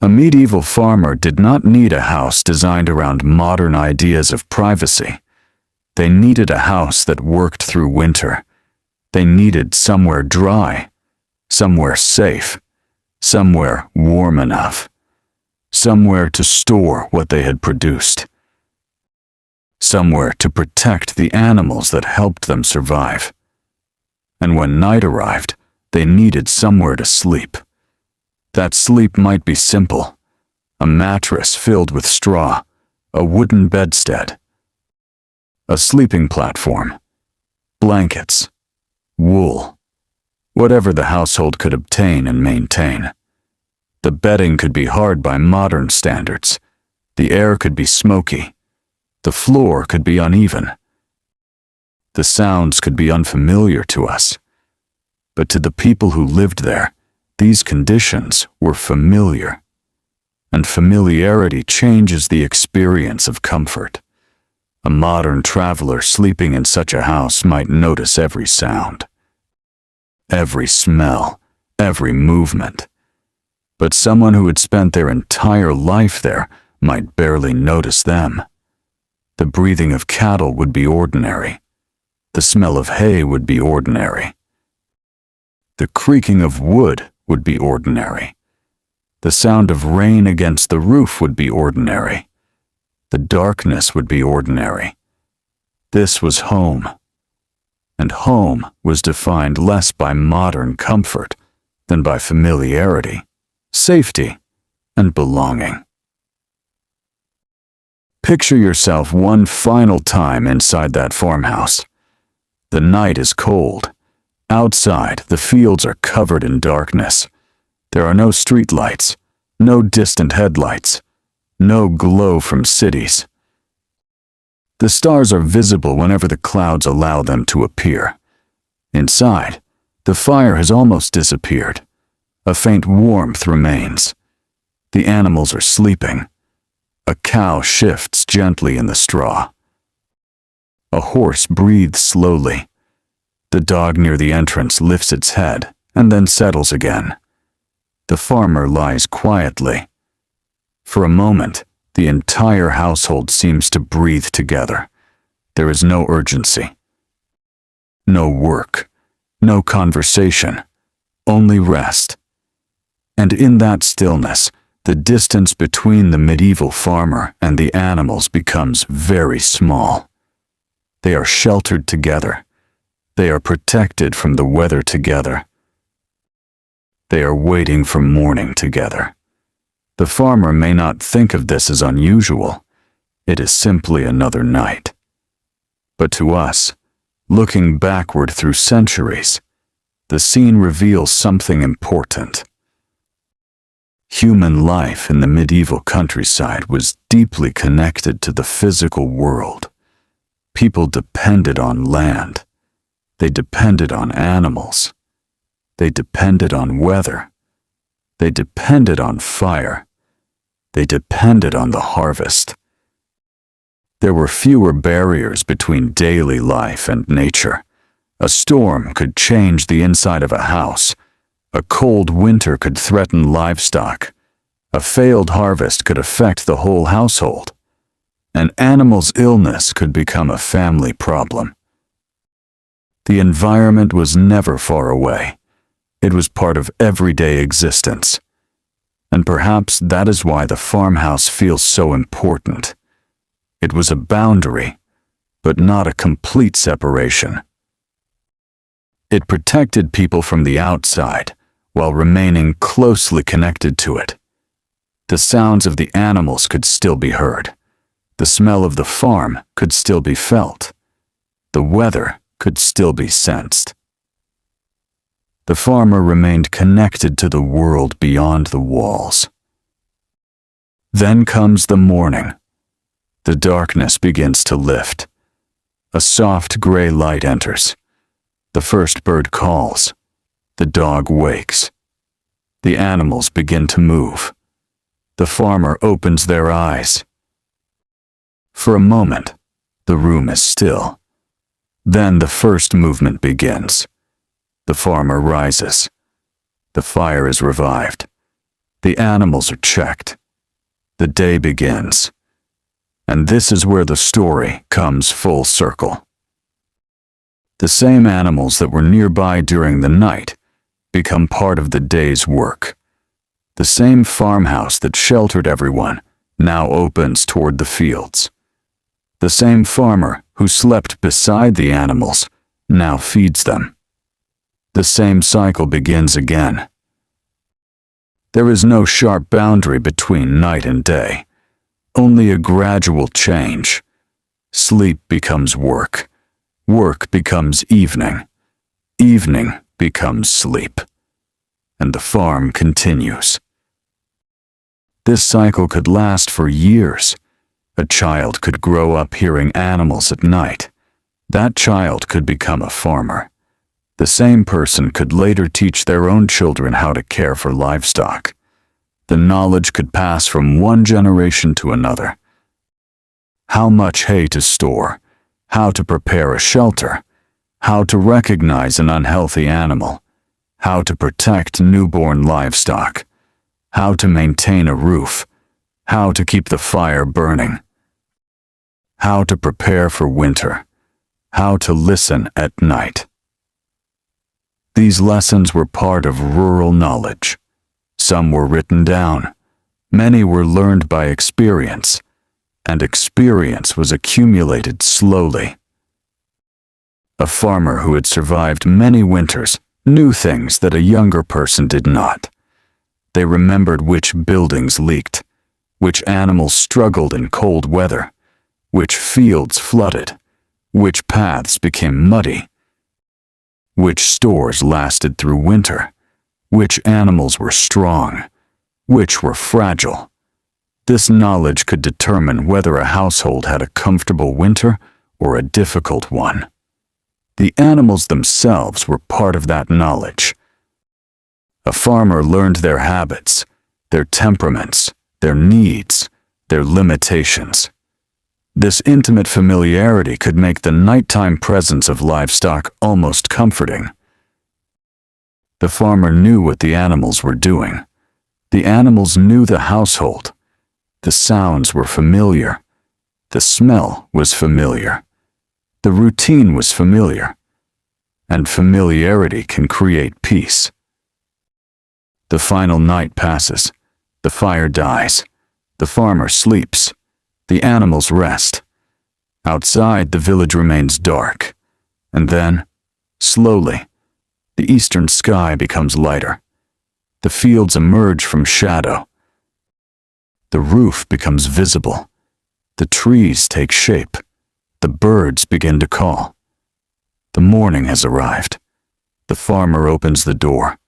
A medieval farmer did not need a house designed around modern ideas of privacy. They needed a house that worked through winter. They needed somewhere dry. somewhere safe, somewhere warm enough, somewhere to store what they had produced, somewhere to protect the animals that helped them survive. And when night arrived, they needed somewhere to sleep. That sleep might be simple: a mattress filled with straw, a wooden bedstead, a sleeping platform, blankets, wool, whatever the household could obtain and maintain. The bedding could be hard by modern standards. The air could be smoky. The floor could be uneven. The sounds could be unfamiliar to us. But to the people who lived there, these conditions were familiar. And familiarity changes the experience of comfort. A modern traveler sleeping in such a house might notice every sound, every smell, every movement. But someone who had spent their entire life there might barely notice them. The breathing of cattle would be ordinary. The smell of hay would be ordinary. The creaking of wood would be ordinary. The sound of rain against the roof would be ordinary. The darkness would be ordinary. This was home. And home was defined less by modern comfort than by familiarity, safety, and belonging. Picture yourself one final time inside that farmhouse. The night is cold. Outside, the fields are covered in darkness. There are no street lights, no distant headlights, no glow from cities. The stars are visible whenever the clouds allow them to appear. Inside, the fire has almost disappeared. A faint warmth remains. The animals are sleeping. A cow shifts gently in the straw. A horse breathes slowly. The dog near the entrance lifts its head and then settles again. The farmer lies quietly. For a moment, the entire household seems to breathe together. There is no urgency, no work, no conversation, only rest. And in that stillness, the distance between the medieval farmer and the animals becomes very small. They are sheltered together. They are protected from the weather together. They are waiting for morning together. The farmer may not think of this as unusual. It is simply another night. But to us, looking backward through centuries, the scene reveals something important. Human life in the medieval countryside was deeply connected to the physical world. People depended on land. They depended on animals. They depended on weather. They depended on fire. They depended on the harvest. There were fewer barriers between daily life and nature. A storm could change the inside of a house. A cold winter could threaten livestock. A failed harvest could affect the whole household. An animal's illness could become a family problem. The environment was never far away. It was part of everyday existence. And perhaps that is why the farmhouse feels so important. It was a boundary, but not a complete separation. It protected people from the outside, while remaining closely connected to it. The sounds of the animals could still be heard. The smell of the farm could still be felt. The weather could still be sensed. The farmer remained connected to the world beyond the walls. Then comes the morning. The darkness begins to lift. A soft gray light enters. The first bird calls. The dog wakes. The animals begin to move. The farmer opens their eyes. For a moment, the room is still. Then the first movement begins. The farmer rises. The fire is revived. The animals are checked. The day begins. And this is where the story comes full circle. The same animals that were nearby during the night become part of the day's work. The same farmhouse that sheltered everyone now opens toward the fields. The same farmer who slept beside the animals now feeds them. The same cycle begins again. There is no sharp boundary between night and day, only a gradual change. Sleep becomes work. Work becomes evening. Evening becomes sleep. And the farm continues. This cycle could last for years. A child could grow up hearing animals at night. That child could become a farmer. The same person could later teach their own children how to care for livestock. The knowledge could pass from one generation to another. How much hay to store, how to prepare a shelter, how to recognize an unhealthy animal, how to protect newborn livestock, how to maintain a roof, how to keep the fire burning, how to prepare for winter, how to listen at night. These lessons were part of rural knowledge. Some were written down. Many were learned by experience, and experience was accumulated slowly. A farmer who had survived many winters knew things that a younger person did not. They remembered which buildings leaked, which animals struggled in cold weather, which fields flooded, which paths became muddy, which stores lasted through winter, which animals were strong, which were fragile. This knowledge could determine whether a household had a comfortable winter or a difficult one. The animals themselves were part of that knowledge. A farmer learned their habits, their temperaments, their needs, their limitations. This intimate familiarity could make the nighttime presence of livestock almost comforting. The farmer knew what the animals were doing. The animals knew the household. The sounds were familiar. The smell was familiar. The routine was familiar. And familiarity can create peace. The final night passes. The fire dies. The farmer sleeps. The animals rest. Outside, the village remains dark. And then, slowly, the eastern sky becomes lighter. The fields emerge from shadow. The roof becomes visible. The trees take shape. The birds begin to call. The morning has arrived. The farmer opens the door.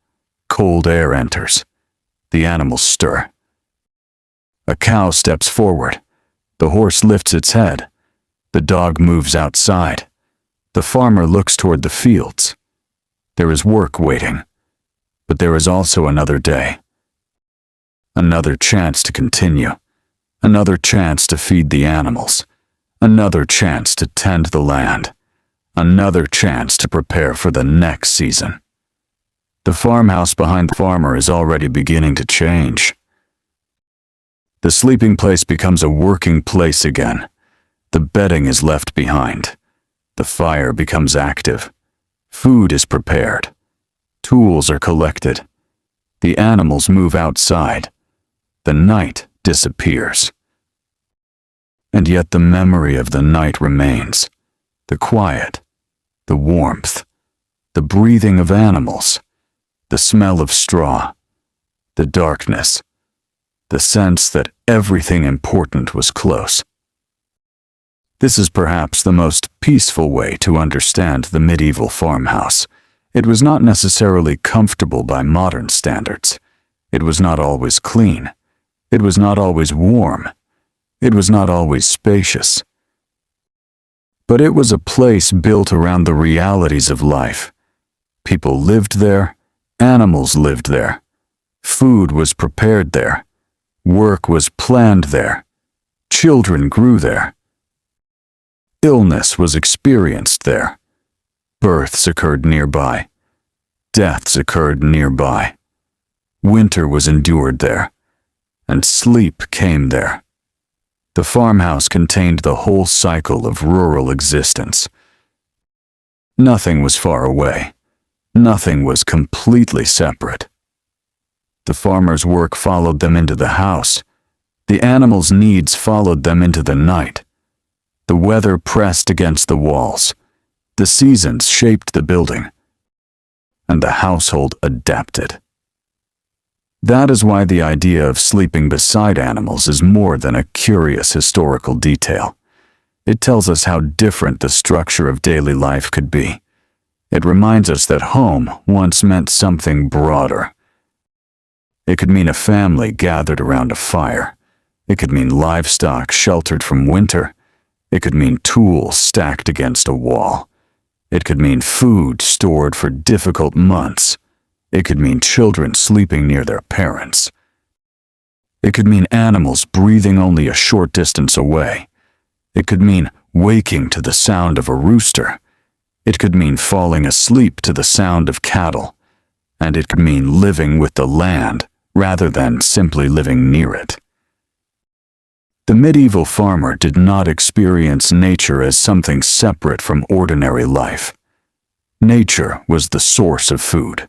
Cold air enters. The animals stir. A cow steps forward. The horse lifts its head. The dog moves outside. The farmer looks toward the fields. There is work waiting. But there is also another day. Another chance to continue. Another chance to feed the animals. Another chance to tend the land. Another chance to prepare for the next season. The farmhouse behind the farmer is already beginning to change. The sleeping place becomes a working place again. The bedding is left behind. The fire becomes active. Food is prepared. Tools are collected. The animals move outside. The night disappears. And yet the memory of the night remains. The quiet, the warmth, the breathing of animals, the smell of straw, the darkness, the sense that everything important was close. This is perhaps the most peaceful way to understand the medieval farmhouse. It was not necessarily comfortable by modern standards. It was not always clean. It was not always warm. It was not always spacious. But it was a place built around the realities of life. People lived there. Animals lived there. Food was prepared there. Work was planned there. Children grew there. Illness was experienced there. Births occurred nearby. Deaths occurred nearby. Winter was endured there. And sleep came there. The farmhouse contained the whole cycle of rural existence. Nothing was far away. Nothing was completely separate. The farmer's work followed them into the house. The animals' needs followed them into the night. The weather pressed against the walls. The seasons shaped the building. And the household adapted. That is why the idea of sleeping beside animals is more than a curious historical detail. It tells us how different the structure of daily life could be. It reminds us that home once meant something broader. It could mean a family gathered around a fire. It could mean livestock sheltered from winter. It could mean tools stacked against a wall. It could mean food stored for difficult months. It could mean children sleeping near their parents. It could mean animals breathing only a short distance away. It could mean waking to the sound of a rooster. It could mean falling asleep to the sound of cattle. And it could mean living with the land rather than simply living near it. The medieval farmer did not experience nature as something separate from ordinary life. Nature was the source of food,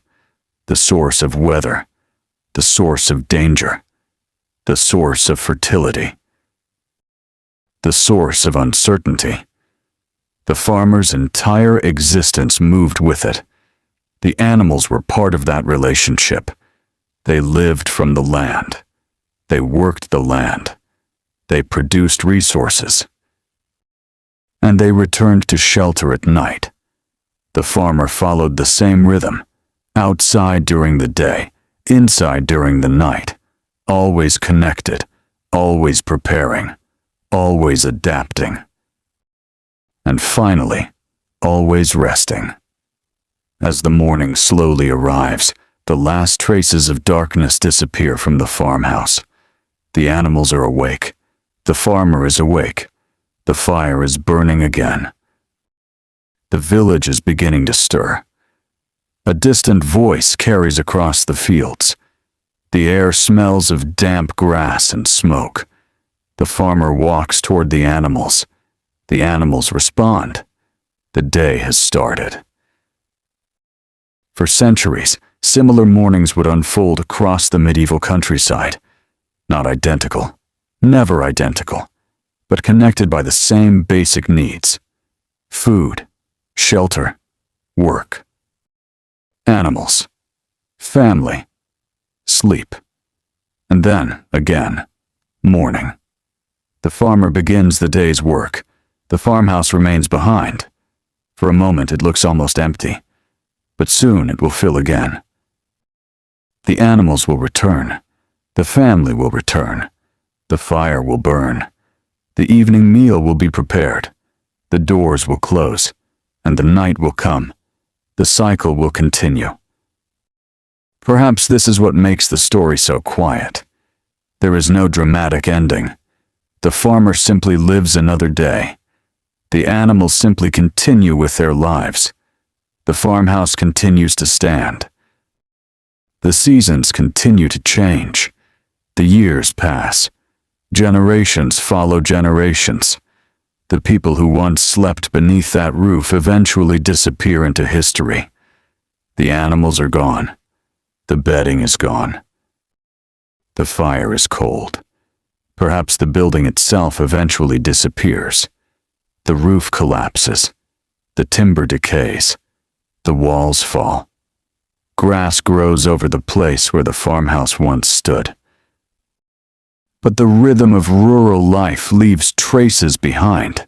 the source of weather, the source of danger, the source of fertility, the source of uncertainty. The farmer's entire existence moved with it. The animals were part of that relationship. They lived from the land. They worked the land. They produced resources. And they returned to shelter at night. The farmer followed the same rhythm, outside during the day, inside during the night, always connected, always preparing, always adapting. And finally, always resting. As the morning slowly arrives, the last traces of darkness disappear from the farmhouse. The animals are awake. The farmer is awake. The fire is burning again. The village is beginning to stir. A distant voice carries across the fields. The air smells of damp grass and smoke. The farmer walks toward the animals. The animals respond. The day has started. For centuries, similar mornings would unfold across the medieval countryside. Not identical, never identical, but connected by the same basic needs: food, shelter, work. Animals, family, sleep. And then, again, morning. The farmer begins the day's work. The farmhouse remains behind. For a moment it looks almost empty, but soon it will fill again. The animals will return. The family will return. The fire will burn. The evening meal will be prepared. The doors will close, and the night will come. The cycle will continue. Perhaps this is what makes the story so quiet. There is no dramatic ending. The farmer simply lives another day. The animals simply continue with their lives. The farmhouse continues to stand. The seasons continue to change. The years pass. Generations follow generations. The people who once slept beneath that roof eventually disappear into history. The animals are gone. The bedding is gone. The fire is cold. Perhaps the building itself eventually disappears. The roof collapses. The timber decays. The walls fall. Grass grows over the place where the farmhouse once stood. But the rhythm of rural life leaves traces behind.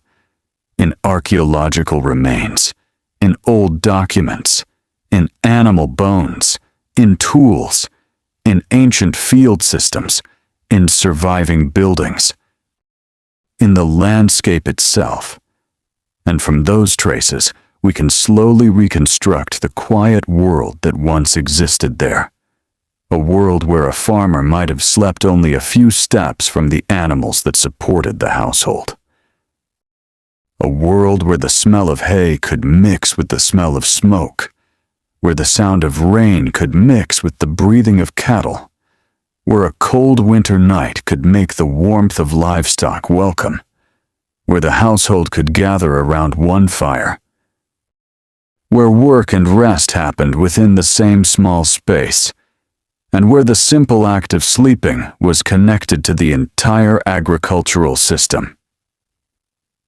In archaeological remains, in old documents, in animal bones, in tools, in ancient field systems, in surviving buildings, in the landscape itself. And from those traces, we can slowly reconstruct the quiet world that once existed there. A world where a farmer might have slept only a few steps from the animals that supported the household. A world where the smell of hay could mix with the smell of smoke, where the sound of rain could mix with the breathing of cattle, where a cold winter night could make the warmth of livestock welcome, where the household could gather around one fire, where work and rest happened within the same small space, and where the simple act of sleeping was connected to the entire agricultural system.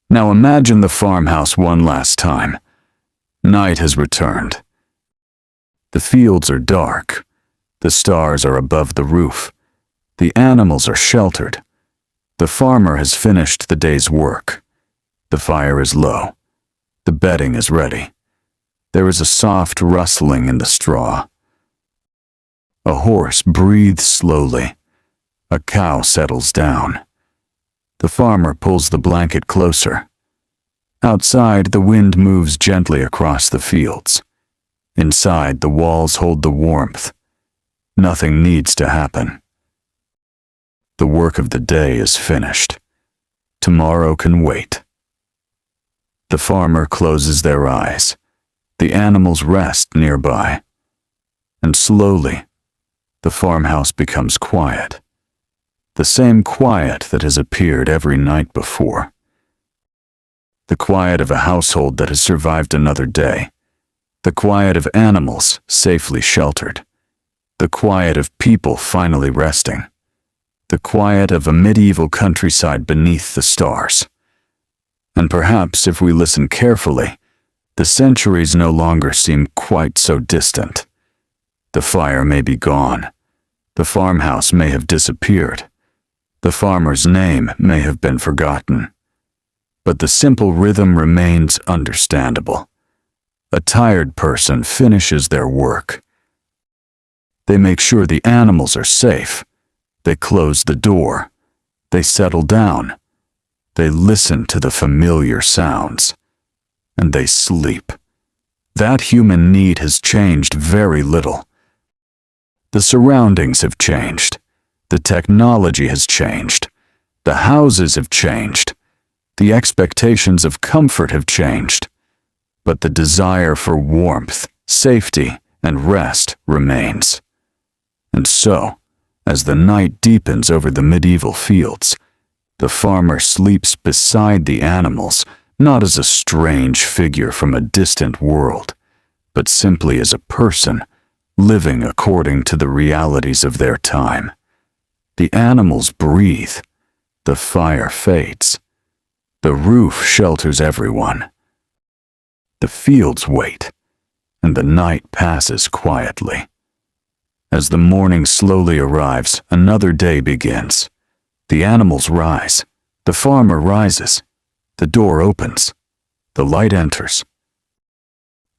Now imagine the farmhouse one last time. Night has returned. The fields are dark. The stars are above the roof. The animals are sheltered. The farmer has finished the day's work. The fire is low. The bedding is ready. There is a soft rustling in the straw. A horse breathes slowly. A cow settles down. The farmer pulls the blanket closer. Outside, the wind moves gently across the fields. Inside, the walls hold the warmth. Nothing needs to happen. The work of the day is finished. Tomorrow can wait. The farmer closes their eyes. The animals rest nearby. And slowly, the farmhouse becomes quiet. The same quiet that has appeared every night before. The quiet of a household that has survived another day. The quiet of animals safely sheltered. The quiet of people finally resting. The quiet of a medieval countryside beneath the stars. And perhaps if we listen carefully, the centuries no longer seem quite so distant. The fire may be gone. The farmhouse may have disappeared. The farmer's name may have been forgotten. But the simple rhythm remains understandable. A tired person finishes their work. They make sure the animals are safe. They close the door. They settle down. They listen to the familiar sounds. And they sleep. That human need has changed very little. The surroundings have changed. The technology has changed. The houses have changed. The expectations of comfort have changed. But the desire for warmth, safety, and rest remains. And so, as the night deepens over the medieval fields, the farmer sleeps beside the animals, not as a strange figure from a distant world, but simply as a person living according to the realities of their time. The animals breathe. The fire fades. The roof shelters everyone. The fields wait, and the night passes quietly. As the morning slowly arrives, another day begins. The animals rise. The farmer rises. The door opens. The light enters.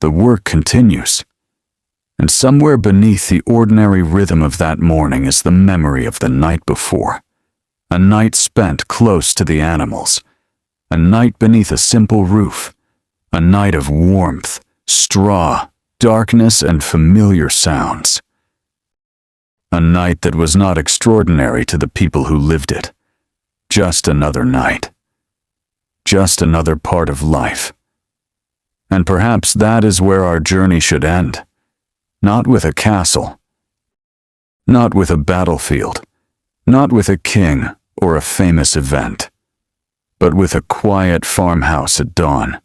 The work continues. And somewhere beneath the ordinary rhythm of that morning is the memory of the night before. A night spent close to the animals. A night beneath a simple roof. A night of warmth, straw, darkness, and familiar sounds. A night that was not extraordinary to the people who lived it. Just another night. Just another part of life. And perhaps that is where our journey should end. Not with a castle. Not with a battlefield. Not with a king or a famous event. But with a quiet farmhouse at dawn.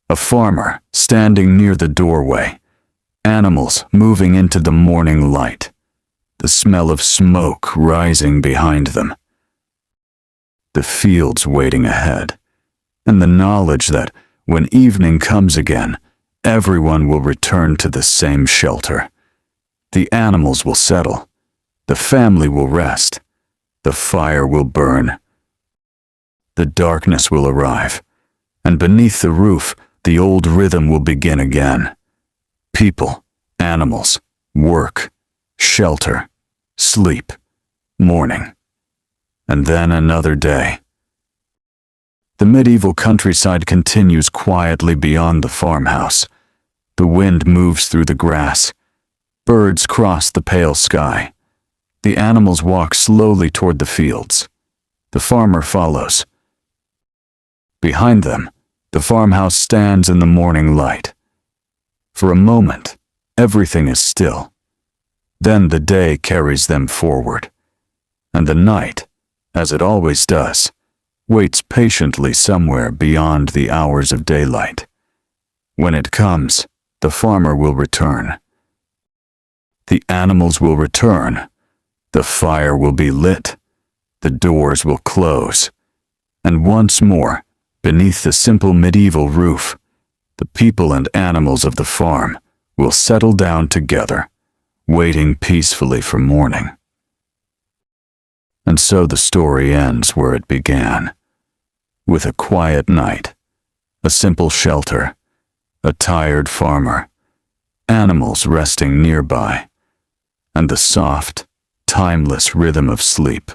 A farmer standing near the doorway. Animals moving into the morning light. The smell of smoke rising behind them. The fields waiting ahead. And the knowledge that when evening comes again, everyone will return to the same shelter. The animals will settle. The family will rest. The fire will burn. The darkness will arrive. And beneath the roof, the old rhythm will begin again. People, animals, work, shelter, sleep, morning. And then another day. The medieval countryside continues quietly beyond the farmhouse. The wind moves through the grass. Birds cross the pale sky. The animals walk slowly toward the fields. The farmer follows. Behind them, the farmhouse stands in the morning light. For a moment, everything is still. Then the day carries them forward. And the night, as it always does, waits patiently somewhere beyond the hours of daylight. When it comes, the farmer will return. The animals will return. The fire will be lit. The doors will close. And once more, beneath the simple medieval roof, the people and animals of the farm will settle down together, waiting peacefully for morning. And so the story ends where it began, with a quiet night, a simple shelter, a tired farmer, animals resting nearby, and the soft, timeless rhythm of sleep.